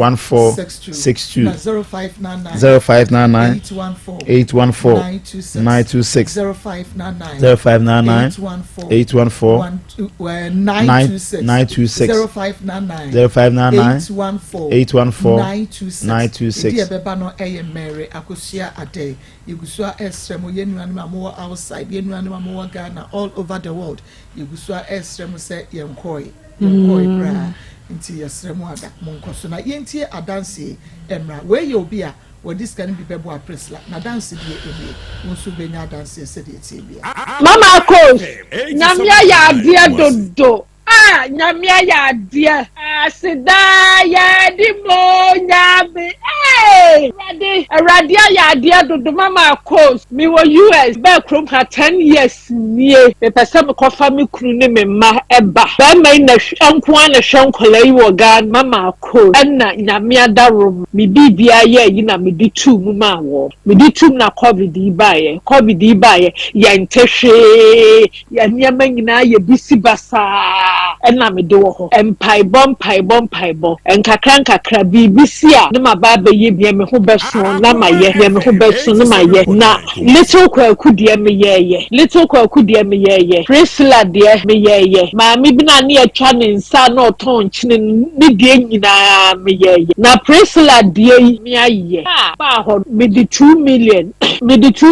14 0599 814 926 0599 814 926 0599 814 926 die beba no eye Mary akosia ade igusua esrem ye nuanu amowo outside ye nuanu amowo Ghana all over the world igusua esrem se yenkoi bra nti yesrem aga monkoso na yentie adanse emra we ye obi a what this can be bebo Priscilla na dance die ebi wonso benya dance se de tie bia mama coach nyamia ya ade dodo nyamia ya ade asida ya di mo nyabe radio ya ade dodo mama coach mi wo US be krom ha 10 years nie me pese me kofa me kru ne me ma eba ba mai na enko ana hwenkola yi wo Ghana mama coach na nyamia darom mi bibia ye yi na me di tu mu ma wo me di tu na covid yi ba ye ya ntehwe ya nyama nyina ye bisi basa na me de wo ho empaibom enkakra bibisi a ne ma ba be ye bia me ho beso na ma ye me ho beso na ma ye na little kwaku de me ye Priscilla de me ye ma me bi na ne atwa ne nsa na oton chine ne de nyina me ye na Priscilla de me aye ba ho me di 2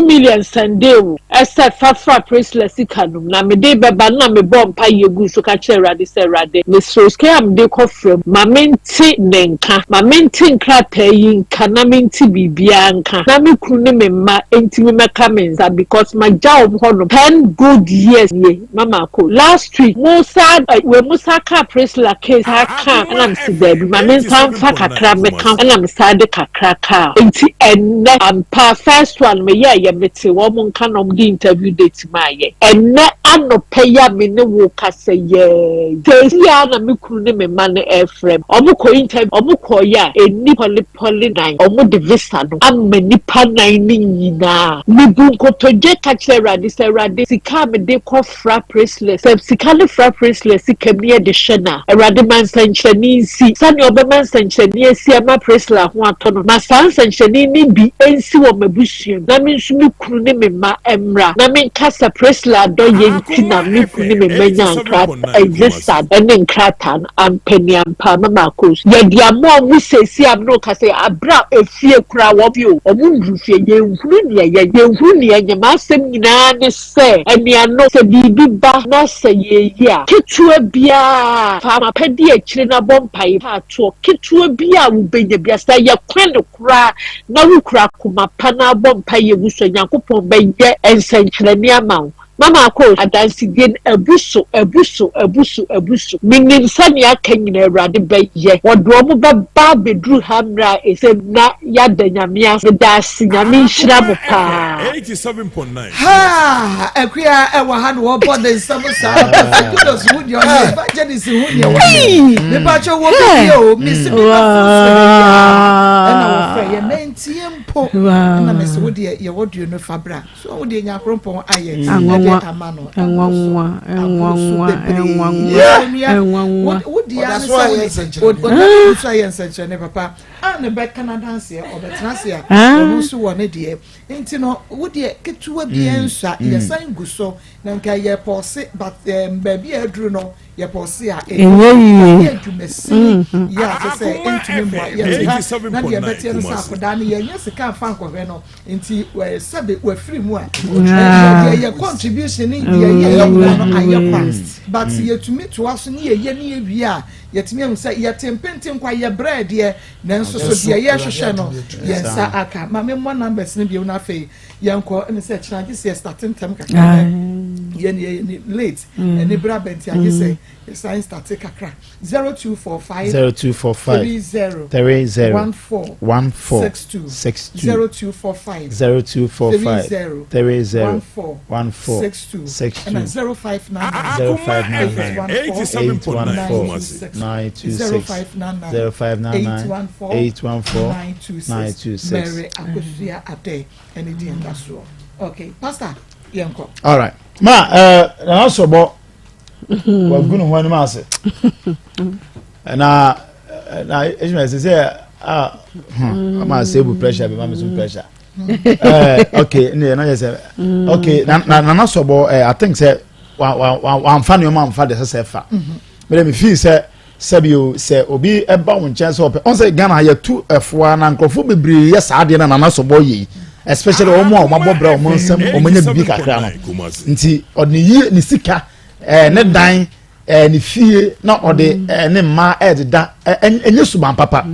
million Sunday esa fafa Priscilla sikanum na me de beba na me bompa yegu so ka cherade serade me soske am de kofrem ma menti nenka ma menti nkrata yi nka na menti bibi bianca na me kunu ne me ma enti me meka menza because my job hono 10 good years ye mama ko last week musa ka presla case ha ka na me se da bi ma me ntan fa kakra me ka na me sade kakra ka enti enne ampa first one me ye mete wo mo nka no di interview date ma ye enne anope ya me ne wo kase ye ya na me kunu ne me ma ne airframe omuko interview omuko ya eni poli nine omu de visa no amani pa nine ni nyina me bu nkotoje ka kire rade sika me de ko fra bracelet sika le fra bracelet sika me de shena rade man sanchani si sani obeman sanchani esi ama bracelet ho atono na sanchani ni bi ensi wo mabusu na me nsu me kunu ne me ma emra na me kasa bracelet do ye ntina me kunu me manya nkra exista ene nkrata ampeni ampa mama kos ye dia mo mu sesi am no kase abra efie kura wo bi o omu ndufie ye nhuru ne ye ma asem nyina ne se enia no se bibi ba na se ye ya ketua bia fa ma pedi akire na bompai ha to ketua bia wo benya bia sa ye kwan kura na wo kura kuma pa na bompai ye wuso nyankopon benye ensenkyere ne amawo mama ko adansi gen abuso minim sani aka nyina awrade beye wodo mo ba bedru hamra esem na ya danyamia da sinyame nhira mo pa 87.9 ha akuya ewa ha no bo den samusa kudos would your evangelist would your me ba cho wo bi o miss me na wo ye mentie mpo na me se wo de ye wo de no fabra so wo de nyankropon aye amano enwanwa wo di ya so ye nsenche ne papa an be Canada se obetrase a wo so wo ne de enti no wo de ketuwa bi ensa ye san guso na nka ye pose but baby adru no ye pose a ye dumesi ya se enti mo ye na ye beti no sa koda ne ye sika fa nkɔhwɛ no enti we sabe we free mu a ye contribution ni ye no aye past but ye tumi to aso ni ye ni ewie a ye tumi am say ye tempenti kwa ye bread ye nanso so de ye hwehwɛ no ye sa aka ma me mo numbers ni bi na fe ye nkɔ ne say chance say starting time kakra ye ni late ni bra benti age say sign start kakra 0245 30 14 0245 30 14 62 and 059 814 Mary Akosia Ade and the industrial. Okay, Pastor Yanko. All right. Ma also bo wa gunu ho anima ase na ejima say ma say bu pressure be ma me some pressure okay na just okay na so bo I think say wa fan yo ma fa de say fa me feel say sabio say obi eba won chance op on say Ghana ya tu efo na nkofo bebre yes ade na so bo yi especially omo mabobra omo nsem omanya bibi kakra no nti odne ni sika ne dan ne fie na ode ne ma edda enye suban papa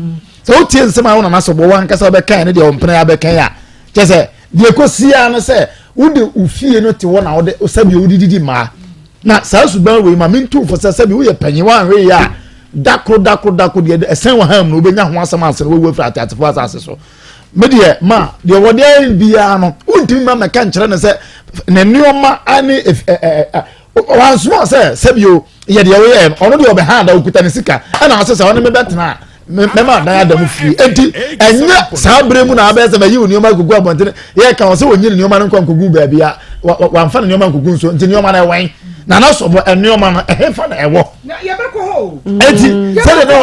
so otie nsem a wona na so bo wan kasa be kan ne de ompena be kan ya chese de kosia no se wode ufie no te wona wode osabi wudidi ma na sa suban we ma mentu fo sabi wo ye panyiwa anwe ya dako de esen wa ham no obenya ho asam asere wo wafra atatefo asase so medie ma de wode bia no untimi ma meka nkere ne se ne nioma ani wan so se sabio ye de we ono de obehanda okuta ne sika na asese wona me betena mema dan adam fi enti enya sa bremu na abese ba yi nioma gugu abonte ye ka won se wonyi nioma no nkonkogu ba bia wan fa nioma nkogu nso enti nioma na wan na so bo nioma no fa na ewo ye be ko ho enti se de no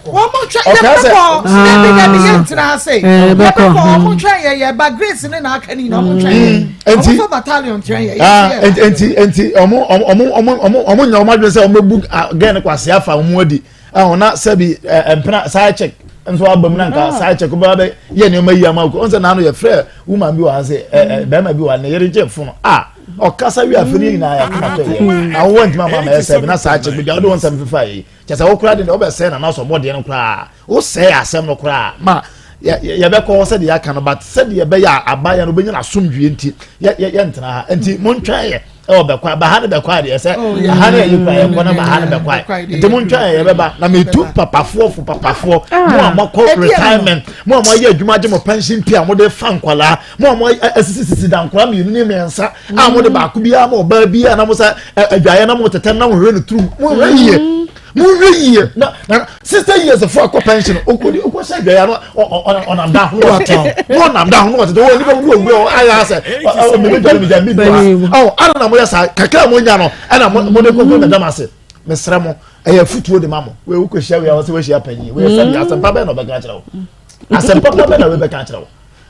wo mo twa ye be ko be ye ntra say ye be ko mo twa ye ba grace ne na aka ni na mo twa enti for battalion twa ye enti omo nya omo se omo bu again kwase afa omo adi na sabi empna side check nso abam na nka side check ba be ye ne mayi amako onse na no ye frɛ woman bi wa se be ma bi wa ne yere je funu okasa wi afini na ya kuma to ye na wo ntima mama ye se na side check bi do won sam fifa yi chese wo kura de no be se na so bode no kura wo se asem no kura ma ya be ko said ya kan but said ya be ya abaya no benya na somdwe nti ya ntena ha nti montwa ye e be kwa ba ha ne be kwa de se ha ne yi kwa ye ko na ba ha ne be kwa nti montwa ye be ba na metu papafo mo amako retirement mo ye adwuma je mo pension pia mo de fa nkwala mo asisi dankwala mi ni mensa a mo de ba ku bia mo ba bia na mo sa adwaye na mo tete na mo hwe no tru mo ye na 60 years of for pension okodi okose adwaye no on am da ho no nam da ho no tete wo ni ba wo aya say o me jare mi oh ana na mo ya sa kakra mo nya no ana mo de ko me damase mesra mo eye futuo de mamo we wo kwehia we awose we hia panyi we say asempa be no be ka kire wo asempa be na we be ka kire wo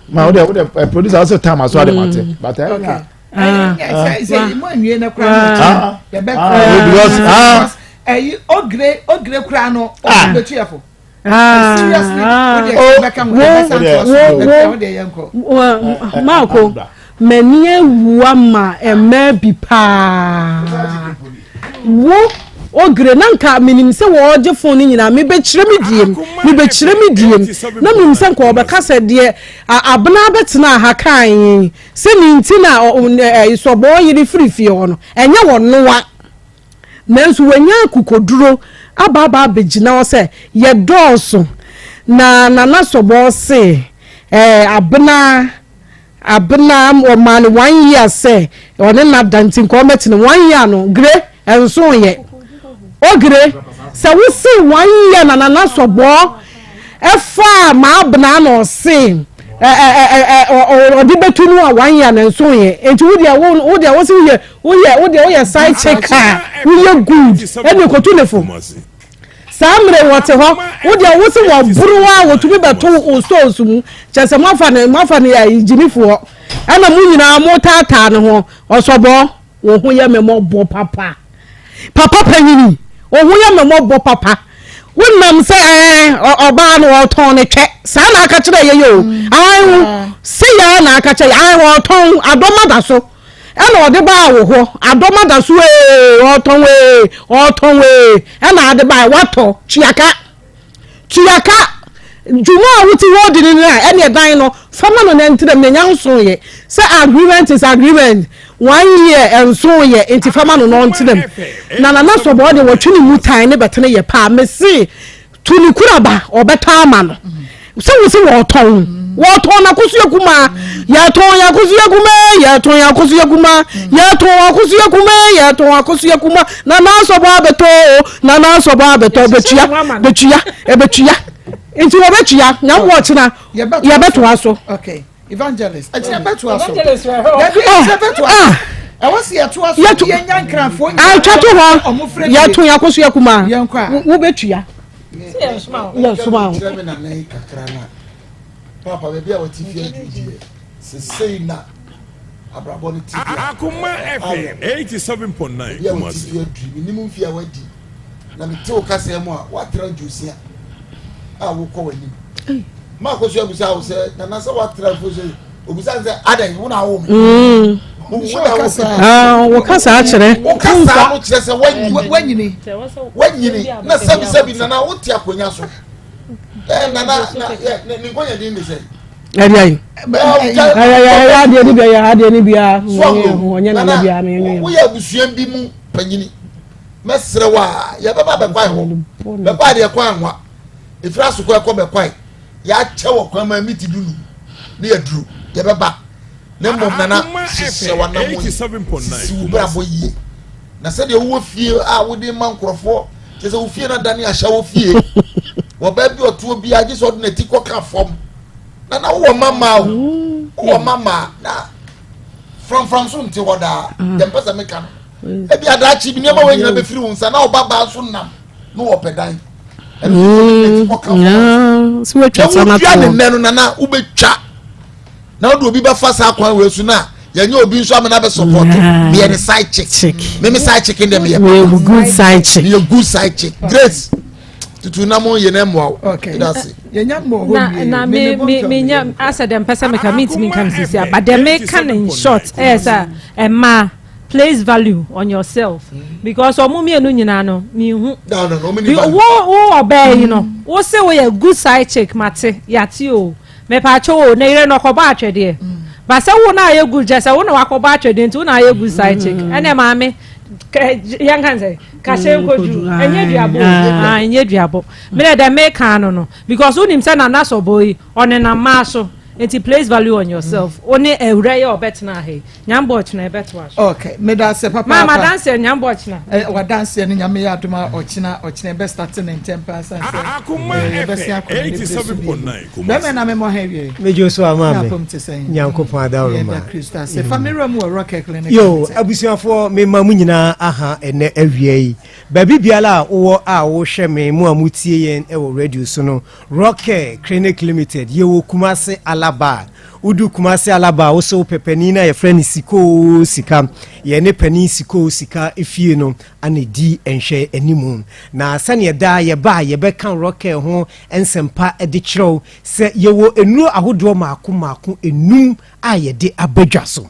ma wo de producer also time aso ade mate but okay say mo anwie na kra ya be because ogre kra no o be tuafo seriously o de Marco menie wuama ema bi pa wo ogre nanka minim se wo je phone nyina me be kire me diem na minim se nko obeka se de abna betena ha kan se ni ntina isobo yiri frifie ho no enye wonoa nanso wanya kukoduro ababa abegina wo se ye dooso na sobo se abna o man 1 year say one na dantin ko meti 1 year no gre enso ye ogre se we see 1 year na sobo efa ma abna no se odi betunu a 1 year na enso ye enti wo de wo se wo ye side check wo ye good eni ko tunefo samre wote ho wo de wo se wo buruwa wo tumi beto o stores mu chese mafa ne ya injinifo ana mu nyina mo tata ne ho osobo wo ho ye memo bo papa panyini wo ho ye memo bo papa wonnam se oba no wo ton ne twe sa na aka kire ye yo ai se ya na aka kire ai wo ton adoma da so ena ode ba wo ho adoma da so o ton we ena ade ba wato chiaka juma wuti wodi ni na ene dan no fama no na ntirem na nyanso ye say agreement is agreement 1 year enso ye enti fama no no ntirem na so bo de wotwini mutan ne betene ye pa mesi tuni kuraba obeta ama no se wo se wo ton na kusu yakuma ya ton ya kusu yakuma ya ton ya kusu yakuma ya ton ya kusu yakuma ya ton ya kusu yakuma na so bo abeto betua Into a bet ya, now watching her. You bet also. Okay, evangelist. I bet to us. I was here to us. Young cram for I chat to her. Yet to Yakosu Yakuma. Young cry. Who bet you? Yes, smile. Papa, maybe I will TV. Say that. Akoma FM 87.9. Minimum fear wedding. Now me tell Casemo what trend you see. I will call him. Marcos, you have said, and I saw what travel say. Obusanze adan wona wo mm wakasa actually wakasa no kire se wanyini na sabi na wote akonya so na ni konya din ni say ai ade ni bia wonya na bia me wo ya busuan bi mu panyini mesre wa ya baba be kwai ho be kwai de kwai anwa ifra so kwai ko be kwai ya chewo kwai ma miti dunu ne ya duru ya baba ne mom nana se wana mo 87.9 ubra boye na se de wo fie a wo de mankrofo se se wo fie na dani ahya wo fie wo ba bi oto bi age so na tiko ka fom na wo mama na from so nti woda dem pesa meka no e bi adachi bi ne ma wanyina be firi wonsa na wo baba so nam no wo pedan so we twa na to nenu na wo betwa na do obi ba fa sa kwan we su na ya nya obi nso amena be support me any side chick me side chick in them here we good side chick me good side chick grace tutu na mo ye na mo okay that's it ya nya mo ho na me nya asa dem pesa me ka meet me kan sisi but dem me kan in short esa emma place value on yourself because omumi enu nyina no mi hu no me wo obey you know wo say we a good side chick mate yati o me pa cho na ire no koba atwede ba say wo na ye good just wo na wakoba atwede nti wo na ye good side chick ene ma me yan kan say ka say goju enye duabo me dey make no because unim say na so boy on na ma so it place value on yourself only a rare or better na he nyambo china better wash okay me da se papa mama dance nyambo china wa dance ni nyame ya aduma ochina be starting in 10% Akoma 87.9 be me na me mo hewie me joso amame nyankopon adawro ma Christa se family mu rock clinic yo abusuafo me mamu nyina aha ene awie yi ba bibiala wo wo hwe me mu amutie yen e wo radio so no rock clinic limited ye wo Kumase Alaba udu Kumase Alaba wo so pepani na ye friend siko sika ye ne pani siko sika efie no anedi enhwe animu na sane da ye ba ye be kan rock ho ensempa edi kyerɛw se ye wo enu ahodo maako enum a ye de abadwa so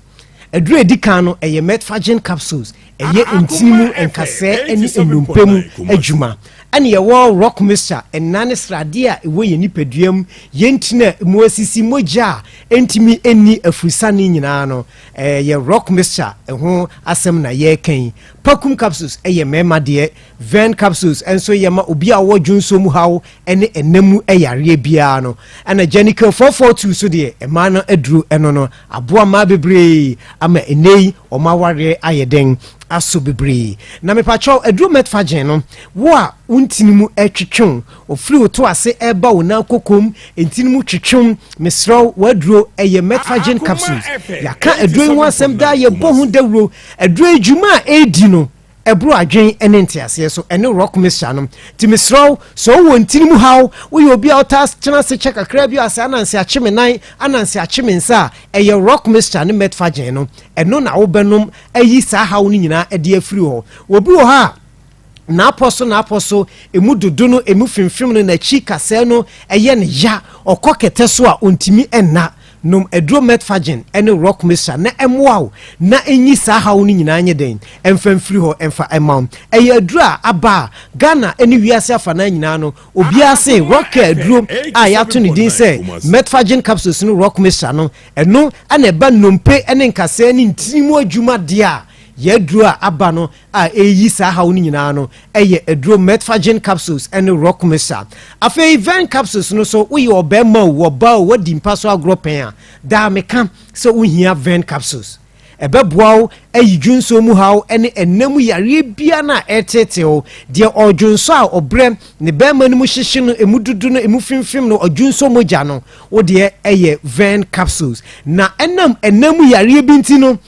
edure edi kan no eye metfagen capsules eye ntinimu enkase eni enumpemu adwuma ane ye wo rock mixture enane srade a ewo ye nipaduam ye ntina mu asisi moja entimi eni afusane nyina no ye rock mixture ho asem na ye kan pakum capsules eye mema de ven capsules enso ye ma obi a wo dwunso mu hawo ene enemu eyare bia no ana genical 442 so de ema no aduru eno no aboa ma bebre ama enei o ma ware ayeden aso bebre na me pacho aduru metfagen no wo a untinimu etwetwon ofiri to ase eba wona kokom entinimu twetwon mesro waduro eye metfagen capsules yaka aduru ho asem da ye bohu dawro aduru ejuma edi no ebro adwen ene ntiase so ene rock mixture no timisro so wo ntinimu haw wo ye obi a otas chena se check akra bi ase ananse achime nan ananse achime nsa eye rock mixture ne metfagen no eno na wo benom ayi sa haw ni nyina ede afiri ho obi wo ha na aposo emu dodo no emu fimfim no na chi kase no eye ne ya okokete so a ontimi enna num edro metfagen ene rock mixture na emwaw na enyi sa hawo ni nyina anye den emfamfiri ho emfa emam eye edro aba Ghana ene wiase afa na nyina no obi ase rock edro a yato ni din se metfagen capsules no rock mixture no eno ana eba nompe ene nkase ni ntinimu adwuma dia yedro aba no a eyi sa hawo ni nyina no eye edro metfagen capsules ene rock mixture afa ven capsules no so wo ye obema wo ba wo di mpaso agropen a da meka so wo hia ven capsules ebeboawo ayi dwunso mu hawo ene enam yare bia na eteteo de odwunso a obrem ne bema no mu hyehye no emududu no emufimfim no odwunso moja no wo de eye ven capsules na enam yare bi ntino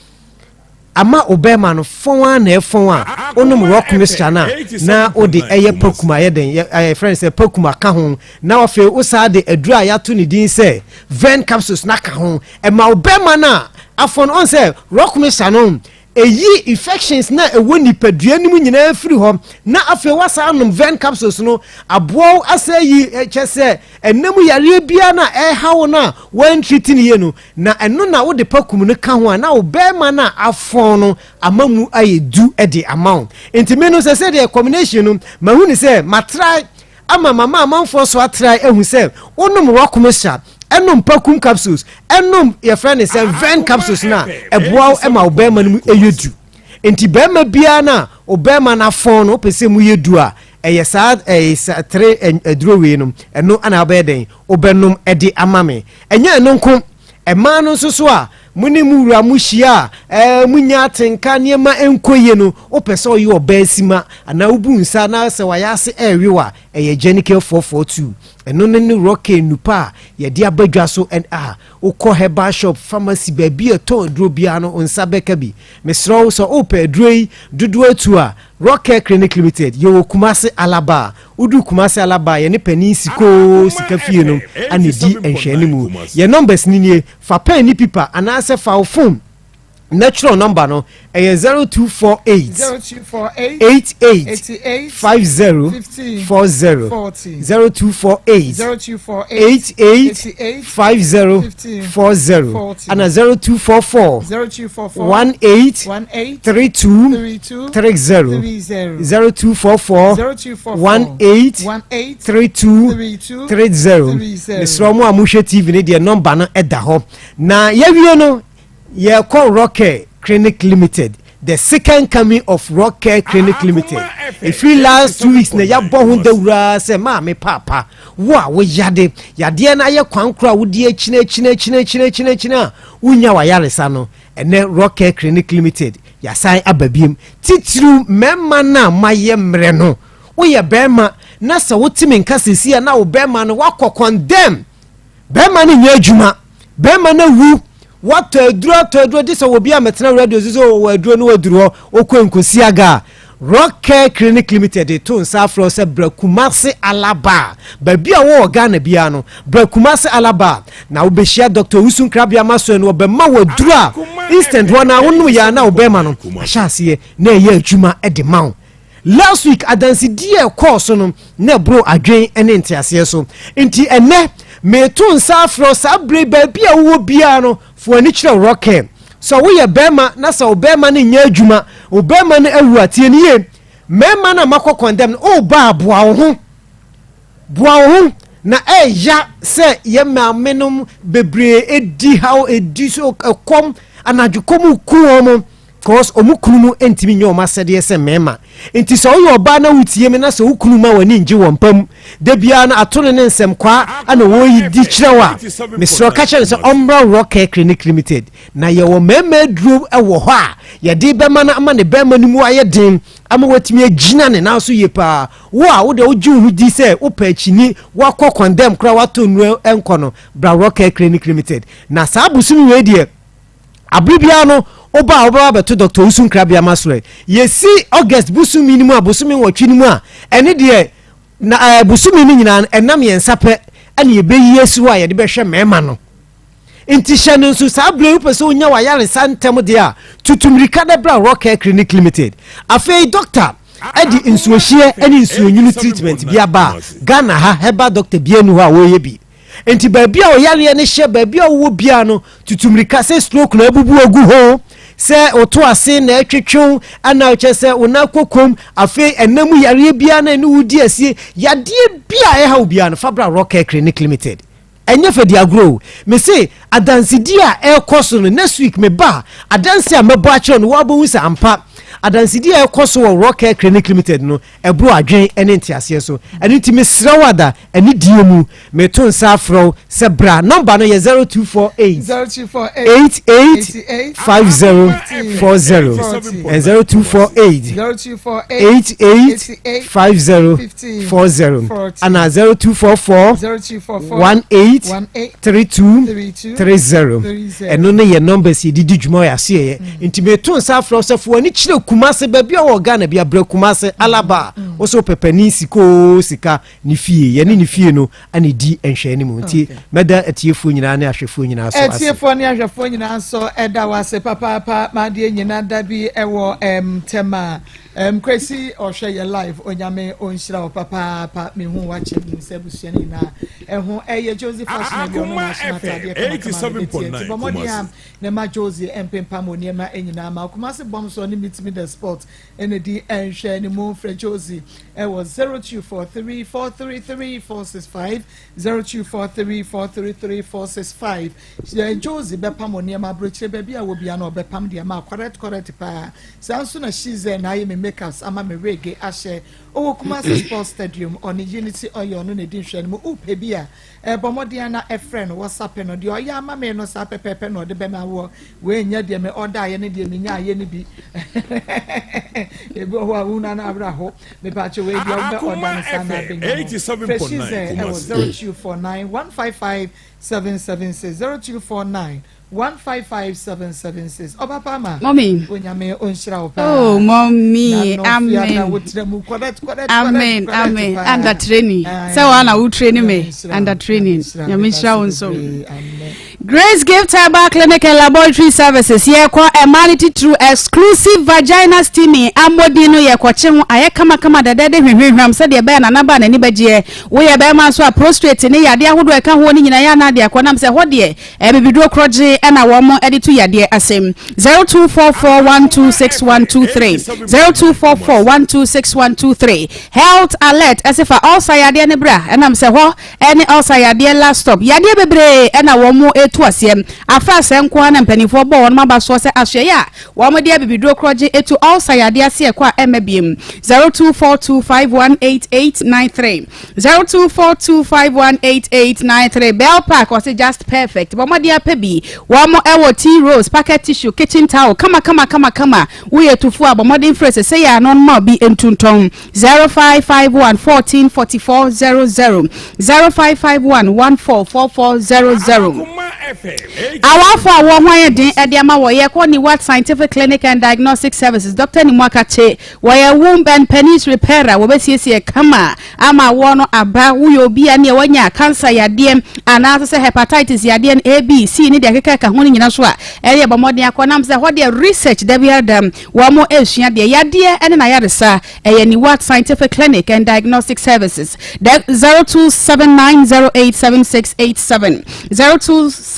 ama obema no fon na efon a onum rock mixture na odi eye pakuma yeden friends say pakuma ka ho na ofe usa de adura yato ni din say ven capsules na ka ho e ma obema na afon on say rock mixture no eyi infections na ewo nipadua nim nyina afiri ho na afi wasa anum ven capsules no abo asayi chese enam yare bia na hawo na wan treating ye no na eno na wo de pakum no ka ho na obema na afon no amamu ayedu ede amount intime no se de combination no mahu ni se matrai ama mama amanfo so atrai ehu se onum rock mixture enum pakum capsules enum your friend is ven capsules na eboa ema obema no eyedu enti bema bia na obema na fon no pese mu yedu a eye sa 3 edrowe no eno ana obeden obenum ede amame enya eno nko ema no nso so a muni muwura muhia munya atenka niema enkoye no opese oyi obasima ana ubu nsa na se wayase ewiwa eye genical 442 eno ne rock nupa ye dia badwa so and ukọ herbal shop pharmacy baby to dro bia no nsa beka bi mesro so ope droi dudu atu a rock clinic limited yo Kumase Alaba udu Kumase Alaba ye ne pani siko sika fie no anedi enhwe ni mu ye numbers ni nie fa pen ni pipa ana se fa phone natural number no 0248 88 50 40 0248 88 50 40 and 0244 18 32 30 0244 18 32 30 Misromo amushe TV ne de number no eda ho na yewie no ye call Rocket Clinic Limited, the second coming of Rocket Clinic Limited. If we last 2 weeks na ya bo hu dawura se ma me papa wo yade na ye kwankura wo die chine unya wa yaresa no ene Rocket Clinic Limited ya sai ababiem titru memma na maye mre no wo ye bema na se wotimi nka sesi na wo bema no wakọ condemn bema ni nya adwuma bema na wu what aduro this will be a metna radio so aduro no aduro okwenkosi aga Rocket Clinic Limited to nsafro se Brakumase Alaba baby a wo Ghana bia no Brakumase Alaba na obehia Dr. Usun Krabia maso no obema wadura instant wana wonu ya na obema no ahase na ye adwuma ede mawo last week adansi die course no na bro adwen ene ntiase so nti ene me to nsafro sabre baby a wo bia no for ani kire Rocket so we ye bema na so bema ne nya adwuma obema ne awu atie ne ye mema na makọ condemn o ba boa ho na eya se ye mamenum bebre edi how edi so kom anadwokom kuomo cause omukunu entimi nyo masede se mema enti so yo ba na wutie me na so ukunu ma wani nje wompam de bia na atone ne nsem kwa ana wo yi di kirewa Mr. Kacha so Umbra Rocket Clinic Limited na ye wo mema drum ewo ho a ye de bema na ama ne bema ni mu aye din ama watimi agina ne na so ye pa wo a wo de oju hu di se wo pa chini wakọ condemn kra wato nu enko no Bra Rocket Clinic Limited na sa busumi we die abribia no oba beto Dr. Usun Krabia masle yesi August busumi ni mu abusumi wotwi ni mu a ene de na busumi ni nyina enam yensape ane ye beyi esu a ye de behwe mema no inti hyane nso sabre upese onya wa yare santem de a tutumrika da Bra Rocket Clinic Limited afei doctor edi insuohie ene insuonyunu treatment bia ba Ghana ha heba doctor bienu ha wo ye bi enti baabia o yare ne hye baabia wo bia no tutumrika se stroke na abubu ogu ho se oto ase na etwetwe ana oche se onakokom afei enamu yare bia na ne wudi asie yade bia ha bia no Fabra Rocket Clinic Limited enye fe dia grow me say adansidi a ekoso no next week me ba adansi a mebo a kire no wo bo wusa ampa adansidi a ekoso wo Rocket Clinic Limited no ebro adwen ene ntiase so ene ti me srawada ene diemu me to nsa afro se bra number no ye 0248 88 50 and 0248 88 50 40 and 0244 18 32 30 eno ne ye numbers ye didi dwuma ya se ye nti me to nsa afro se fo ani kire Kumase baby o Ghana bia Brakumase Alaba oso pepani sika ni fie ye ni fie no ani di enhwe ni mu nti meda atiefo nyina ne ahwefo nyina so atiefo ne ahwefo nyina so eda wase papa ma de nyina da bi ewo tema kwesi ohwe ye live onyame onhira o papa me hu wache nsebusia ni na ehu eye Josie fashion bi ono national tade 87.9 ne ma Josie empempa mo ne ma enyina ma Kumase bom so ni meet me the sport ene di enhwe ni mo fra Josie was 0243433465 0243433465 Josie be pam mo ne ma brochire be bia wo bia na obepam de ma correct pa sanso na shize na ye me makers ama me reggae ashe o Kumase Sports Stadium on Unity Oyo no ne di hwe no upe bia bomodian na efren WhatsApp no de oya ama me no sa pepepe no de be ma wo we nya de me order ye ne de me nya ye ne bi ebo ho awuna na abra ho me pa che we de order na sana be 87.9 0249 155 776 0249 155 Obapama mommy onyame onhira opa oh mommy amen under training so wana u training me under training nyame hira wonso Grace Gift Herbal Clinic and Laboratory Services. Ye kwa emanity through exclusive vagina steaming. Amodino ye kwa chemu aye kama dadede hwehwehwam se de be na naba na ni bagie. Wo ye be ma so a prostrate ne yade ahodo e ka ho ni nyina ya na de akwa nam se ho de e bibiduro kroje e na wo mo edi to yade asem. 0244126123 0244126123 Health alert as if all sayade ne bra e nam se ho any all sayade last stop yade bebre e na wo mo etu asem afa senko na mpanifo bo won maba so se ahwe ya wo mo de bibiduro kroje etu all sayade ase kwa emabiem 0242518893 0242518893 Bell Park was just perfect bo mo de apabi wo mo ewo tea rose packet tissue kitchen towel kama we etufu abomodin phrase say ya non ma bi entunton 0551144400 0551144400 awafo awo hwan den e de ma wo ye ko ni what scientific clinic and diagnostic services Dr. Nimwakache wo ye womb and penis repairer wo besiesie kama ama wo no aba wo ye obi ane wanya cancer yade ana se hepatitis yade A B C ni de keka ka ho ni nyina so a e ye bomodin akonam se ho de research da bi adam wo mo esua de yade ene na yaresa e ye ni what scientific clinic and diagnostic services 0279087687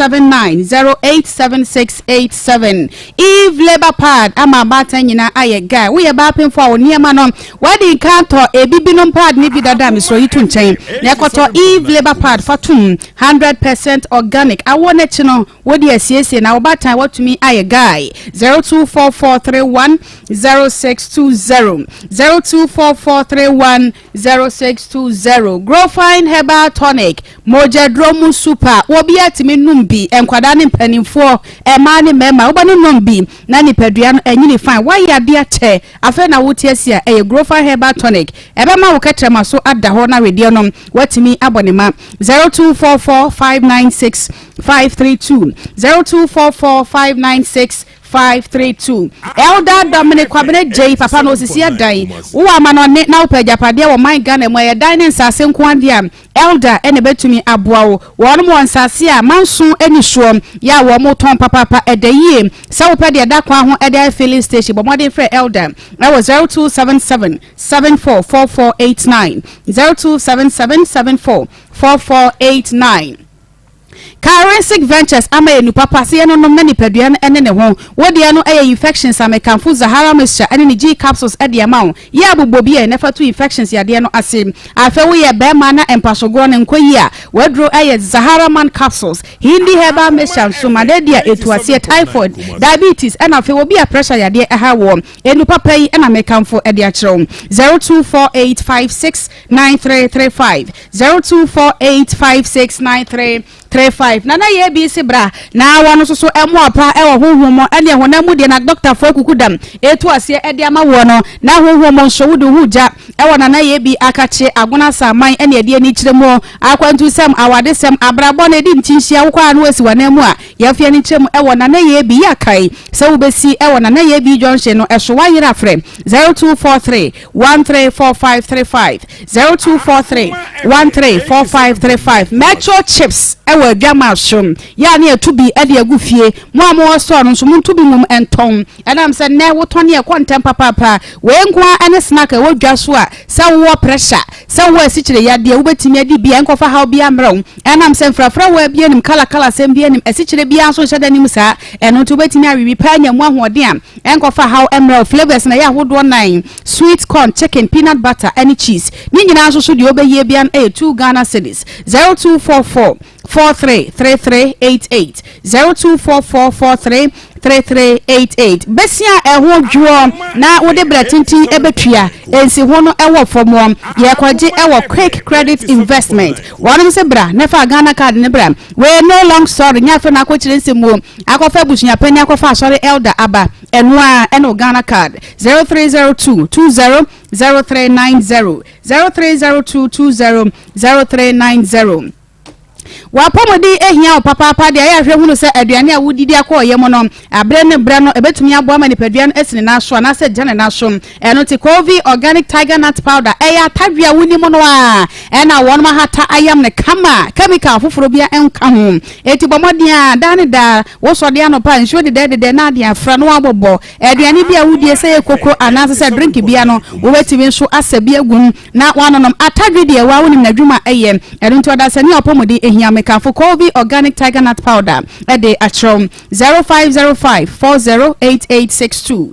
0279087687 Eve labor pad ama bata nyina aye guy we ye ba pen for oniema no wedding canto e bibinom pad ni bi dada mi so yitu nchen na ekoto Eve labor pad fatum 100% organic awone chi no wo de asiesie na obatan watumi aye guy 0244310620 0244310620 Grow Fine Herbal Tonic Mojadromu Super obi atimi numbi enkwada ne mpanimfo ema ne mema oba no numbi na nipadua no enyini fine why ade ache afa na wotiasia eye Grow Fine Herbal Tonic ebe ma wo katrema so ada ho na radio no watimi abonema 0244596532 0244596532 Elder Dominic Kwabene J papa no sisi adan wo amano ne na opajapade wo man Ghana mo ye dan ne nsase nko ade am Elder ene betumi aboa wo won mo nsase a manso eni so ya wo mo ton papa edayie se wo pede da kwa ho ede filling station bo modern free Elder na wo 0277744489 0277744489 Currency Ventures ama enu papa se no many peduan ene ne ho wode no aye infections amekanfu Zahara mixture ene ni G capsules e de amount ya bobobi e nefa to infections ya de no ase afa we ye be ma na empasogo ne nkoyi a wadro aye Zahara man capsules hindi herbal mixture so madedia etu ase typhoid diabetes ena afa obi a pressure ya de ha wo enu papa yi ena mekanfu e de a kire 0248569335 0248569335 nana ye bi se bra na wono so emu apa e wo honhom ene honamu de na doctor fo kukudam etu ase e de ama wono na honhom nso wudu huja e wo nana ye bi akache agona saman ene e de ni kiremu akwantu sam awade sam abrabo na di ntinhia wo kwa na wasi wanamu a ye fie ni kiremu e wo nana ye bi yakai se wo besi e wo nana ye bi junction no e so wayira afre 0243134535 0243134535 metro chips e wo mashum ya ne atubi ade agufie mo amo so no so muntubi mum enton enam se ne wo tone e kontem papa we nkwa ane snack e wo dwaso a se wo pressure se wo asichire yade wo betimi adi bia enkofa ha bia mraw enam se mfrafra wo bia nim kala sem bia nim asichire bia so hyeda nim sa eno to betimi awiwi pa nya mo ahoden a enkofa ha emraw flavors na ya hodo 9 sweet corn chicken peanut butter any cheese ni nyina so so de obeye bia 2 Ghana cedis 0244433388 0244433388 besia eho dwo na wode bratinti ebetua ensi ho no ewo fomo ye kwaje ewo quick credit investment wonu se bra nefa Ghana card ne bra we no long story nya fe na akochire nsemu akofa busunya pani akofa asori Elder aba enwa eno Ghana card 0302200390 0302200390 wa pomodi ehia o papa de ya hwe hunu se aduane a wudidi akọ ye mo no abre ne bra no ebetumi abo ama nipadua no esine na so na se jane na so eno te Kovi organic tiger nut powder eya tadua wuni mo no a ena won ma hata ayam ne kama chemical foforo bia enka ho eti bomodi a dane da wo so de anopa nso de na de afra no abobo aduane bia wudie se ekoko anase se drink bia no wo betimi nso asabi agum na wanonom atadwe de wa woni na dwuma eye eno nti oda se ni opomodi ehia mekafo Kovi organic tiger nut powder ede atrom 0505408862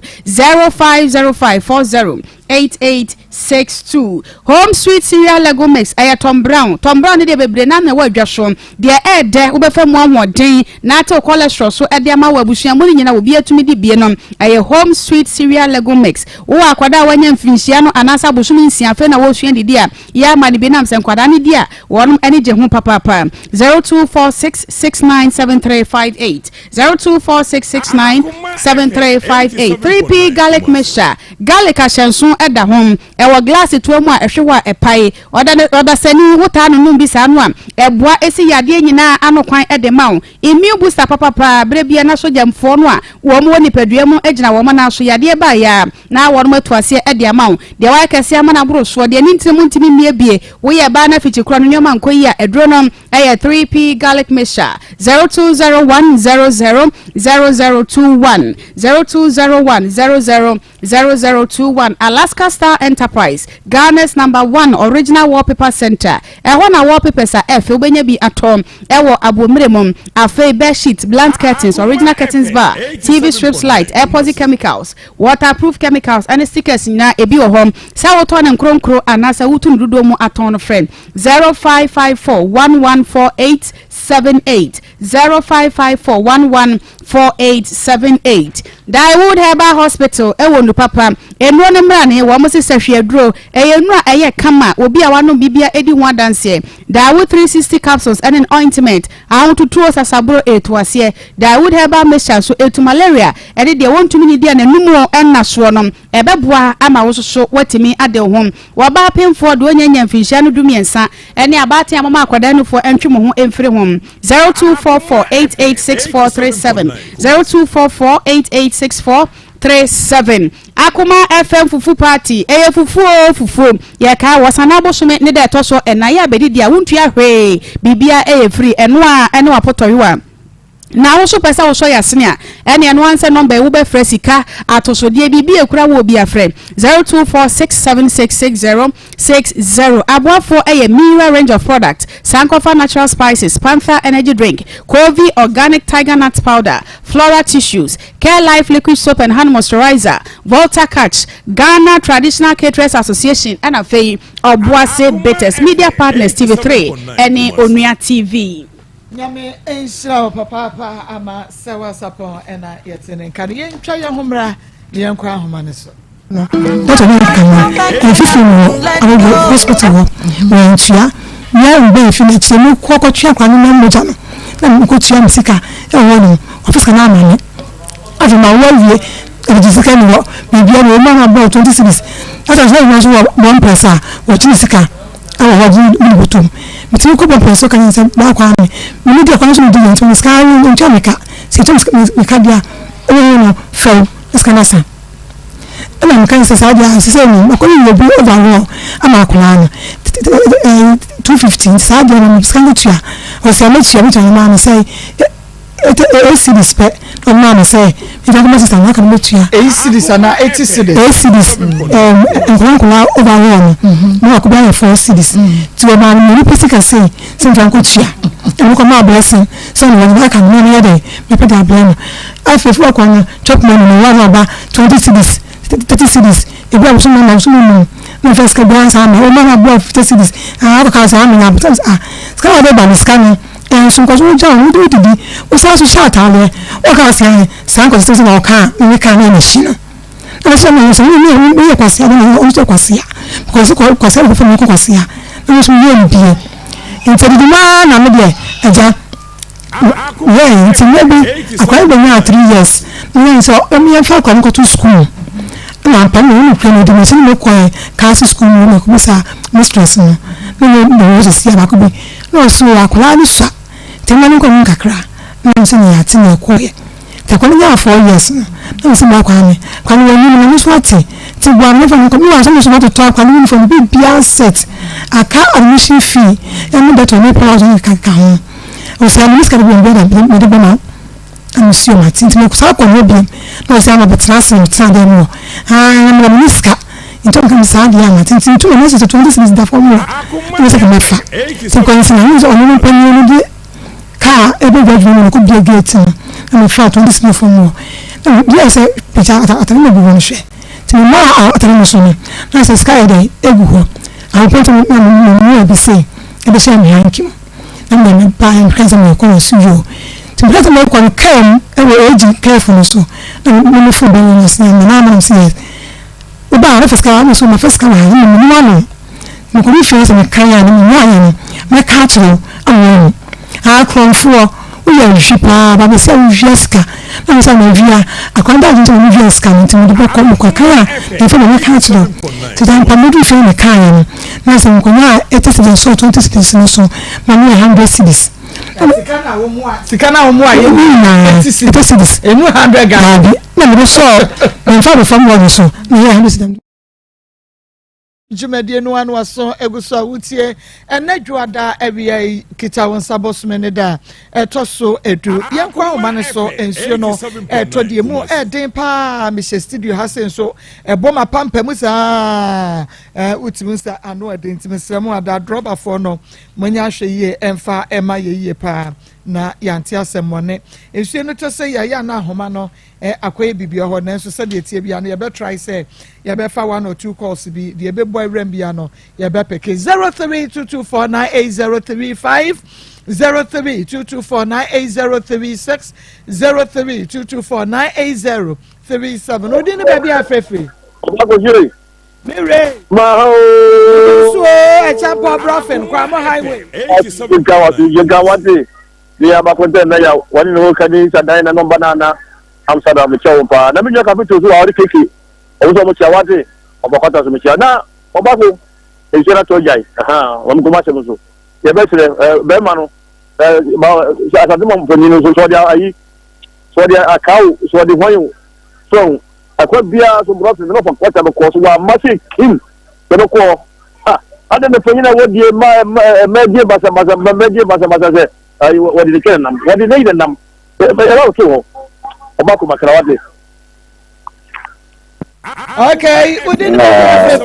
0505408862 home sweet cereal lego mix aya Tom Brown de bebre na na wadwa so de ede wo befa mu ahoden na ta cholesterol so ede ama wa busua mu nyina wo bia tumi di bie no aya home sweet cereal lego mix wo akwada wanya mfinhia no anasa busumi nsia fe na wo sua didi a ya ma ne binam se nkwada ne dia wonum ani je hu papa 0246697358 0246697358 3P garlic mixture garlic ashenso eda hom ewo glass tuamu a ehwewa epai oda sani wuta no numbi sa no a eboa esi yade nyina anokwan ede mawo immune booster papa brebia na so jamfo no a wo mo nipadua mu agina wo na so yade ba ya na wo no atuase ede amawo de wa kase amana bro so de nintimu ntimi miebie wo ye ba na fichi kura no nyoma nkoyi a edronom eye 3P garlic mixture 0201000021 0201000021 Alaska Star Enterprise Ghana's #1 original wallpaper center ehona wallpapers a ubenya bi atom ewo abomremom afa bed sheet blank curtains original curtains bar TV strips light airport chemicals waterproof chemicals and stickers na ebi wo hom sa woto na nkronkro anasa wutu ndudo mu aton friend 0554114878 0554114878 Dawood Herbal Hospital ewo papa enro ne mra ne wo mo se sehwe aduro eyenura eye kama obi a wano bibia edi ho adanse Dawood 360 capsules and an ointment awon tutuo sasabro etuase Dawood Herbal mixture so etu malaria ede de wontu ni dia na numu enna so no ebeboa ama wo so watimi ade ho wo ba pemfo do nyanya mfinhia no dumiensa ene abate amama akwada no fo entwemo ho emfiri ho 0244886437 0244886437 Akoma FM fufu party eye fufu ye ka wasana bosume ne de toso enaya bedi dia wuntu ahwe bibia eye free eno a potoyiwa na wo so pesa wo so yasene a ene eno anse number wo be fresika atoso de bibia ekura wo bi afre 0246766060 aboafo eye Mira range of product Sankofa natural spices Panther energy drink Kovi organic tiger nut powder Flora tissues Care Life liquid soap and hand moisturizer Volta Catch Ghana Traditional Caterers Association and afei Obuase Betters Media Partners TV3 ene Onua TV Nyame enshira papa ama sawa sapon ena yetene kan yen twa ye homra yen kwa homa ne so no that one kan e fifi mo awo hospital wo ntia ya mbe fi na chemu kokotwa kwa no moja no na mkotua msika e wo no office na amane afi ma wawie e disika ni wo bibia no ma about 20 cities that is why we so one person wo tinisika awo waji ni botum mitini ko bon penso kan nsa ba kwa me mi de kwa so di nto ska ni nto meka se to meka dia no fo ska na sa ana meka nsa sa dia se ni ko ni obi overall ama kula na 215 sa dia na ska ni tua o se ma tua mi to ma na say e cities pe o ma na say e da ma sa na kan mi tua e cities na 80 cities e cities kula overall no ko ba 4 cities to ma ni physical say sin fan ko tua e ko ma blessing so no ba kan no ne dey me pe da blame afefu ko na chop money no wa ba 20 cities 30 cities e ba so na so no no first ka brands am o ma ba 50 cities ko ka sa am na ska wa ba scan so ko so ja wo di o sa so sha ta le o ka sa san ko so na ka ni ka na ni shi na so na so ni ko sa na o so ko sa ko sa ko fa ko sa na so ni bi nti di ma na me de aja yeah nti maybe akwa be na 3 years ni so o mi fa ko to school na pa ni ko no de me sin me ko ka school no ko sa mistress no no no so si ba ko bi no so akwa ni sa temani ko mun kakra na nso ni ati na ko ye te ko ni 4 years na nso ma kwa me kwa ni wani na nso ati ti gwa me fa ko mi wa so so to kwa ni uniform bi bia set aka admission fee e mo beto me pa so ka ho o se ami ska bi me de bana amsio matinti me ko sa ko no bi no se ama betra se betra de mo na me ska into come sad ya matinti tu me se to this is the formula me se ka me fa ti ko nsi na nso onu panyi no di ka ebe gwa ko bi gate na me fa to this no formula na bi se pe ja ata me bi won hwe ti me ma ata me so na se sky dey egu ho I want to me be say e be say me hankim na me ba en kanza me ko so yo ti me kanza me ko kam e wo eji careful so na me fo be no se na na se o ba ra fiska ma so ma fiska ma ni me no mo ko ni fi se me kan ya ni me ya ni me ka chiro awu a kronfo o ya hwipa ba me se o hwiska na me se na hwia akwanda nje o hwiska ni ti mo de ko mo kwa kan e fa me ka chiro ti dan pa mo du fi me kan ya na se mo ko na eti se so 20 cities no so ma me 100 cities sikana wo mu a ye eti cities enu 100 Ghana na me so me fa fa mo so me 100 cities Jumedie no anu aso eguso awutie enadwada ebia kita wonsa bosmene da etoso edu yenkwa homane so ensuo no etodie mu eden pa me studio hasen so eboma pampa mu sa utimusa anu eden timisremu ada droba for no monya hweye emfa ema yeye pa na yanti asemone ensuo no to se ya na homa no akoye bibia ho na enso se de tie bia no ye be try say ye be fa 1 or 2 calls bi de be boy rembia no ye be peke 0322498035 0322498036 0322498037 odi ni baby afefe Magojiri Mire Maho so e champo brofen kwa mo highway Gawati ni abakonte na ya wani no kani sadai na nomba na Amsterdam chawpa na minyo kapito so awri keke ozo mo chawati obakota so mchia na obako ejera to jai won ma se so ye betre be ma no ba asade mo mponi no so dia ayi so dia akau so dia hoyo so akwa bia so bro no fa kwata no ko so wa ma se kim no ko ade me panyina wodi ma die basa se ayi wodi de kenam wodi ne ide nam be ra so obako makrawade okay within my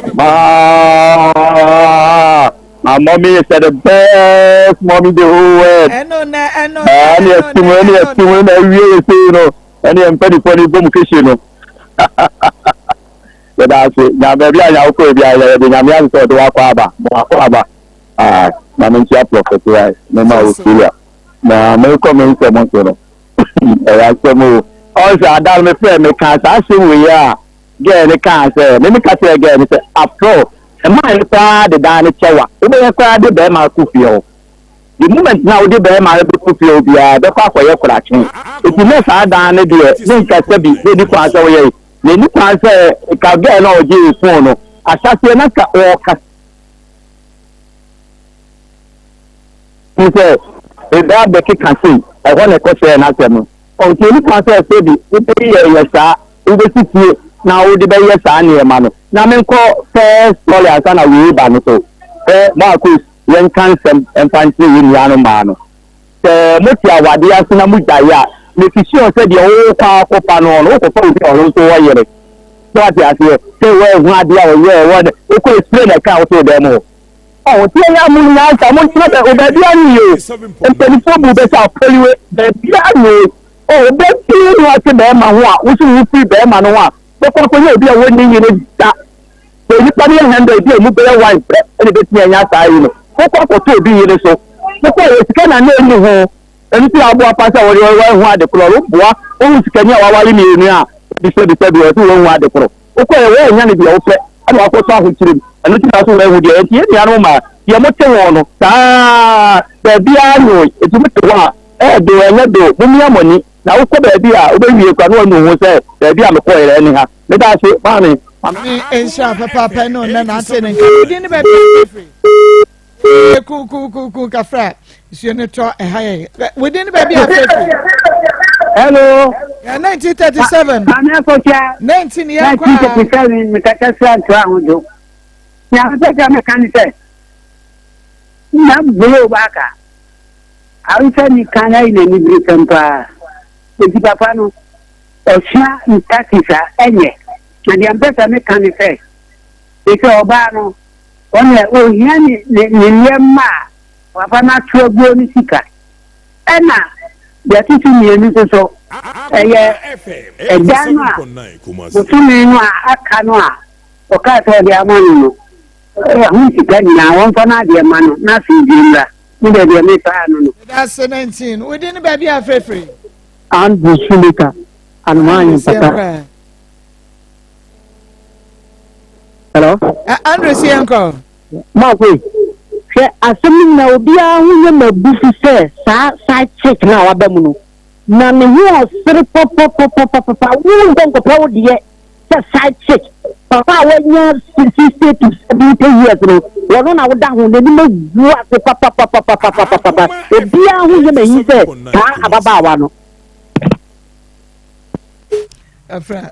mommy is the best mommy the whole world and yes to every say no and I'm pretty funny boom kitchen but that's it now baby I go be I na me so do akwa aba na me chia prophet right no ma Australia na me come in say mo so no I say mo also adal me friend me can say we are get the can say me can say again say after e ma pa de dan chewa e be kwa de be ma kufio the moment now de be ma be kufio bia be kwa koye kurachi e ti me sa dan ne de ne ka se bi de kwa so ye ne ni kwa se ka ge na oje phone no asase na ka o ka say e da be ki kan say e ho ne ko se na se no o ti ni kwa se bi e be ye sa e be ti na wo de be ye sa na e ma no na me ko first lolly asana we ba no so Marcus yen kan Nsem empantry yin ya no ma no moti awade asena mu jaya me ki sure say de wo kwa ko pa no no ko fa obi o so wo yere so ati ase say we hu ade a wo ye wo de ko explain na ka wo so dem o ti ya mu na sa mo ti na o ba bia ni yo en telefon bu be sa poliwe be bia ni o be ti ni wa ti be ma ho a wo so wu fi be ma no a ko ye obi a wo ni yire da so ni pa ni 100 bi mu be wife e be ti anya sa yi no ko to bi yire so ko e sika na na ni ho eni ti abo apasa wo hu ade kro ro boa o hu sika ni awawari mi ni a bi so o ti wo hu ade kro ko e wo nya ni bi o fe ani wa ko ta hu tirim eni ti na so wo hu de e ti ni anu ma ye mo te wo no ta be bia no e ti mo te wa e do enye do mu mi amoni na wo ko be bia o be wie kwa no nu hu se be bia me ko ere ni ha me da se ma ni ensha papa no na na ate ne nka di ni be Cool, Cafra. You know, within the baby. Hello. 1937. 19 years. 1937. Mekakasa twahudo. Ya mpeka mekanise. Na bolo baka. Awisa ni kana ile ni brikampa. Eti papa no. Osha ntakisa enye. Na dia mpeka mekanise. Eke oba no. Onye ohia ni nyema. Papa na tuogo ni sika. Ena dia titi ni so. Eye edano a mutumi no a aka no a okato de amanu no hu sika nyina won fa na de manu na fi dinra ni de me pa no. That's 19 within the baby afrefre and busulika anmanyi pata. Hello Andre Sianko ma kwe she asemi na obi a hu ye mabufu se sa check na wa ba mu no na me hu osiri papa wo ngongo pawo de side check papa wanya 60 to 70 years no wono na wo da ho ne me wu ase papa e bia hu ye me yi se ta ababa wa no afra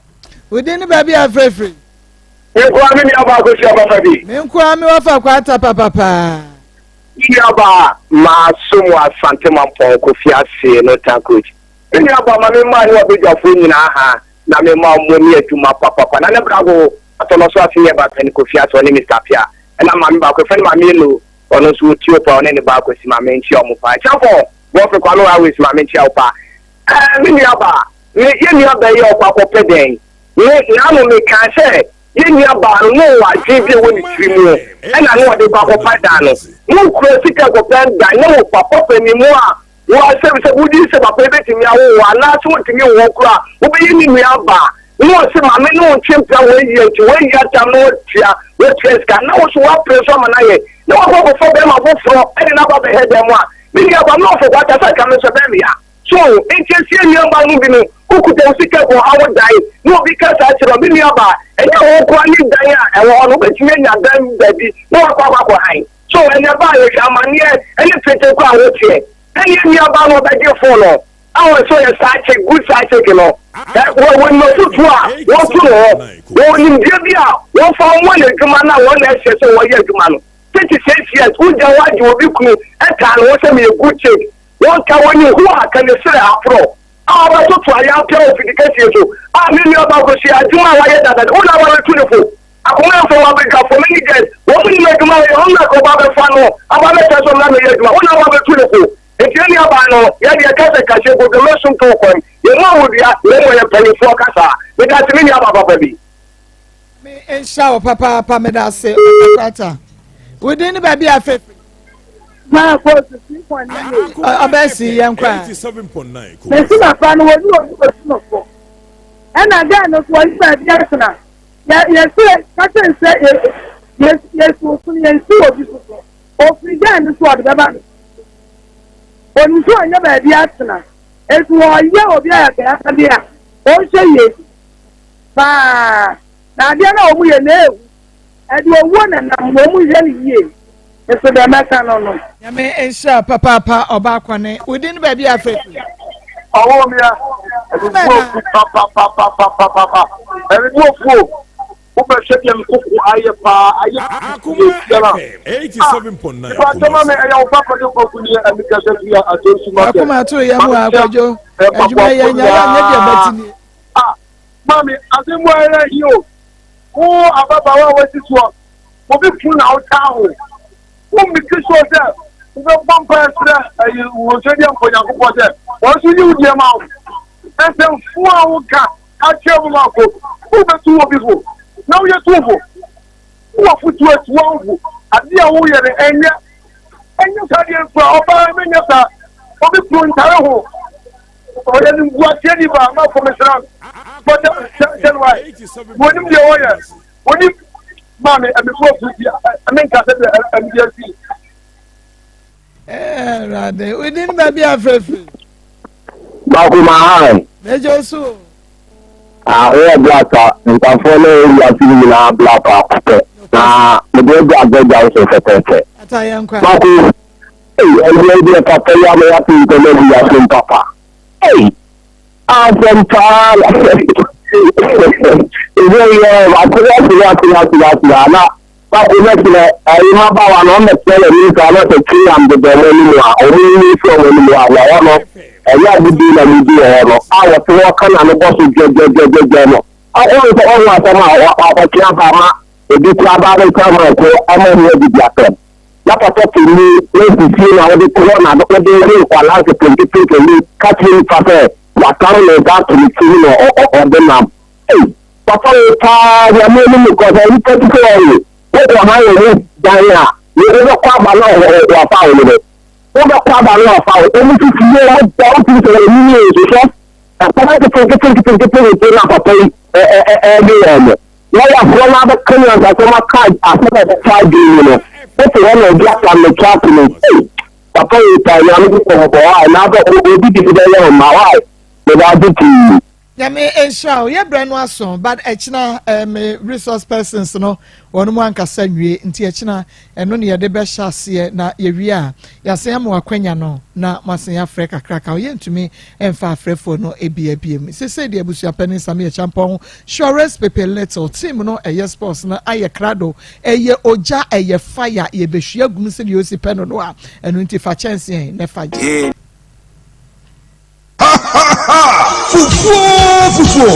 within the baby afrefre e ko ami ni aba ko si aba bi me nko ami wa fa kwata papa ni aba ma sumu asante mampon ko fi ase no tankoji ni aba ma me ma ni obejafo nyina ha na me ma mo ni aduma papa na ne brago atono so afi ba pen ko fi ase ni Mr. Pia na ma me ba ko fe ni ma me lo ono so ti opa oni ne ba ko si ma me nchi o mo pa chafo bo fe kwa no always ma me nchi o pa ni aba ni ye ni aba ye o kwa ko peden ni na no me kan se ye ni aba no wa ji bi woni trimu na no de ba ko pa da no no ko sika ko pen da no papa pe ni mu a wa se wudi se papa be ti mi awo wa na so ti mi wo kura wo be yi ni aba no se ma me no chimpa we yi ata no tia we treska na wo so wa preso ma na ye no wo ko fo be ma bo fro e na ba be he dem a mi ni aba no fo kwa ta sa ka me so be mi a so en che si ni aba no bi no ukuta usika ko awo dai no bi ka sa chiro mi ni aba e ka wo ko ani dai a e wo no be ti nya dan baby no wa kwa hai so en aba ye amani e fete ko awo tie any ni aba no be dey follow awo so ye start good start no when no tutu a wo tu no wo ni dia bia wo fa mo le djuma na wo na se so wo ye djuma no 36 years wo ja waji obi kunu e ka no wo se me good check wo ka wo ni hu aka ne sere afro awo tutu aya pia o fidikasi so a mi ni aba ko si adjuma wa ye dada wo na wa tu ne fo akoma fo wa be ka fo many days wo ni me djuma ye on na ko ba be fa no aba be so na me ye djuma wo na wa be tu ne fo etieni abano ya dia kase kase go de mesun to kon ye ma wodia le mo ye pani fo kasa me da timi ni aba papa bi me ensha papa me da se kwata within the baby afrefre ma ko 3.9 abesi yankwa 87.9 me si na fa no wo ni o no fo na ga no so yi ba bia sna ya se kase se yes o kun ye si obi so o free ga no so de ba oni so anya ba bia sna esu o ye obi a ka ya bia o se ye ba na dia na o mu ye na ewu e di owo na na mo mu ye ni ye esu de meka no ya me ensha papa oba kwane within the baby afrefre owo mi a papa eri mo fu o be se dem kuku aye pa aye Akoma 87.9 ba tama me ya o papa de ko kuni ami ka se ya adosu ma Akoma to ye mu akwajo adwuma ye nya ya nya dia batini mami azemu era hiyo o ababa wa wati so obi fun na o ta ho o mi ti so se o be bomba sra ayi wo je dia ko nya ko se wo su ni udi ma o ese fu a wo ka a che mo ma ko o be tu obi fo na o ye tu fo wo fu tu etu wo fo adi a wo ye enye ka dia fo oba me nya sa obi fun ta ho o ye ni bu ati ni ba ma fo me sra but tell why when you are when you mama and before I mean ka say MDC rather within baby afrefre ba ko ma hai mejo so we black nkan follow ya fi na black akute na me do agbeja so fetete Pastor Yankwa. Hey, I know papa ya me happy to know you are papa. Hey, I'm pal. I could not but I remember one on the player news I not a tree and the anymore. Only from anymore. And yeah, we do and we do. I was walking and the boss would get. I always a camera. The big crab camera. I'm here with your Lapa talk to me, let's see now the corona, the day for last 20 me catching papa, what town is that to the team or the nam. Hey, papa, you're moving because I need to tell you. What the high is Diana? You never crab a lot of foul with it. What the crab a lot of foul? Only to see what down to the news, and papa to take up every end. Now, one other criminals that come a card after the 5 years. What's the one of black and the captain? Papa is dynamic for a boy, another will be today on my wife. Without the Yame ensure ye brand so but echina resource persons no wonu mu ankasa nwie nti echina eno ne ye de be hyase na ye wi a yase am wakwanya no na masen afre kakraka ye ntumi emfa afrefo no ebiem sese de abusua panin same ye champon Shores Pepe Little team no eye sports na aye krado eye oja eye fire ye behua gum se de osi peno no a eno nti fa chance ne fa Fufu!